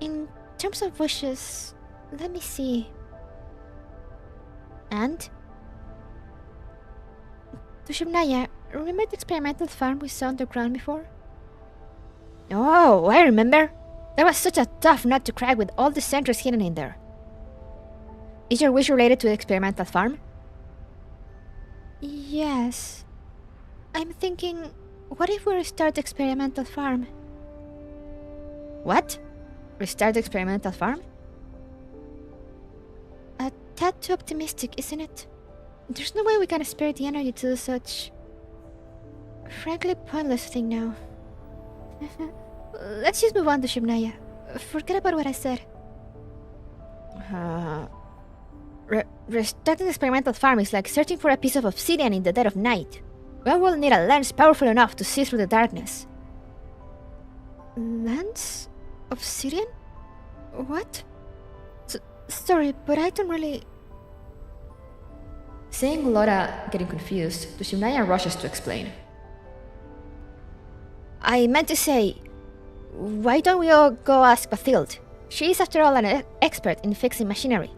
In terms of wishes, let me see. And? Tushimnaya, remember the experimental farm we saw underground before? Oh, I remember. That was such a tough nut to crack with all the sentries hidden in there. Is your wish related to the experimental farm? Yes. I'm thinking, what if we restart the experimental farm? What? Restart the experimental farm? A tad too optimistic, isn't it? There's no way we can spare the energy to do such... frankly pointless thing now. Let's just move on to Shimnaya. Forget about what I said. Restarting the experimental farm is like searching for a piece of obsidian in the dead of night. One will need a lens powerful enough to see through the darkness. Lens? Obsidian? What? Sorry, but I don't really... Seeing Laura getting confused, Tushimnaya rushes to explain. I meant to say, why don't we all go ask Bathild? She is, after all, an expert in fixing machinery.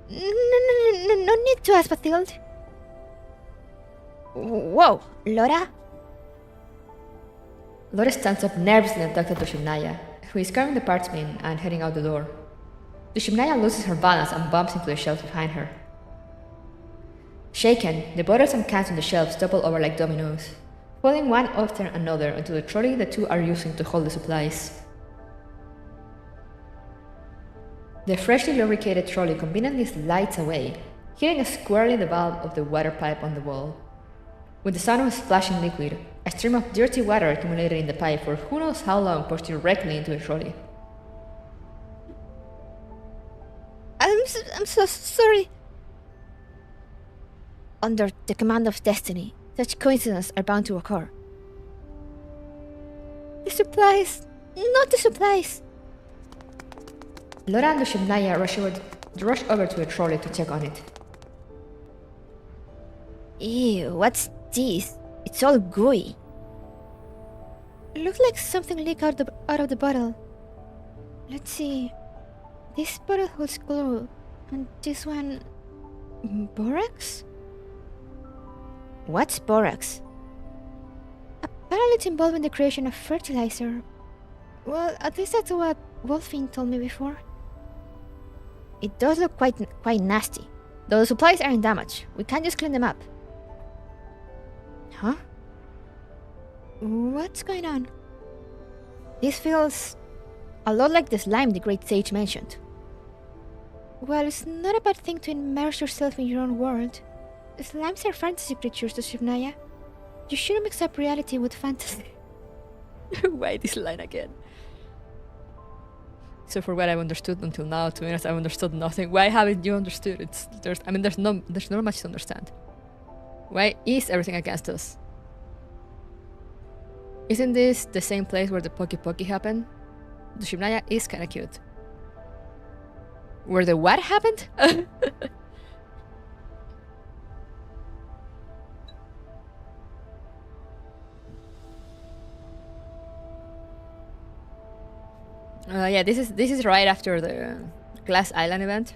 No need to ask Bathild. Whoa, Laura? Laura stands up nervously and talks to Tushimnaya, who is carrying the parts bin and heading out the door. Tushimnaya loses her balance and bumps into the shelf behind her. Shaken, the bottles and cans on the shelves topple over like dominoes, falling one after another until the trolley the two are using to hold the supplies. The freshly lubricated trolley conveniently slides away, hitting squarely the valve of the water pipe on the wall. With the sound of splashing liquid, a stream of dirty water accumulated in the pipe for who knows how long pushed directly into the trolley. I'm so sorry. Under the command of destiny, such coincidences are bound to occur. The supplies! Not the supplies! Laura and Lushimnaya rush over to the trolley to check on it. Ew, what's this? It's all gooey. It looks like something leaked out of the bottle. Let's see. This bottle holds glue, and this one... borax? What's borax? Apparently it's involved in the creation of fertilizer. Well, at least that's what Wolfine told me before. It does look quite nasty. Though the supplies aren't damaged, we can't just clean them up. Huh? What's going on? This feels a lot like the slime the great sage mentioned. Well, it's not a bad thing to immerse yourself in your own world. Slimes are fantasy creatures to Shivnaya. You shouldn't mix up reality with fantasy. Why this line again? So for what I've understood until now, to be honest, I've understood nothing. Why haven't you understood? There's not much to understand. Why is everything against us? Isn't this the same place where the Poki Poki happened? The Shimnaya is kinda cute. Where the what happened? Yeah, this is right after the Glass Island event.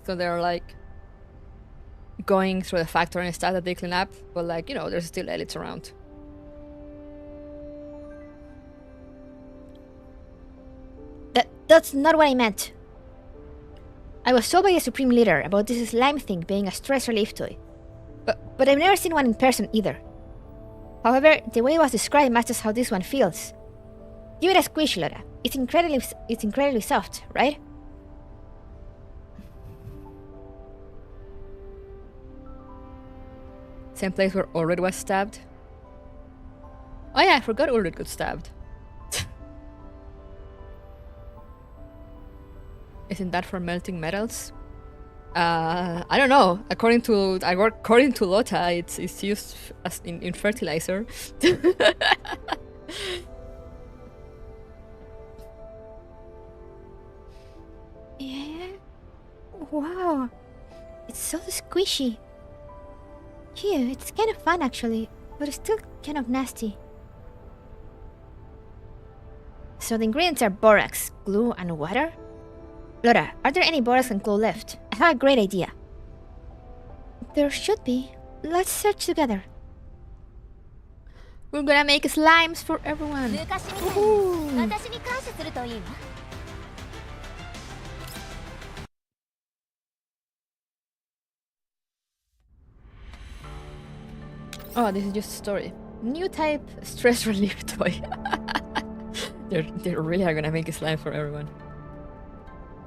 So they're like going through the factory and stuff that they clean up, but like, you know, there's still elites around. That's not what I meant. I was told by the Supreme Leader about this slime thing being a stress relief toy. But I've never seen one in person either. However, the way it was described matches how this one feels. Give it a squish, Laura. It's incredibly soft, right? Same place where Ulrid was stabbed. Oh yeah, I forgot Ulrid got stabbed. Isn't that for melting metals? I don't know. According to Lota, it's used as in fertilizer. Yeah. Wow. It's so squishy. Cute. It's kind of fun actually, but it's still kind of nasty. So the ingredients are borax, glue, and water? Laura, are there any borax and glue left? I have a great idea. There should be. Let's search together. We're gonna make slimes for everyone. Oh, this is just a story. New type stress relief toy. They really are gonna make a slime for everyone.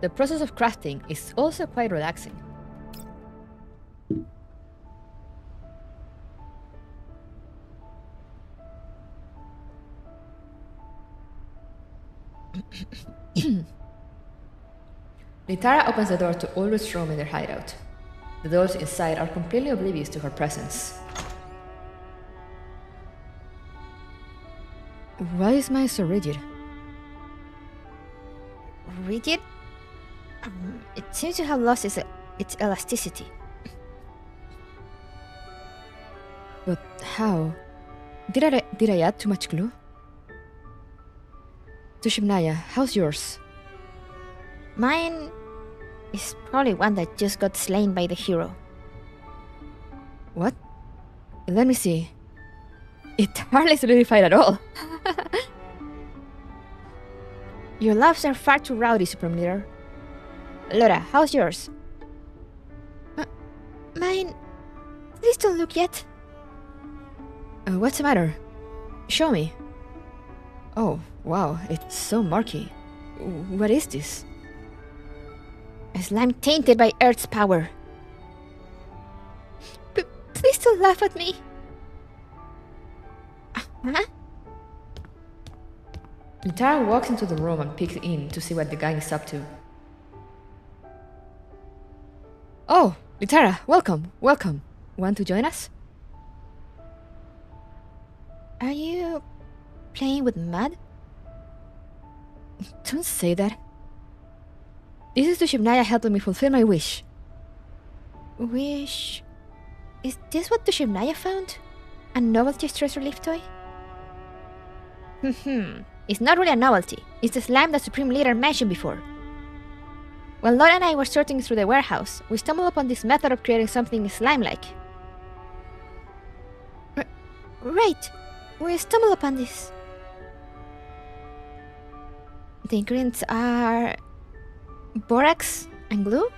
The process of crafting is also quite relaxing. Litara opens the door to Ulric's room in their hideout. The dolls inside are completely oblivious to her presence. Why is mine so rigid? Rigid? It seems to have lost its elasticity. But how? Did I add too much glue? Tushimnaya, how's yours? Mine is probably one that just got slain by the hero. What? Let me see. It hardly solidified at all. Your loves are far too rowdy, Supreme Leader. Laura, how's yours? Mine Please don't look yet. What's the matter? Show me. Oh, wow, it's so murky. What is this? A slime tainted by Earth's power. Please don't laugh at me. Huh? Litara walks into the room and peeks in to see what the gang is up to. Oh, Litara, welcome. Want to join us? Are you playing with mud? Don't say that. This is Dushimnaya helping me fulfill my wish. Wish? Is this what Dushimnaya found? A novelty stress relief toy? It's not really a novelty. It's the slime that Supreme Leader mentioned before. While Laura and I were sorting through the warehouse, we stumbled upon this method of creating something slime-like. Right. We stumbled upon this. The ingredients are borax and glue?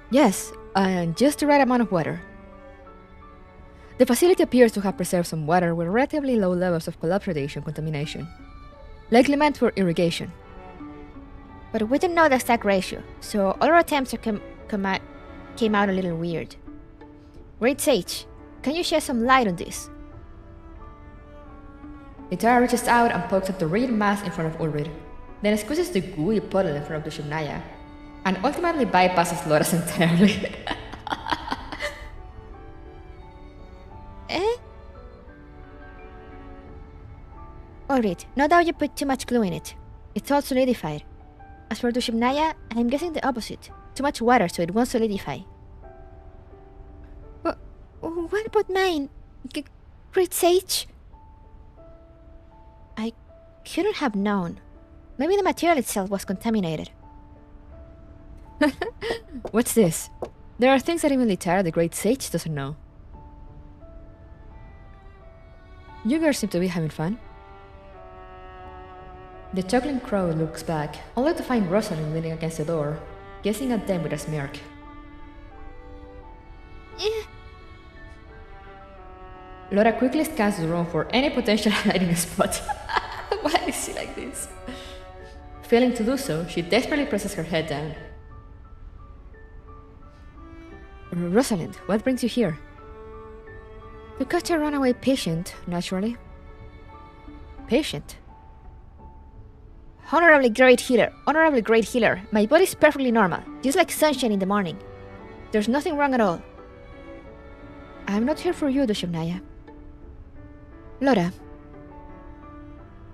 Yes, and just the right amount of water. The facility appears to have preserved some water with relatively low levels of collapse radiation contamination, likely meant for irrigation. But we don't know the exact ratio, so all our attempts came out a little weird. Great Sage, can you shed some light on this? Litara reaches out and pokes at the rigid mass in front of Ulrid, then squeezes the gooey puddle in front of Dushimnaya, and ultimately bypasses Loras entirely. Alright, no doubt you put too much glue in it. It's all solidified. As for Dushimnaya, I'm guessing the opposite. Too much water so it won't solidify. What about mine? Great Sage? I couldn't have known. Maybe the material itself was contaminated. What's this? There are things that even Litara the Great Sage doesn't know. You girls seem to be having fun. The chuckling crowd looks back, only to find Rosalind leaning against the door, gazing at them with a smirk. Laura quickly scans the room for any potential hiding spot. Why is she like this? Failing to do so, she desperately presses her head down. Rosalind, what brings you here? To catch a runaway patient, naturally. Patient? Honorably great healer. My body's perfectly normal, just like sunshine in the morning. There's nothing wrong at all. I'm not here for you, Dushimnaya. Laura.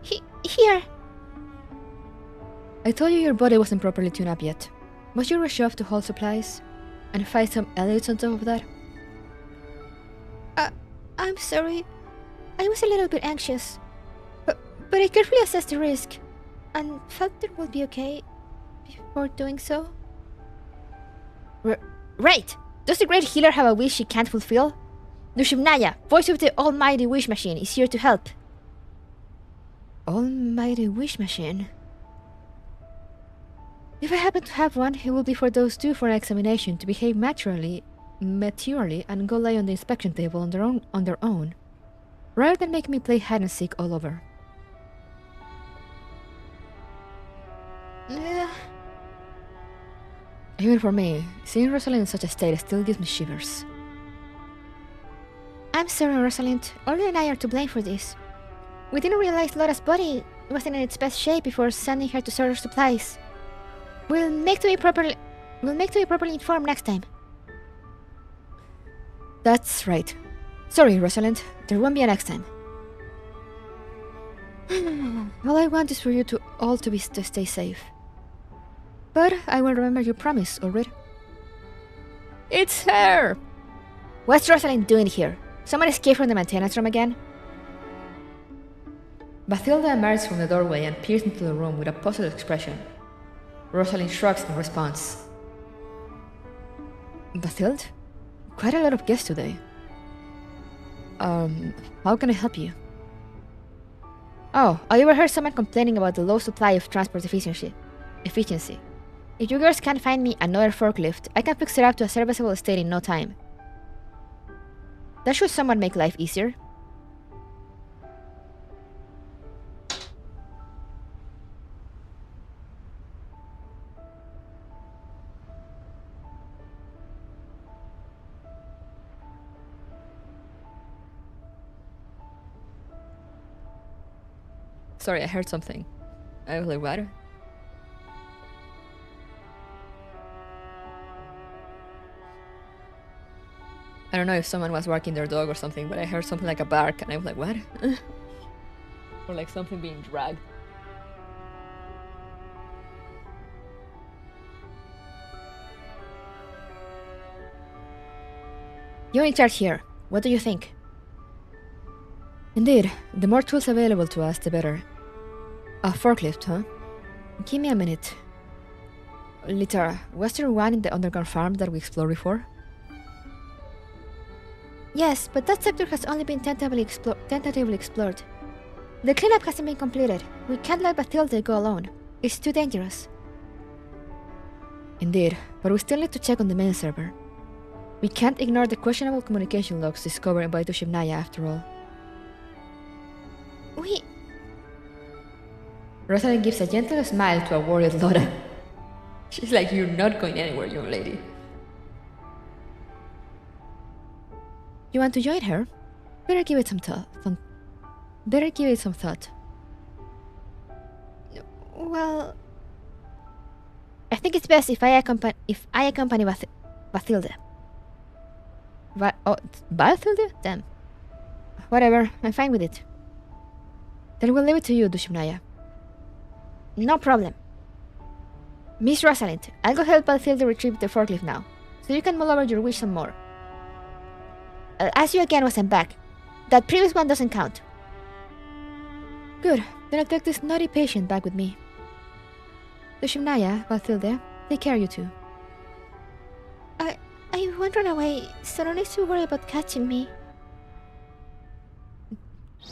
Here. I told you your body wasn't properly tuned up yet. Must you rush off to haul supplies? And fight some elites on top of that? I'm sorry. I was a little bit anxious. But I carefully assessed the risk, and felt it would be okay before doing so. Right! Does the great healer have a wish she can't fulfill? Dushimnaya, voice of the almighty wish machine, is here to help. Almighty wish machine? If I happen to have one, it will be for those due for an examination to behave maturely, and go lie on the inspection table on their own, rather than make me play hide and seek all over. Even for me, seeing Rosalind in such a state still gives me shivers. I'm sorry, Rosalind. Olga and I are to blame for this. We didn't realize Laura's body wasn't in its best shape before sending her to sort her supplies. We'll make to be properly informed next time. That's right. Sorry, Rosalind. There won't be a next time. All I want is for you to stay safe. But I will remember your promise, Ulrid. It's her! What's Rosalind doing here? Someone escaped from the maintenance room again? Bathilda emerges from the doorway and peers into the room with a puzzled expression. Rosalind shrugs in response. Bathilda? Quite a lot of guests today. How can I help you? Oh, I overheard someone complaining about the low supply of transport efficiency. If you girls can't find me another forklift, I can fix it up to a serviceable state in no time. That should somewhat make life easier. Sorry, I heard something. I was like, what? I don't know if someone was walking their dog or something, but I heard something like a bark, and I was like, what? Or like something being dragged. You're in charge here. What do you think? Indeed, the more tools available to us, the better. A forklift, huh? Give me a minute. Litara, was there one in the underground farm that we explored before? Yes, but that sector has only been tentatively explored. The cleanup hasn't been completed. We can't let Bathilde go alone. It's too dangerous. Indeed, but we still need to check on the main server. We can't ignore the questionable communication logs discovered by Tushimnaya after all. Rosalind gives a gentle smile to a worried Laura. She's like, you're not going anywhere, young lady. You want to join her? Better give it some thought. Well, I think it's best if I accompany Bathilde. Bathilde? Damn. Whatever, I'm fine with it. Then we'll leave it to you, Dushimnaya. No problem. Miss Rosalind, I'll go help Bathilde retrieve the forklift now, so you can mull over your wish some more. I'll ask you again once I'm back. That previous one doesn't count. Good, then I'll take this naughty patient back with me. Dushimnaya, Bathilde, take care, you two. I won't run away, so no need to worry about catching me.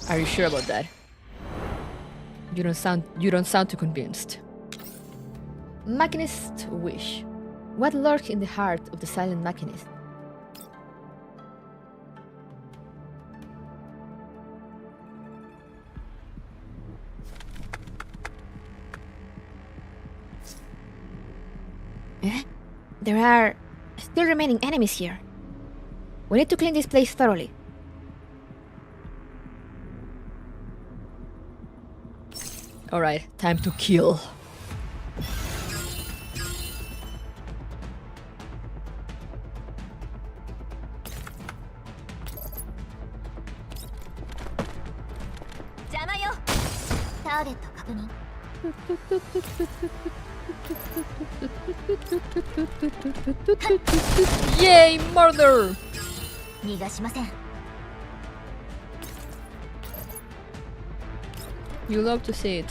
Are you sure about that? You don't sound too convinced. Machinist's wish. What lurks in the heart of the silent machinist? There are still remaining enemies here. We need to clean this place thoroughly. Alright, time to kill. Yay, murder! You love to see it.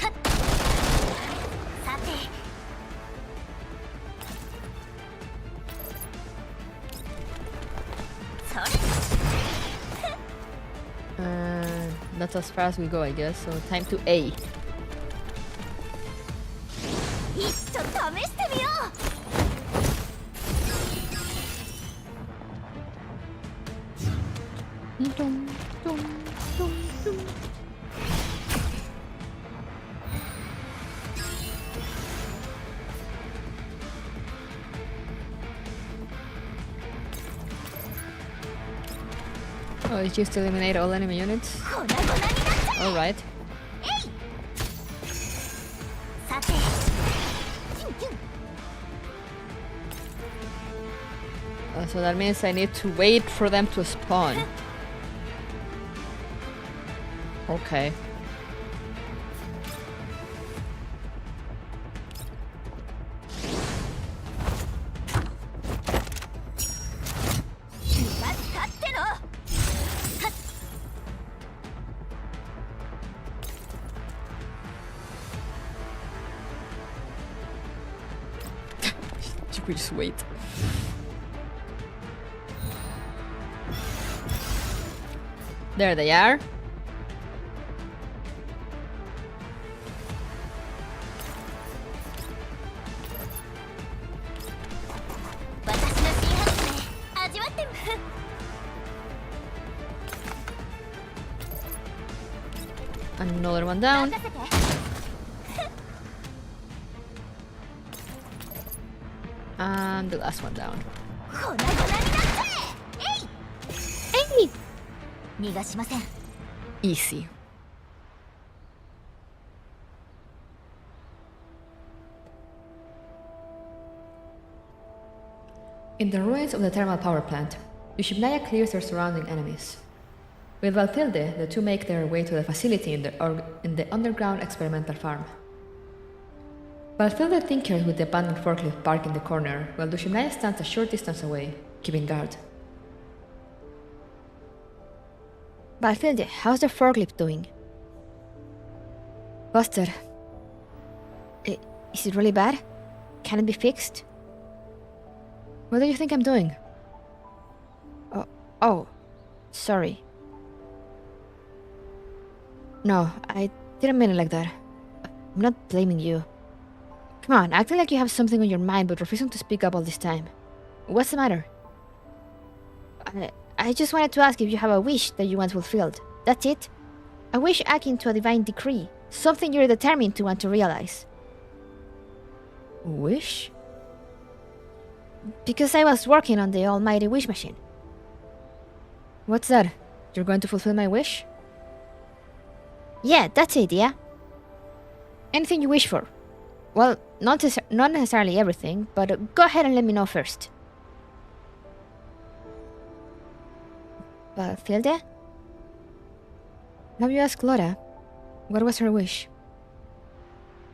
That's as far as we go, I guess. So time to A. Oh, it's just to eliminate all enemy units? Alright. So that means I need to wait for them to spawn. Okay. We just wait. There they are. Another one down. And the last one down. Hey! 逃がしません。 Easy. In the ruins of the thermal power plant, Yushibnaya clears their surrounding enemies. With Valtilde, the two make their way to the facility in the underground experimental farm. Valtilde tinkers with the abandoned forklift parked in the corner, while Yushibnaya stands a short distance away, keeping guard. Valtilde, how's the forklift doing? Buster, Is it really bad? Can it be fixed? what do you think I'm doing? Oh, sorry. No, I didn't mean it like that. I'm not blaming you. Come on, acting like you have something on your mind but refusing to speak up all this time. What's the matter? I just wanted to ask if you have a wish that you want fulfilled. That's it. A wish akin to a divine decree. Something you're determined to want to realize. Wish? Because I was working on the almighty wish machine. What's that? You're going to fulfill my wish? Yeah, that's it, yeah? Anything you wish for. Well, not necessarily everything, but go ahead and let me know first. Bathilde? Have you asked Laura? What was her wish?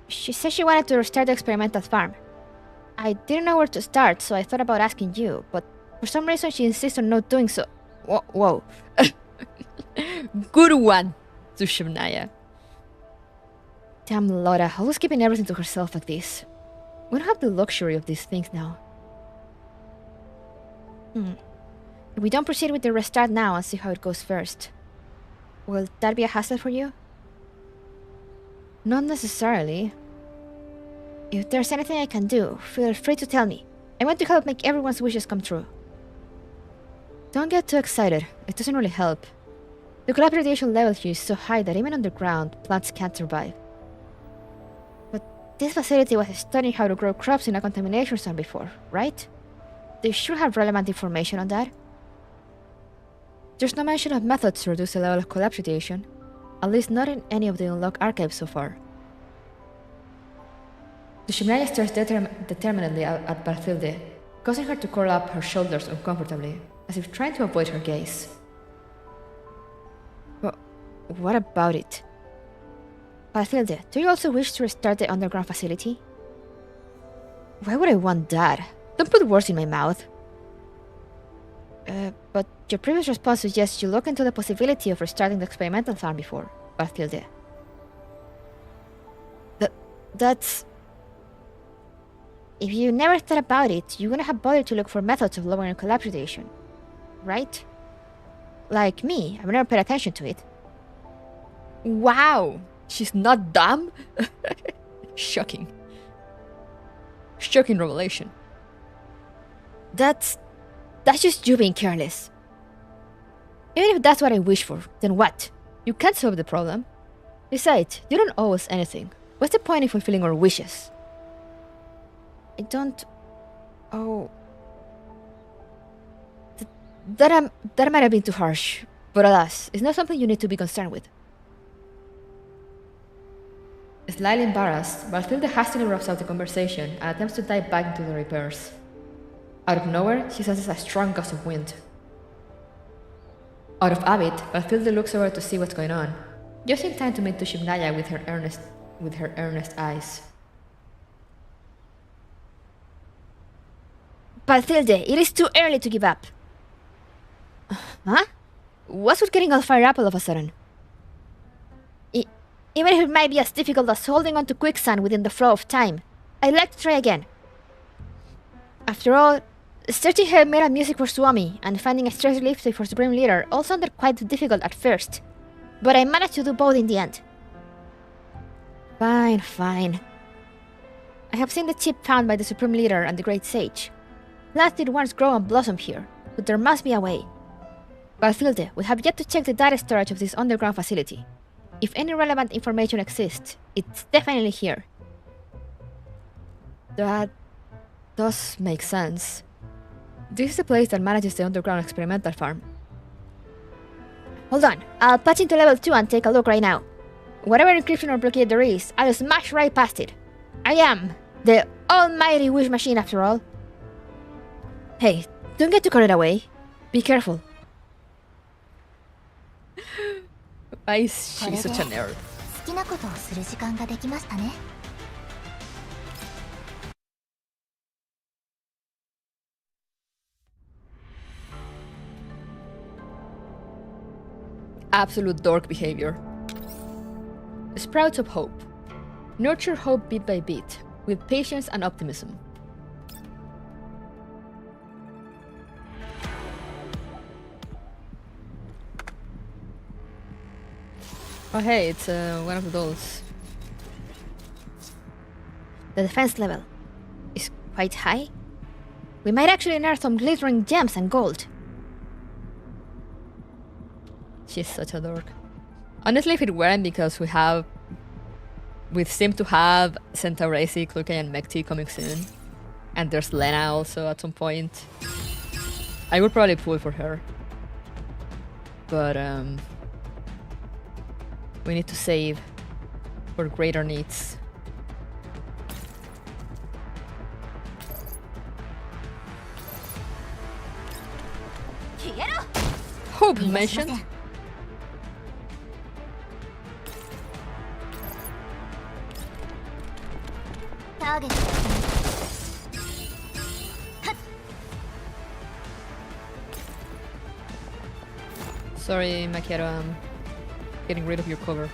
She said she wanted to restart the experimental farm. I didn't know where to start, so I thought about asking you, but for some reason she insists on not doing so. Whoa. Good one, Yushibnaya. Damn Laura, always keeping everything to herself like this. We don't have the luxury of these things now. If we don't proceed with the restart now and see how it goes first, will that be a hassle for you? Not necessarily. If there's anything I can do, feel free to tell me. I want to help make everyone's wishes come true. Don't get too excited. It doesn't really help. The collapse radiation level here is so high that even underground, plants can't survive. But this facility was studying how to grow crops in a contamination zone before, right? They should have relevant information on that. There's no mention of methods to reduce the level of collapse radiation, at least not in any of the unlocked archives so far. The Shimraya stares determinedly at Bathilde, causing her to curl up her shoulders uncomfortably, as if trying to avoid her gaze. What about it? Bathilde, do you also wish to restart the underground facility? Why would I want that? Don't put words in my mouth. But your previous response suggests you looked into the possibility of restarting the experimental farm before, Bathilde. That's... If you never thought about it, you wouldn't have bothered to look for methods of lowering collapse radiation, right? Like me, I've never paid attention to it. Wow! She's not dumb? Shocking. Shocking revelation. That's just you being careless. Even if that's what I wish for, then what? You can't solve the problem. Besides, you don't owe us anything. What's the point in fulfilling our wishes? I don't... Oh... That might have been too harsh, but alas, it's not something you need to be concerned with. Slightly embarrassed, Bathilde hastily wraps up the conversation and attempts to dive back into the repairs. Out of nowhere, she senses a strong gust of wind. Out of habit, Bathilde looks over to see what's going on, just in time to meet Tushimnaya with her earnest eyes. Bathilde, it is too early to give up. Huh? What's with getting all fired up all of a sudden? Even if it might be as difficult as holding on to quicksand within the flow of time, I'd like to try again. After all, searching her meta music for Suomi and finding a stress relief for Supreme Leader all sounded quite difficult at first, but I managed to do both in the end. Fine. I have seen the chip found by the Supreme Leader and the Great Sage. Plants did once grow and blossom here, but there must be a way. Bathilde, we have yet to check the data storage of this underground facility. If any relevant information exists, it's definitely here. That does make sense. This is the place that manages the underground experimental farm. Hold on, I'll patch into level 2 and take a look right now. Whatever encryption or blockade there is, I'll smash right past it. I am the almighty wish machine after all. Hey, don't get too carried away. Be careful. Why is she such a nerd? 好きなことをする時間ができましたね。Absolute dork behavior. Sprouts of hope. Nurture hope bit by bit, with patience and optimism. Oh hey, it's one of the dolls. The defense level is quite high. We might actually unearth some glittering gems and gold. She's such a dork. Honestly, if it weren't because we seem to have Centaurasi, Kluke, and Mekti coming soon, and there's Lena also at some point, I would probably pull for her. But we need to save for greater needs. Hope mentioned. Target. Sorry, Makero, I'm getting rid of your cover.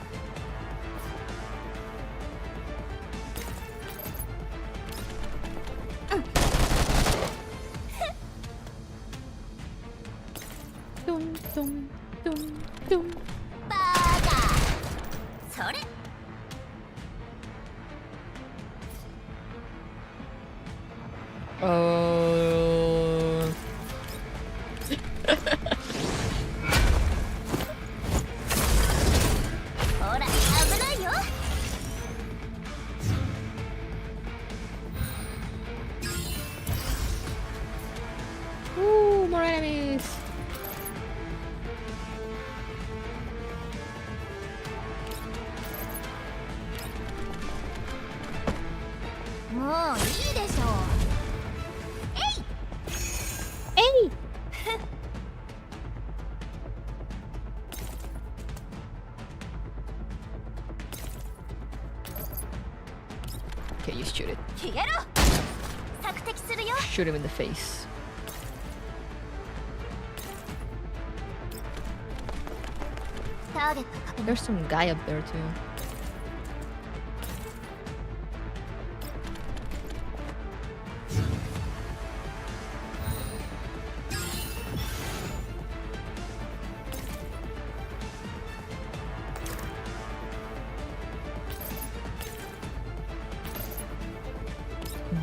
Dum, dum, dum, dum. Oh. Ooh, more enemies. Hey! Okay, you shoot it. Shoot him in the face. There's some guy up there too.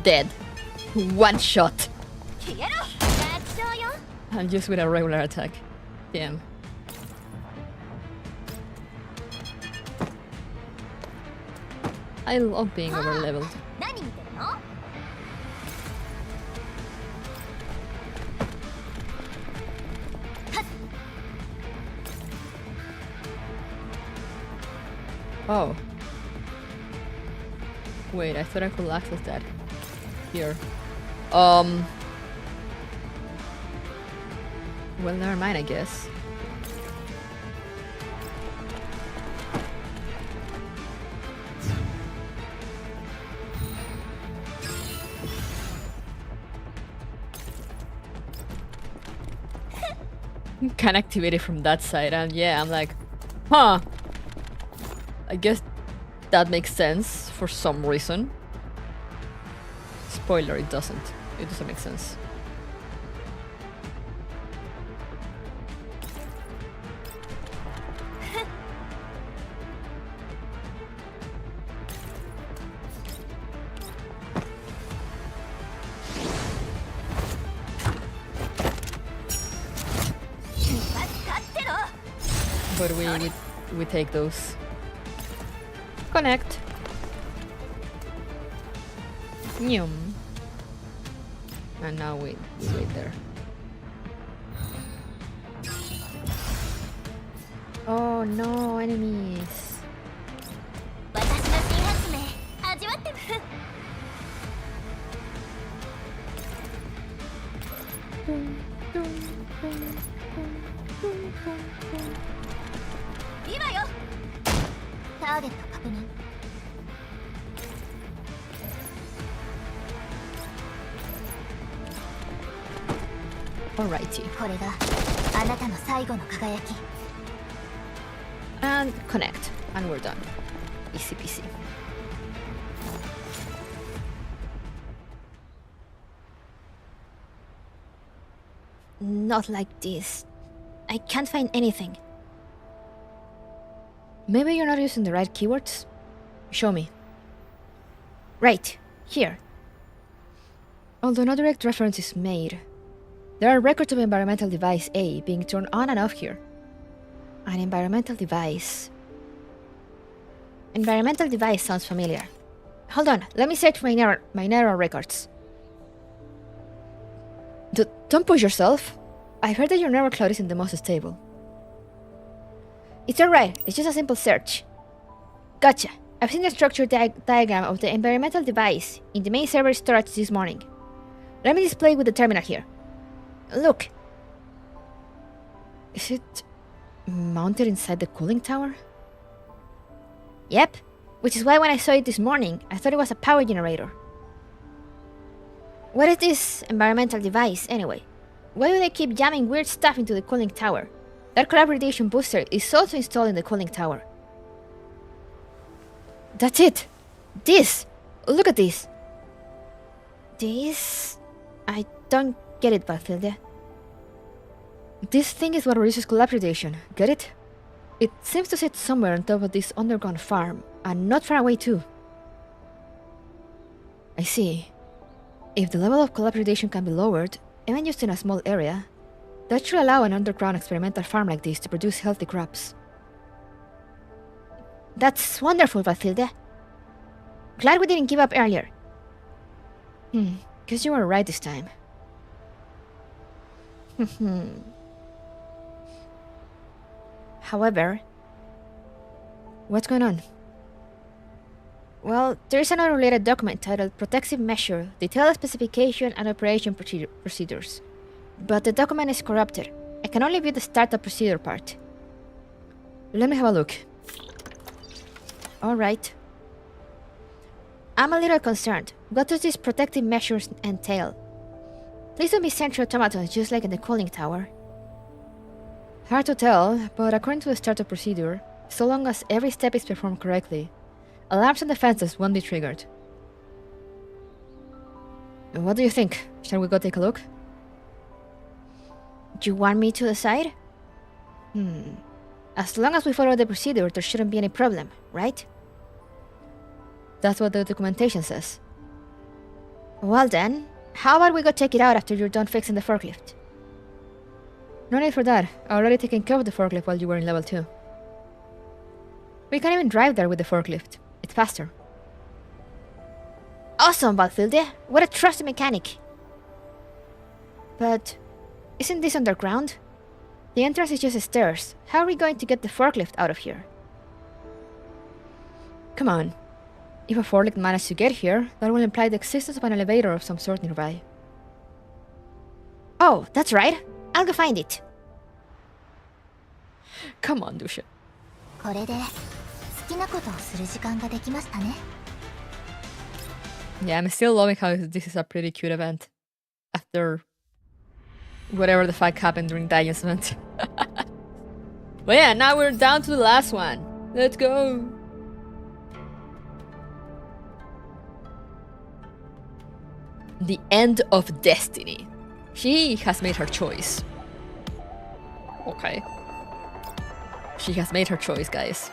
Dead. One shot. And just with a regular attack. Damn. I love being over leveled. Oh. Wait, I thought I could access that. Here. Well, never mind, I guess. Can activate it from that side, and yeah, I'm like, huh. I guess that makes sense for some reason. Spoiler, it doesn't. It doesn't make sense. But we take those. Connect. Nyum. And now wait there. Oh no, enemies. 私の新発明味わって。いいわよ。ターゲット確認。Alrighty. これがあなたの最後の輝き。 And connect. And we're done. Easy peasy. Not like this. I can't find anything. Maybe you're not using the right keywords? Show me. Right, here. Although no direct reference is made, there are records of environmental device A being turned on and off here. An environmental device. Environmental device sounds familiar. Hold on, let me search my narrow records. Don't push yourself. I heard that your narrow cloud isn't the most stable. It's alright, it's just a simple search. Gotcha. I've seen the structure diagram of the environmental device in the main server storage this morning. Let me display with the terminal here. Look. Is it mounted inside the cooling tower? Yep, which is why when I saw it this morning, I thought it was a power generator. What is this environmental device, anyway? Why do they keep jamming weird stuff into the cooling tower? That collaboration booster is also installed in the cooling tower. That's it! This! Look at this! This... I don't get it, Bathilde. This thing is what reduces collapse radiation, get it? It seems to sit somewhere on top of this underground farm, and not far away too. I see. If the level of collapse radiation can be lowered, even just in a small area, that should allow an underground experimental farm like this to produce healthy crops. That's wonderful, Bathilde. Glad we didn't give up earlier. Guess you were right this time. However... What's going on? Well, there is another related document titled Protective Measure, Detailed Specification and Operation Procedures. But the document is corrupted. I can only view the startup procedure part. Let me have a look. Alright. I'm a little concerned. What does these protective measures entail? Please don't be sent to automatons just like in the cooling tower. Hard to tell, but according to the startup procedure, so long as every step is performed correctly, alarms and defenses won't be triggered. What do you think? Shall we go take a look? Do you want me to decide? As long as we follow the procedure, there shouldn't be any problem, right? That's what the documentation says. Well then, how about we go check it out after you're done fixing the forklift? No need for that. I already taken care of the forklift while you were in level 2. We can even drive there with the forklift. It's faster. Awesome, Bathilde! What a trusty mechanic! But... isn't this underground? The entrance is just stairs. How are we going to get the forklift out of here? Come on. If a forklift managed to get here, that will imply the existence of an elevator of some sort nearby. Oh, that's right. I'll go find it. Come on, Dusha. これで好きなことをする時間ができましたね。 Yeah, I'm still loving how this is a pretty cute event. After whatever the fuck happened during Dion's event. But yeah, now we're down to the last one. Let's go. The end of destiny. She has made her choice. Okay. She has made her choice, guys.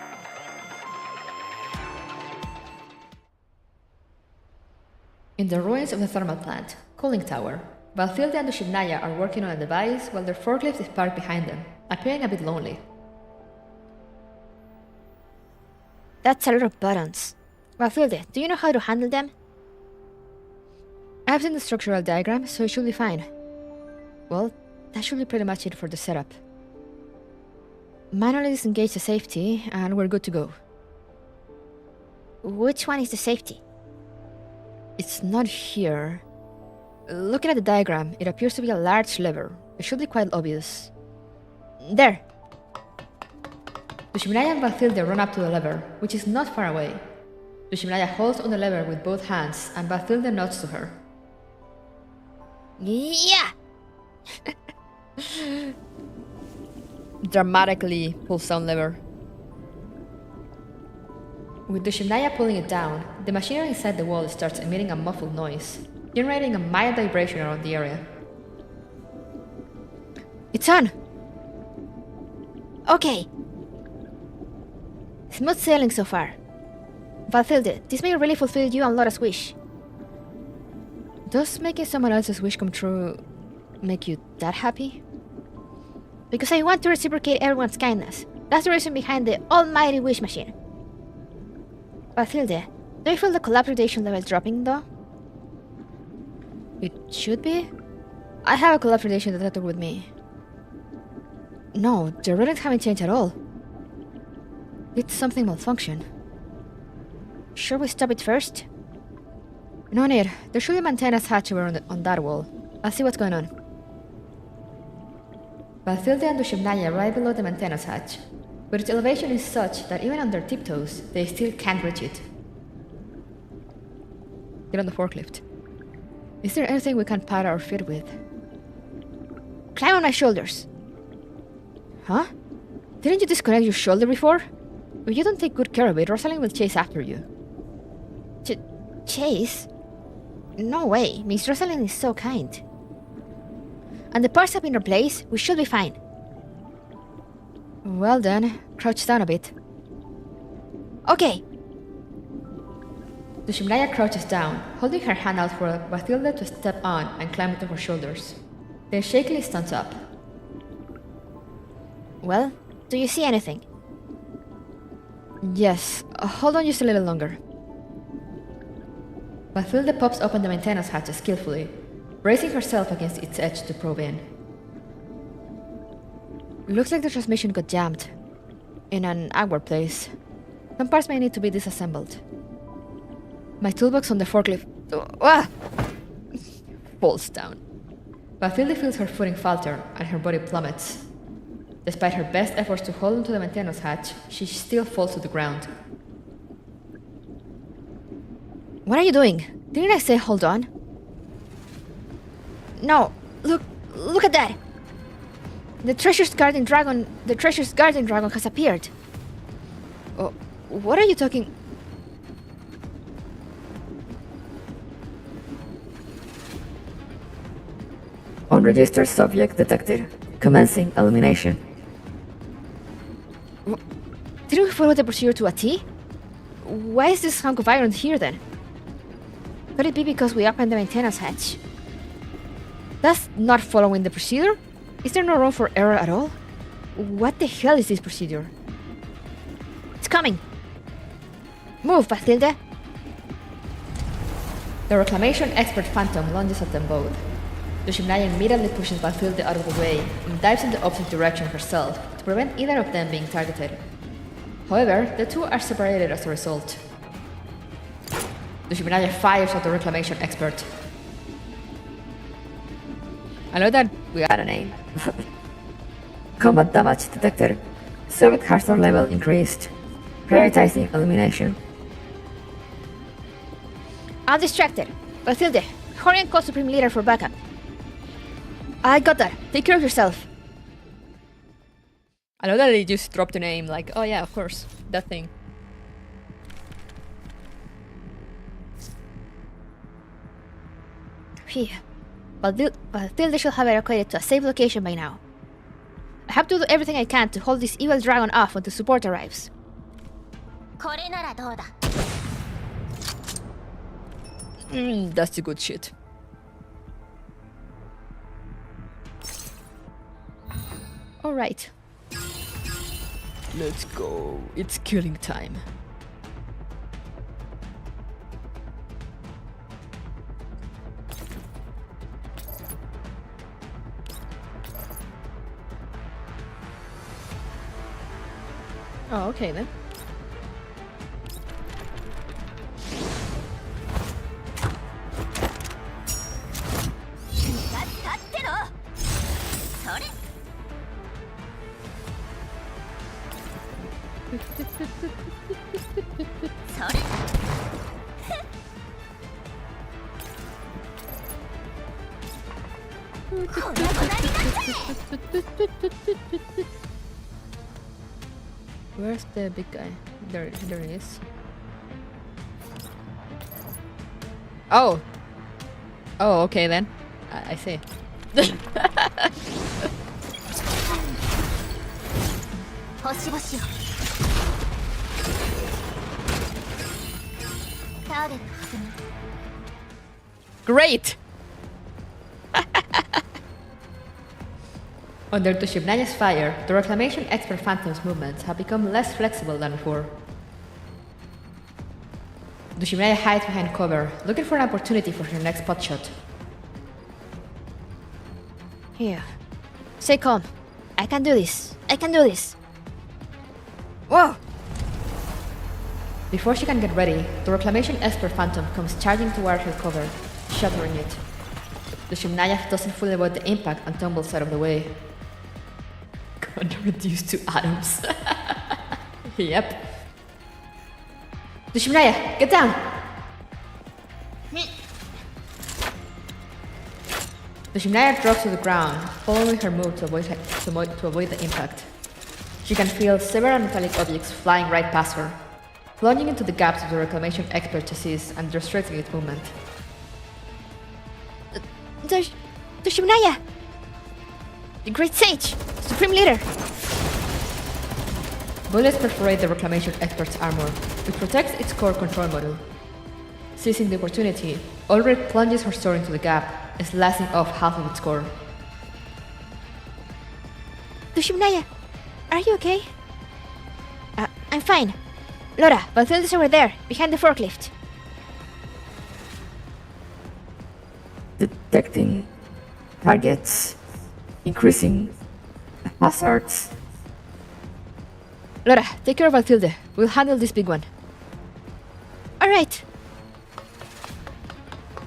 In the ruins of the thermal plant, cooling tower, Bathilde and Dushibnaya are working on a device while their forklift is parked behind them, appearing a bit lonely. That's a lot of buttons. Mathilde, do you know how to handle them? I've seen the structural diagram, so it should be fine. Well, that should be pretty much it for the setup. Manually disengage the safety, and we're good to go. Which one is the safety? It's not here. Looking at the diagram, it appears to be a large lever. It should be quite obvious. There! Dushiminaya and Bathilde run up to the lever, which is not far away. Dushiminaya holds on the lever with both hands, and Bathilde nods to her. Yeah! Dramatically pulls down lever. With Dushiminaya pulling it down, the machinery inside the wall starts emitting a muffled noise, generating a mild vibration around the area. It's on! Okay. Smooth sailing so far. Bathilde, this may really fulfill you and Laura's wish. Does making someone else's wish come true make you that happy? Because I want to reciprocate everyone's kindness. That's the reason behind the almighty wish machine. Bathilde, do you feel the collaboration level dropping though? It should be. I have a collaboration detector with me. No, the readings haven't changed at all. Did something malfunction? Sure we stop it first? No need. There should be a maintenance hatch over on that wall. I'll see what's going on. Bathilde and Dushiminaya right below the maintenance hatch, but its elevation is such that even on their tiptoes, they still can't reach it. Get on the forklift. Is there anything we can pad our feet with? Climb on my shoulders. Huh? Didn't you disconnect your shoulder before? If you don't take good care of it, Rosalind will chase after you. Chase? No way, Miss Rosalind is so kind. And the parts have been replaced, we should be fine. Well then, crouch down a bit. Okay. Dushiminaya crouches down, holding her hand out for Bathilde to step on and climb onto her shoulders. Then shakily stands up. Well, do you see anything? Yes, hold on just a little longer. Bathilde pops open the maintenance hatch skillfully, bracing herself against its edge to probe in. Looks like the transmission got jammed. In an awkward place. Some parts may need to be disassembled. My toolbox on the forklift... falls down. Bathilde feels her footing falter and her body plummets. Despite her best efforts to hold onto the maintenance hatch, she still falls to the ground. What are you doing? Didn't I say hold on? No, look at that! The treasure's guardian dragon has appeared. Oh, what are you talking? Unregistered subject detected. Commencing elimination. Didn't we follow the procedure to a T? Why is this hunk of iron here then? Could it be because we opened the maintenance hatch? That's not following the procedure? Is there no room for error at all? What the hell is this procedure? It's coming! Move, Bathilde! The reclamation expert Phantom lunges at them both. Dushiminaya immediately pushes Bathilde out of the way and dives in the opposite direction herself to prevent either of them being targeted. However, the two are separated as a result. Dushiminaya fires at the reclamation expert. I know that we got a name. Combat damage detected. Subject hardware level increased. Prioritizing elimination. I'm distracted. Bathilde, hurry and call Supreme Leader for backup. I got that. Take care of yourself. I know that they just dropped the name, like, oh yeah, of course, that thing. Phew. Bathilde should have evacuated to a safe location by now. I have to do everything I can to hold this evil dragon off until support arrives. That's the good shit. Alright. Let's go. It's killing time. Oh, okay then. Where's the big guy? There he is. Oh! Oh, okay then. I see. Great! Under Tushibnaya's fire, the Reclamation Expert Phantom's movements have become less flexible than before. Tushibnaya hides behind cover, looking for an opportunity for her next pot shot. Here. Stay calm. I can do this. I can do this. Whoa! Before she can get ready, the Reclamation Expert Phantom comes charging toward her cover, shattering it. Tushibnaya doesn't fully avoid the impact and tumbles out of the way. Gonna reduce to atoms. Yep. Tushibnaya, get down! Tushibnaya drops to the ground, following her move to avoid the impact. She can feel several metallic objects flying right past her, plunging into the gaps of the Reclamation Expert chassis and restricting its movement. Tushibnaya! The Great Sage! Supreme Leader! Bullets perforate the Reclamation Expert's armor, which protects its core control module. Seizing the opportunity, Ulrich plunges her sword into the gap, slicing off half of its core. Tushibnaya, are you okay? I'm fine. Laura, Bathilda's over there, behind the forklift. Detecting targets, increasing hazards. Laura, take care of Bathilda. We'll handle this big one. Alright.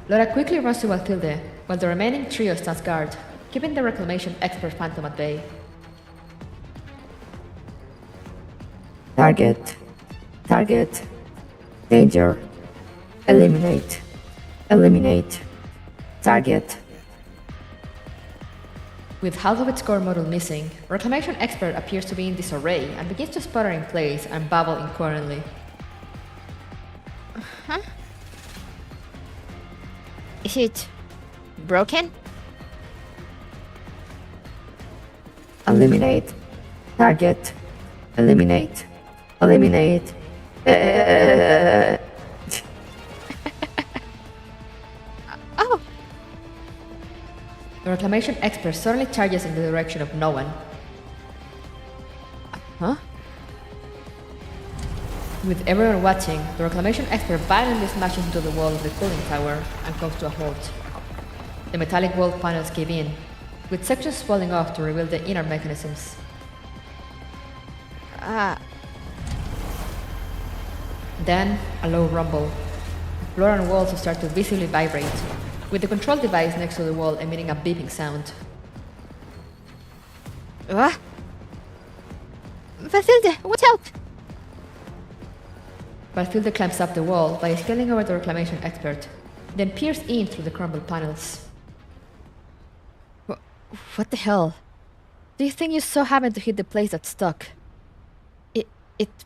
Laura quickly runs to Bathilda, while the remaining trio stands guard, keeping the Reclamation Expert Phantom at bay. Target, danger, eliminate, target. With half of its core module missing, Reclamation Expert appears to be in disarray and begins to sputter in place and babble incoherently. Huh? Is it broken? Eliminate, target, eliminate. Oh! The Reclamation Expert suddenly charges in the direction of no one. Huh? With everyone watching, the Reclamation Expert violently smashes into the wall of the cooling tower and comes to a halt. The metallic wall panels give in, with sections falling off to reveal the inner mechanisms. Then, a low rumble. The floor and walls start to visibly vibrate, with the control device next to the wall emitting a beeping sound. What? Bathilda, watch out! Bathilda climbs up the wall by scaling over the Reclamation Expert, then peers in through the crumbled panels. What the hell? Do you think you so happened to hit the place that's stuck? It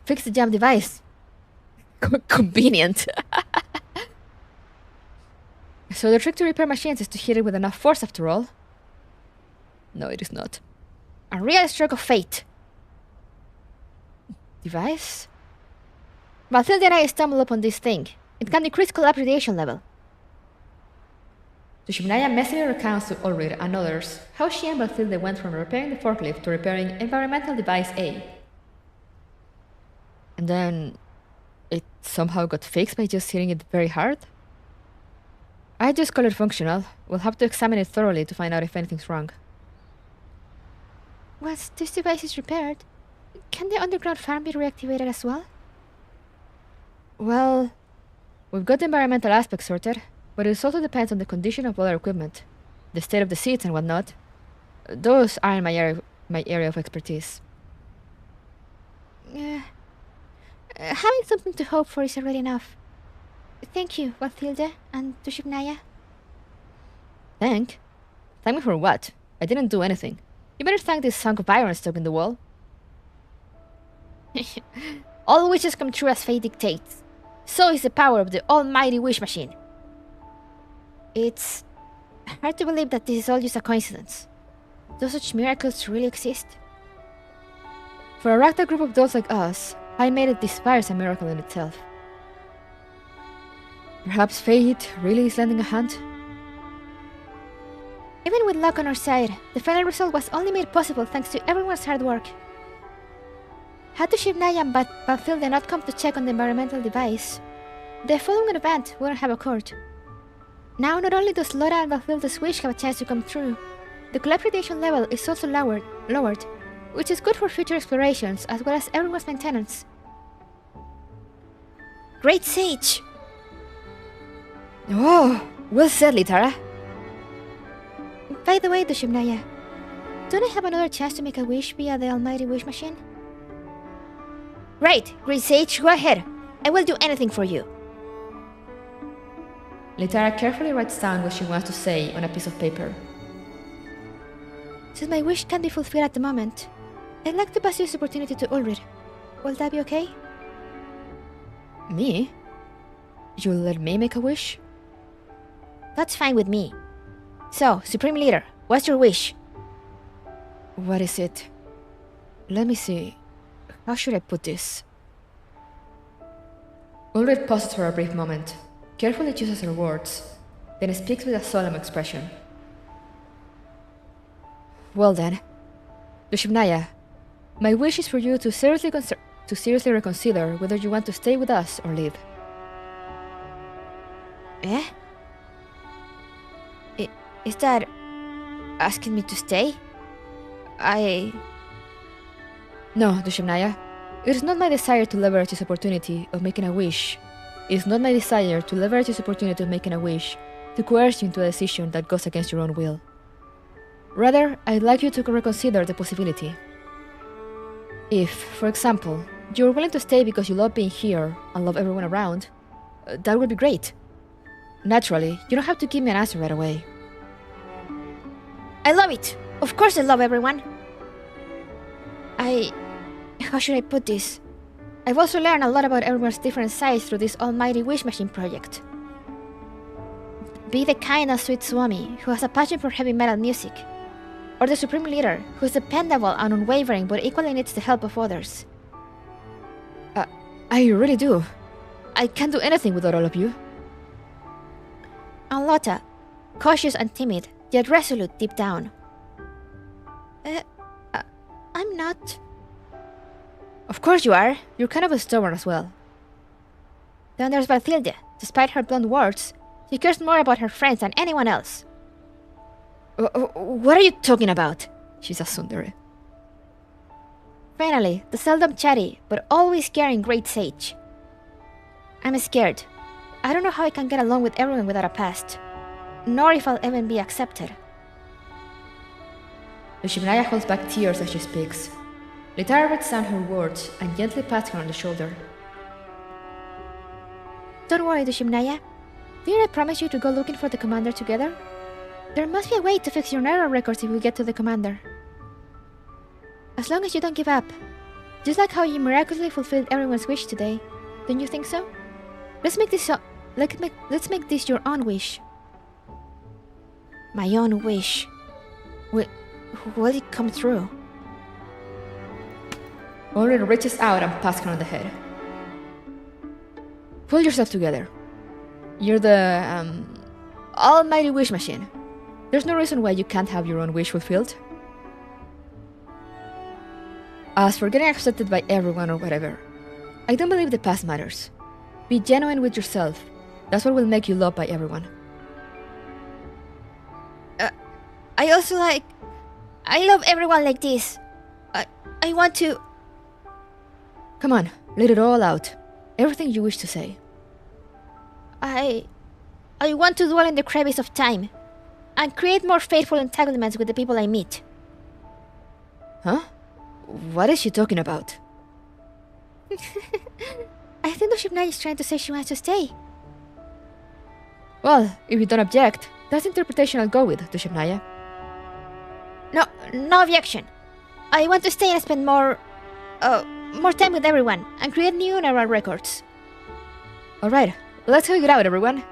fixed the jam device. Convenient. So the trick to repair machines is to hit it with enough force after all? No, it is not. A real stroke of fate. Device? Bathilda and I stumbled upon this thing. It can decrease collapse radiation level. Tushibnaya messily recounts to Ulrich and others how she and Bathilda went from repairing the forklift to repairing environmental device A. And then it somehow got fixed by just hitting it very hard? I just call it functional. We'll have to examine it thoroughly to find out if anything's wrong. Once this device is repaired, Can the underground farm be reactivated as well? Well, we've got the environmental aspect sorted, but it also depends on the condition of all our equipment, the state of the seats and whatnot. Those aren't my area of expertise. Having something to hope for is already enough. Thank you, Bathilde and Tushibnaya. Thank me for what? I didn't do anything. You better thank this hunk of iron stuck in the wall. All wishes come true as fate dictates. So is the power of the almighty wish machine. It's hard to believe that this is all just a coincidence. Do such miracles really exist? For a ragtag group of dolls like us, IMAIbots inspires a miracle in itself. Perhaps fate really is lending a hand? Even with luck on our side, the final result was only made possible thanks to everyone's hard work. Had Tushibnaya and Bathilde not come to check on the environmental device, the following event wouldn't have occurred. Now not only does Laura and Bathilde's wish have a chance to come true, the collaboration level is also lowered, which is good for future explorations as well as everyone's maintenance. Great Sage! Oh, well said, Litara. By the way, Tushibnaya, don't I have another chance to make a wish via the almighty wish machine? Right, Great Sage, go ahead. I will do anything for you. Litara carefully writes down what she wants to say on a piece of paper. Since my wish can't be fulfilled at the moment, I'd like to pass this opportunity to Ulrid. Will that be okay? Me? You'll let me make a wish? That's fine with me. So, Supreme Leader, what's your wish? What is it? Let me see. How should I put this? Ulrich pauses for a brief moment, carefully chooses her words, then speaks with a solemn expression. Well then, Tushibnaya, my wish is for you to seriously reconsider whether you want to stay with us or leave. Eh? Is that asking me to stay? No, Tushibnaya. It is not my desire to leverage this opportunity of making a wish. It is not my desire to leverage this opportunity of making a wish to coerce you into a decision that goes against your own will. Rather, I'd like you to reconsider the possibility. If, for example, you're willing to stay because you love being here and love everyone around, that would be great. Naturally, you don't have to give me an answer right away. I love it! Of course I love everyone! How should I put this? I've also learned a lot about everyone's different sides through this almighty wish machine project. Be the kind and sweet Swami, who has a passion for heavy metal music. Or the Supreme Leader, who is dependable and unwavering but equally needs the help of others. I really do. I can't do anything without all of you. And Lotta, cautious and timid, yet resolute deep down. I'm not... Of course you are. You're kind of a stubborn as well. Then there's Bathilde. Despite her blunt words, she cares more about her friends than anyone else. What are you talking about? She's a tsundere. Finally, the seldom chatty, but always caring Great Sage. I'm scared. I don't know how I can get along with everyone without a past. Nor if I'll even be accepted. Tushibnaya holds back tears as she speaks. Litara writes down her words and gently pats her on the shoulder. Don't worry, Tushibnaya. Didn't I promise you to go looking for the commander together? There must be a way to fix your error records if we get to the commander. As long as you don't give up. Just like how you miraculously fulfilled everyone's wish today. Don't you think so? Let's make this your own wish. My own wish. Will it come true? Ulrich reaches out and pats her on the head. Pull yourself together. You're the, almighty wish machine. There's no reason why you can't have your own wish fulfilled. As for getting accepted by everyone or whatever, I don't believe the past matters. Be genuine with yourself. That's what will make you loved by everyone. I love everyone like this. I want to... Come on, let it all out. Everything you wish to say. I want to dwell in the crevice of time and create more fateful entanglements with the people I meet. Huh? What is she talking about? I think Dushimnaya is trying to say she wants to stay. Well, if you don't object, that's the interpretation I'll go with, Dushimnaya. No objection. I want to stay and spend more time with everyone and create new neural records. Alright, let's hug it out, everyone.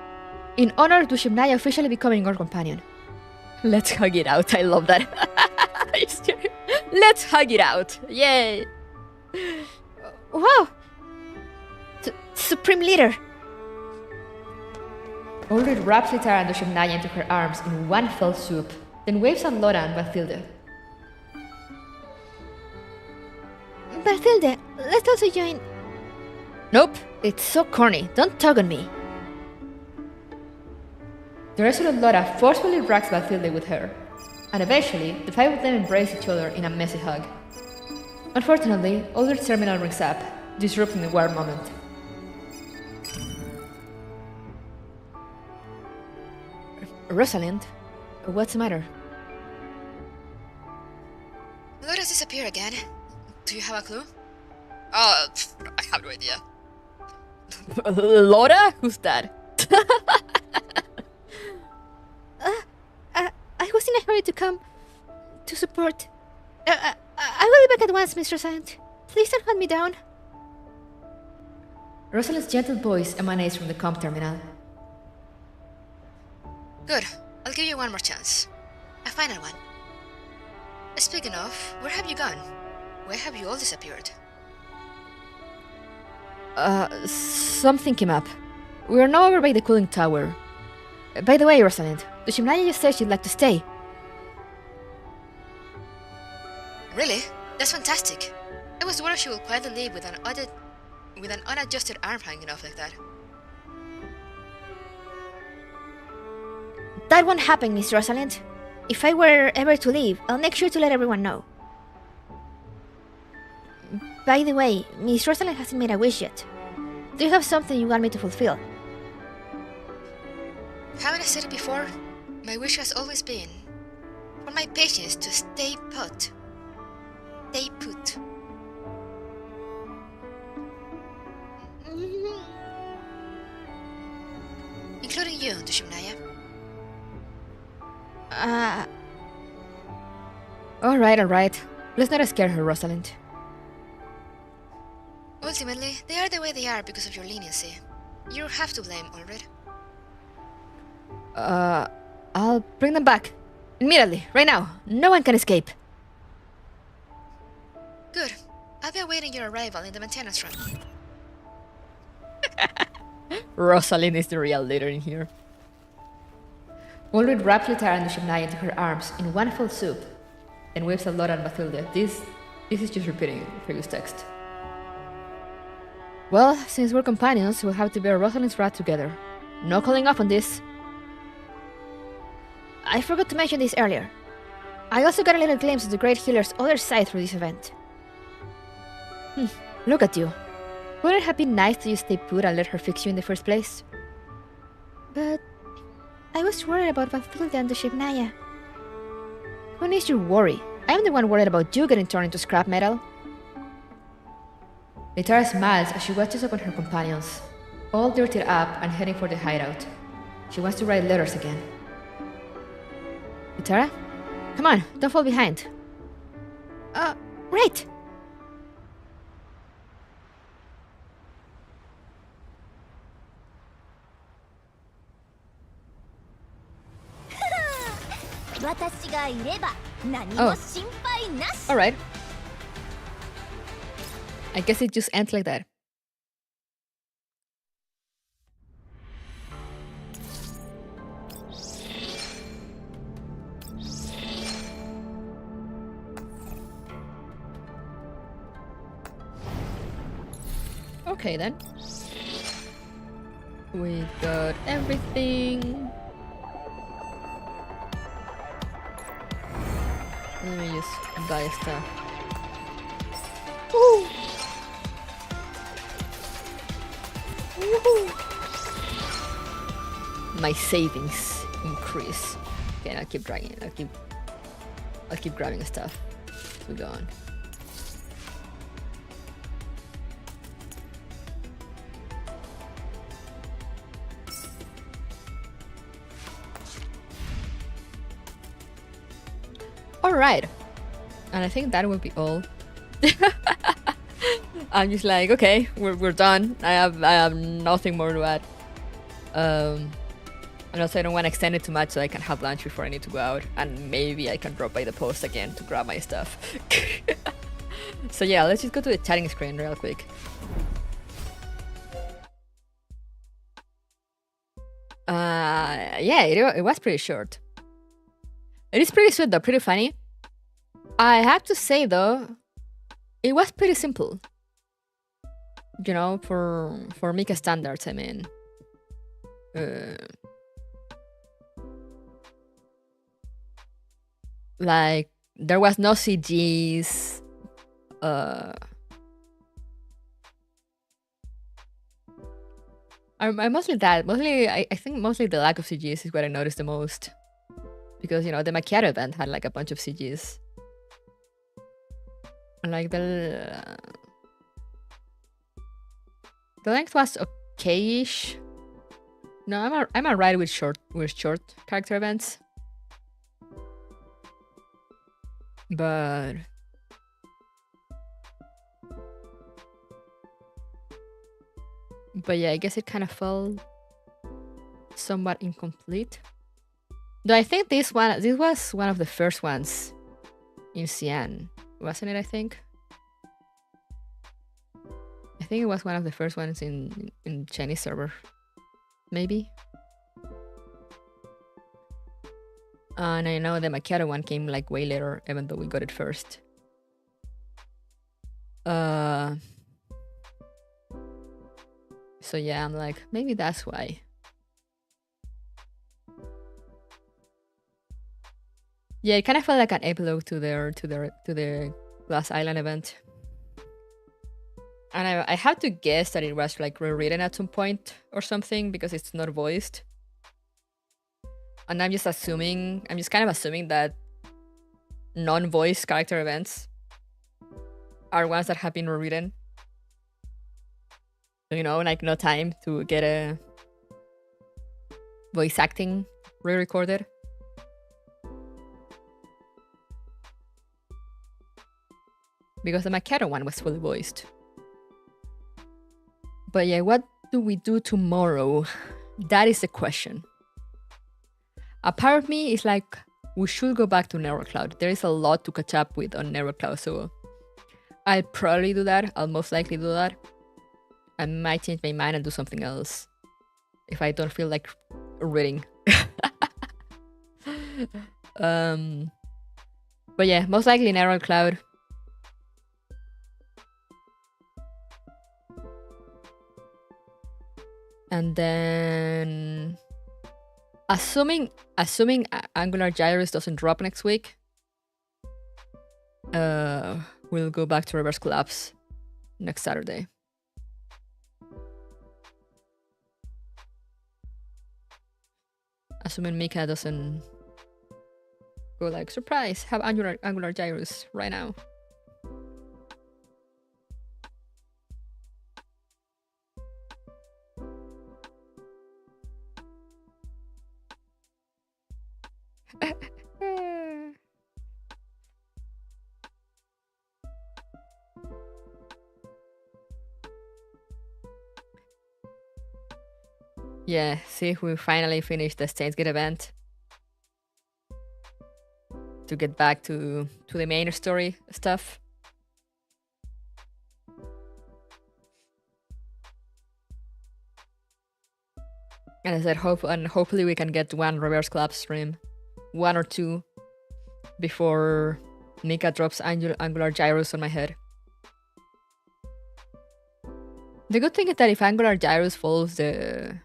In honor of Dushimnaya officially becoming our companion. Let's hug it out, I love that. Let's hug it out, yay! Wow! Supreme Leader! Ulrich wraps Litara and Dushimnaya into her arms in one fell swoop, then waves at Laura and Bathilde. Bathilde, let's also join. Nope, it's so corny, don't tug on me. The resolute Laura forcefully drags Bathilde with her, and eventually, the five of them embrace each other in a messy hug. Unfortunately, Ulrich's terminal rings up, disrupting the warm moment. Rosalind, what's the matter? Laura's disappeared again. Do you have a clue? I have no idea. Laura? Who's that? I was in a hurry to come to support. I will be back at once, Miss Rosalind. Please don't hunt me down. Rosalind's gentle voice emanates from the comm terminal. Good. I'll give you one more chance. A final one. Speaking of, where have you gone? Where have you all disappeared? Something came up. We are now over by the cooling tower. By the way, Rosalind, Dushimnaya just said she'd like to stay. Really? That's fantastic. I was worried she would quietly leave with an unadjusted arm hanging off like that. That won't happen, Miss Rosalind. If I were ever to leave, I'll make sure to let everyone know. By the way, Miss Rosalind hasn't made a wish yet. Do you have something you want me to fulfill? Haven't I said it before? My wish has always been for my patients to stay put. Stay put. Including you, Dushimnaya. Alright. Let's not scare her, Rosalind. Ultimately, they are the way they are because of your leniency. You have to blame, Ulrich. I'll bring them back. Immediately, right now. No one can escape. Good. I'll be awaiting your arrival in the maintenance room. Rosalind is the real leader in here. Ulrich wraps Litara and Dushimnaya into her arms in one fell swoop, and waves at Laura and Bathilde. This is just repeating the previous text. Well, since we're companions, we'll have to bear Rosalind's wrath together. No calling off on this. I forgot to mention this earlier. I also got a little glimpse of the Great Healer's other side through this event. Look at you. Wouldn't it have been nice to just stay put and let her fix you in the first place? But I was worried about Bathilde and Dushimnaya. Who needs your worry? I'm the one worried about you getting turned into scrap metal. Litara smiles as she watches upon her companions, all dirtied up and heading for the hideout. She wants to write letters again. Litara? Come on, don't fall behind. Right! Alright. I guess it just ends like that. Okay then. We got everything. Let me just buy stuff. Ooh. my savings increase. Okay, I'll keep dragging it. I'll keep grabbing stuff. We go on. All right, and I think that will be all. I'm just like, okay, we're done. I have nothing more to add. And also I don't want to extend it too much so I can have lunch before I need to go out, and maybe I can drop by the post again to grab my stuff. So yeah, let's just go to the chatting screen real quick. Yeah, it was pretty short. It is pretty sweet though, pretty funny. I have to say though, it was pretty simple. You know, for Mika standards, I mean. Like, there was no CGs. I mostly that. I think mostly the lack of CGs is what I noticed the most. Because, you know, the Macchiato event had like a bunch of CGs. And like the length was okay-ish. No, I'm alright with short character events. But yeah, I guess it kind of felt somewhat incomplete. Though I think this was one of the first ones in Cyan, wasn't it? I think it was one of the first ones in Chinese server, maybe. And I know the Macchiato one came like way later, even though we got it first. So yeah, I'm like, maybe that's why. Yeah, it kind of felt like an epilogue to the Glass Island event. And I have to guess that it was like rewritten at some point or something because it's not voiced. And I'm just kind of assuming that non-voiced character events are ones that have been rewritten. You know, like no time to get a voice acting re-recorded. Because the Macchiato one was fully voiced. But yeah, what do we do tomorrow? That is the question. A part of me is like, we should go back to Narrow Cloud. There is a lot to catch up with on Narrow Cloud, so I'll probably do that. I'll most likely do that. I might change my mind and do something else if I don't feel like reading. But yeah, most likely Narrow Cloud. And then assuming Angular Gyrus doesn't drop next week, we'll go back to Reverse Collapse next Saturday. Assuming Mika doesn't go like, surprise, have Angular Gyrus right now. Yeah, see, we finally finished the Saints Gate event to get back to the main story stuff. And I said, hopefully we can get one Reverse Collapse stream, 1 or 2, before Nika drops Angular Gyrus on my head. The good thing is that if Angular Gyrus follows the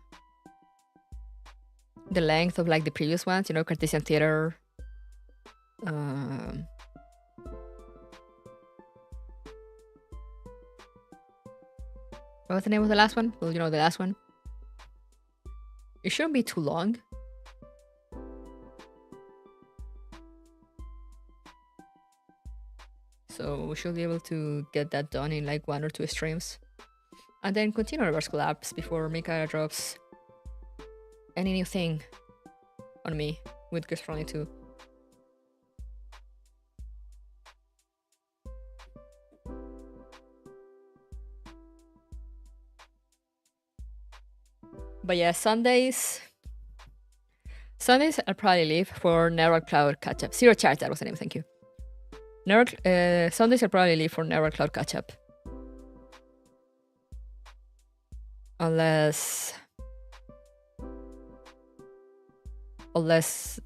length of like the previous ones, you know, Cartesian Theater, what was the name of the last one? Well, you know, the last one. It shouldn't be too long. So we should be able to get that done in like 1 or 2 streams. And then continue reverse collabs before Mika drops any new thing on me with Frontline 2. But yeah, Sundays I'll probably leave for Narrow Cloud catch up. Zero Charge, that was the name, thank you. Sundays I'll probably leave for Narrow Cloud catch up. Unless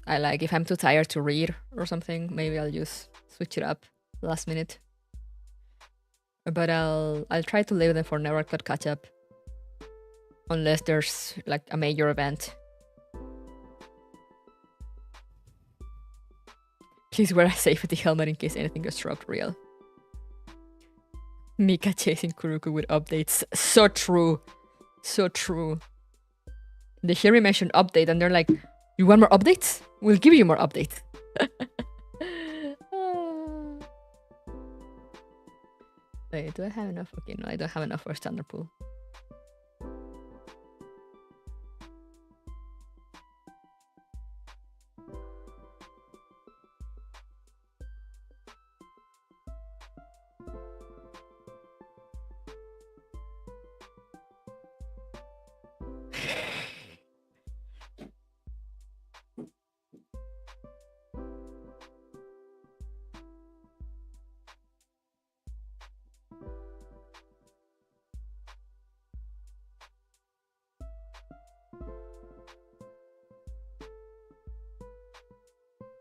I like, if I'm too tired to read or something, maybe I'll just switch it up last minute. But I'll try to leave them for Narrow Cloud catch up. Unless there's like a major event. Please wear a safety helmet in case anything gets dropped real. Mika chasing Kuruku with updates. So true. So true. They hear me mention update and they're like, you want more updates? We'll give you more updates. Wait, do I have enough? Okay, no, I don't have enough for standard pool.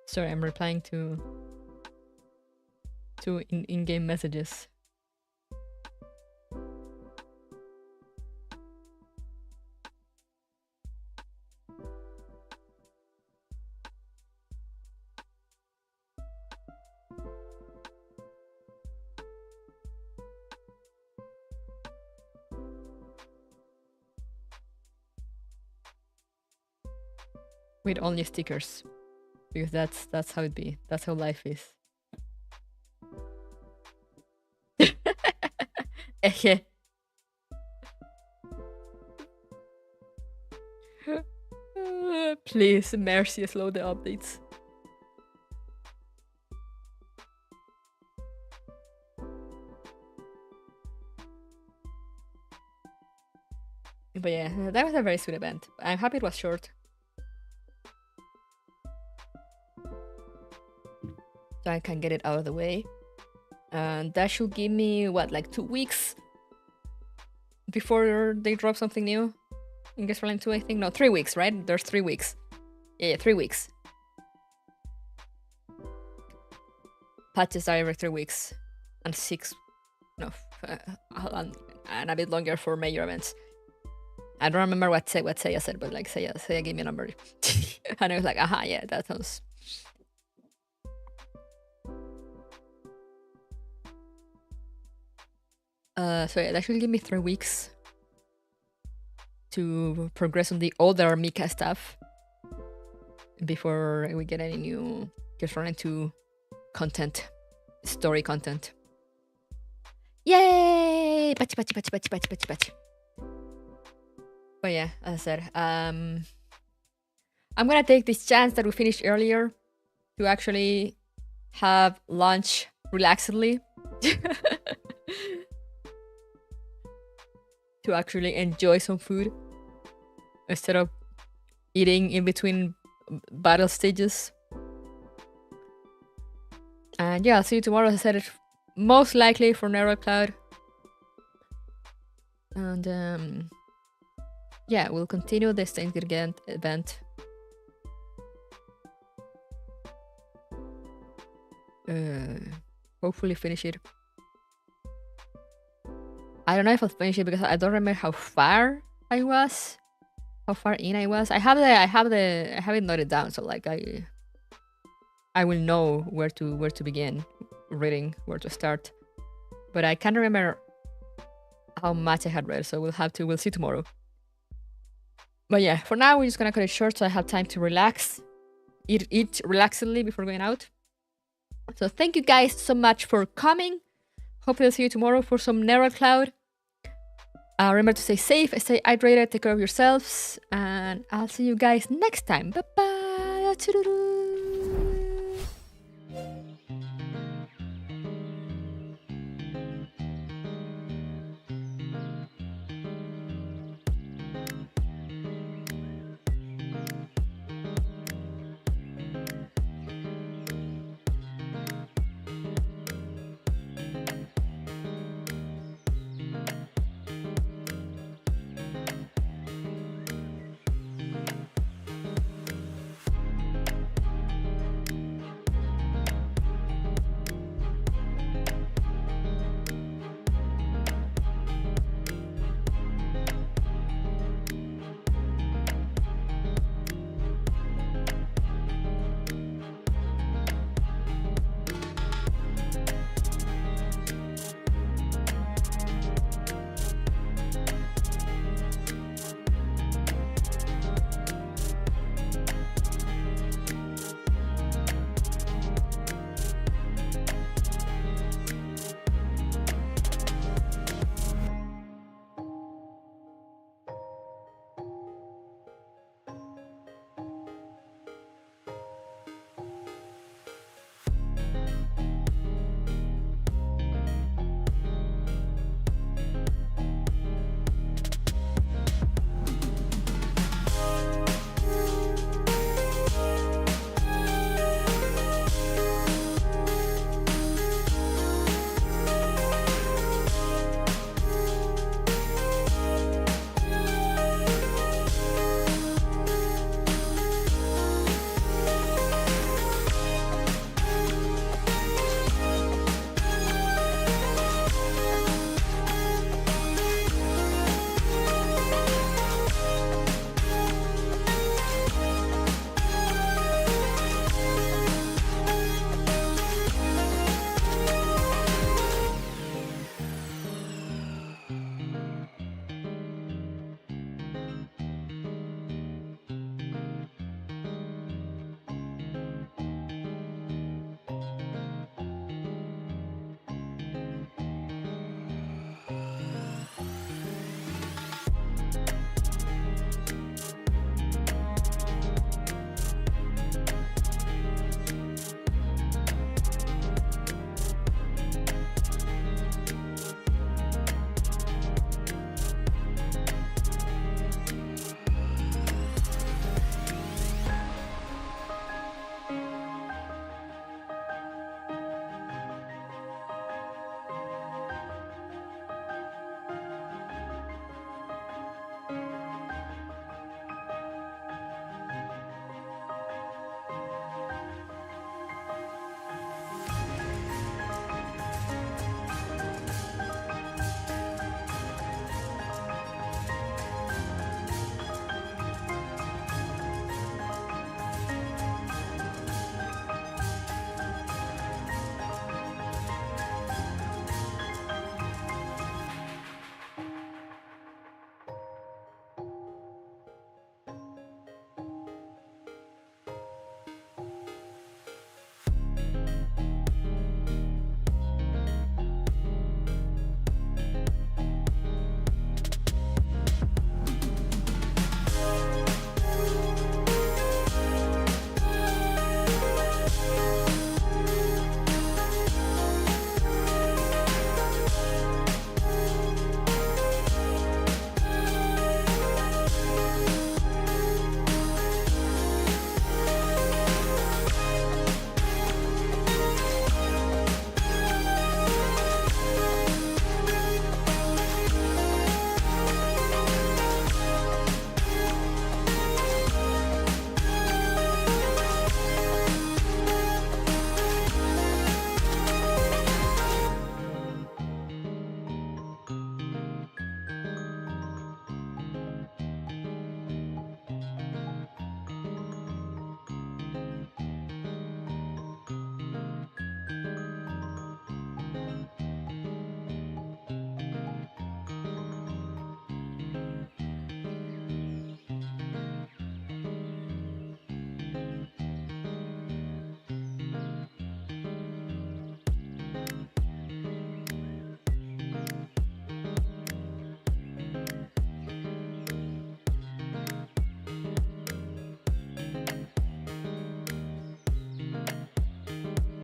Sorry, I'm replying to in-game messages. With only stickers. Because that's how it be. That's how life is. Please, mercy, slow the updates. But yeah, that was a very sweet event. I'm happy it was short. So I can get it out of the way. And that should give me, what, like 2 weeks before they drop something new? In Frontline 2, I think? No, 3 weeks, right? There's 3 weeks. Yeah, 3 weeks. Patches are every 3 weeks. And 6... No. And a bit longer for major events. I don't remember what Seiya said, but like Seiya gave me a number. And I was like, aha, yeah, that sounds... So yeah, that should give me 3 weeks to progress on the older Mika stuff before we get any new Frontline 2 content, story content. Yay! Pachi, pachi, pachi, pachi, pachi, pachi, pachi. But yeah, as I said, I'm gonna take this chance that we finished earlier to actually have lunch relaxedly. To actually enjoy some food instead of eating in between battle stages. And yeah, I'll see you tomorrow. As I said, most likely for Narrow Cloud. And yeah, we'll continue the Saint event. Hopefully finish it. I don't know if I'll finish it because I don't remember how far I was, how far in I was. I have it noted down, so like I will know where to begin reading, where to start. But I can't remember how much I had read, so we'll see tomorrow. But yeah, for now we're just gonna cut it short so I have time to relax, eat relaxedly before going out. So thank you guys so much for coming. Hopefully I'll see you tomorrow for some Neural Cloud. Remember to stay safe, stay hydrated, take care of yourselves, and I'll see you guys next time. Bye bye.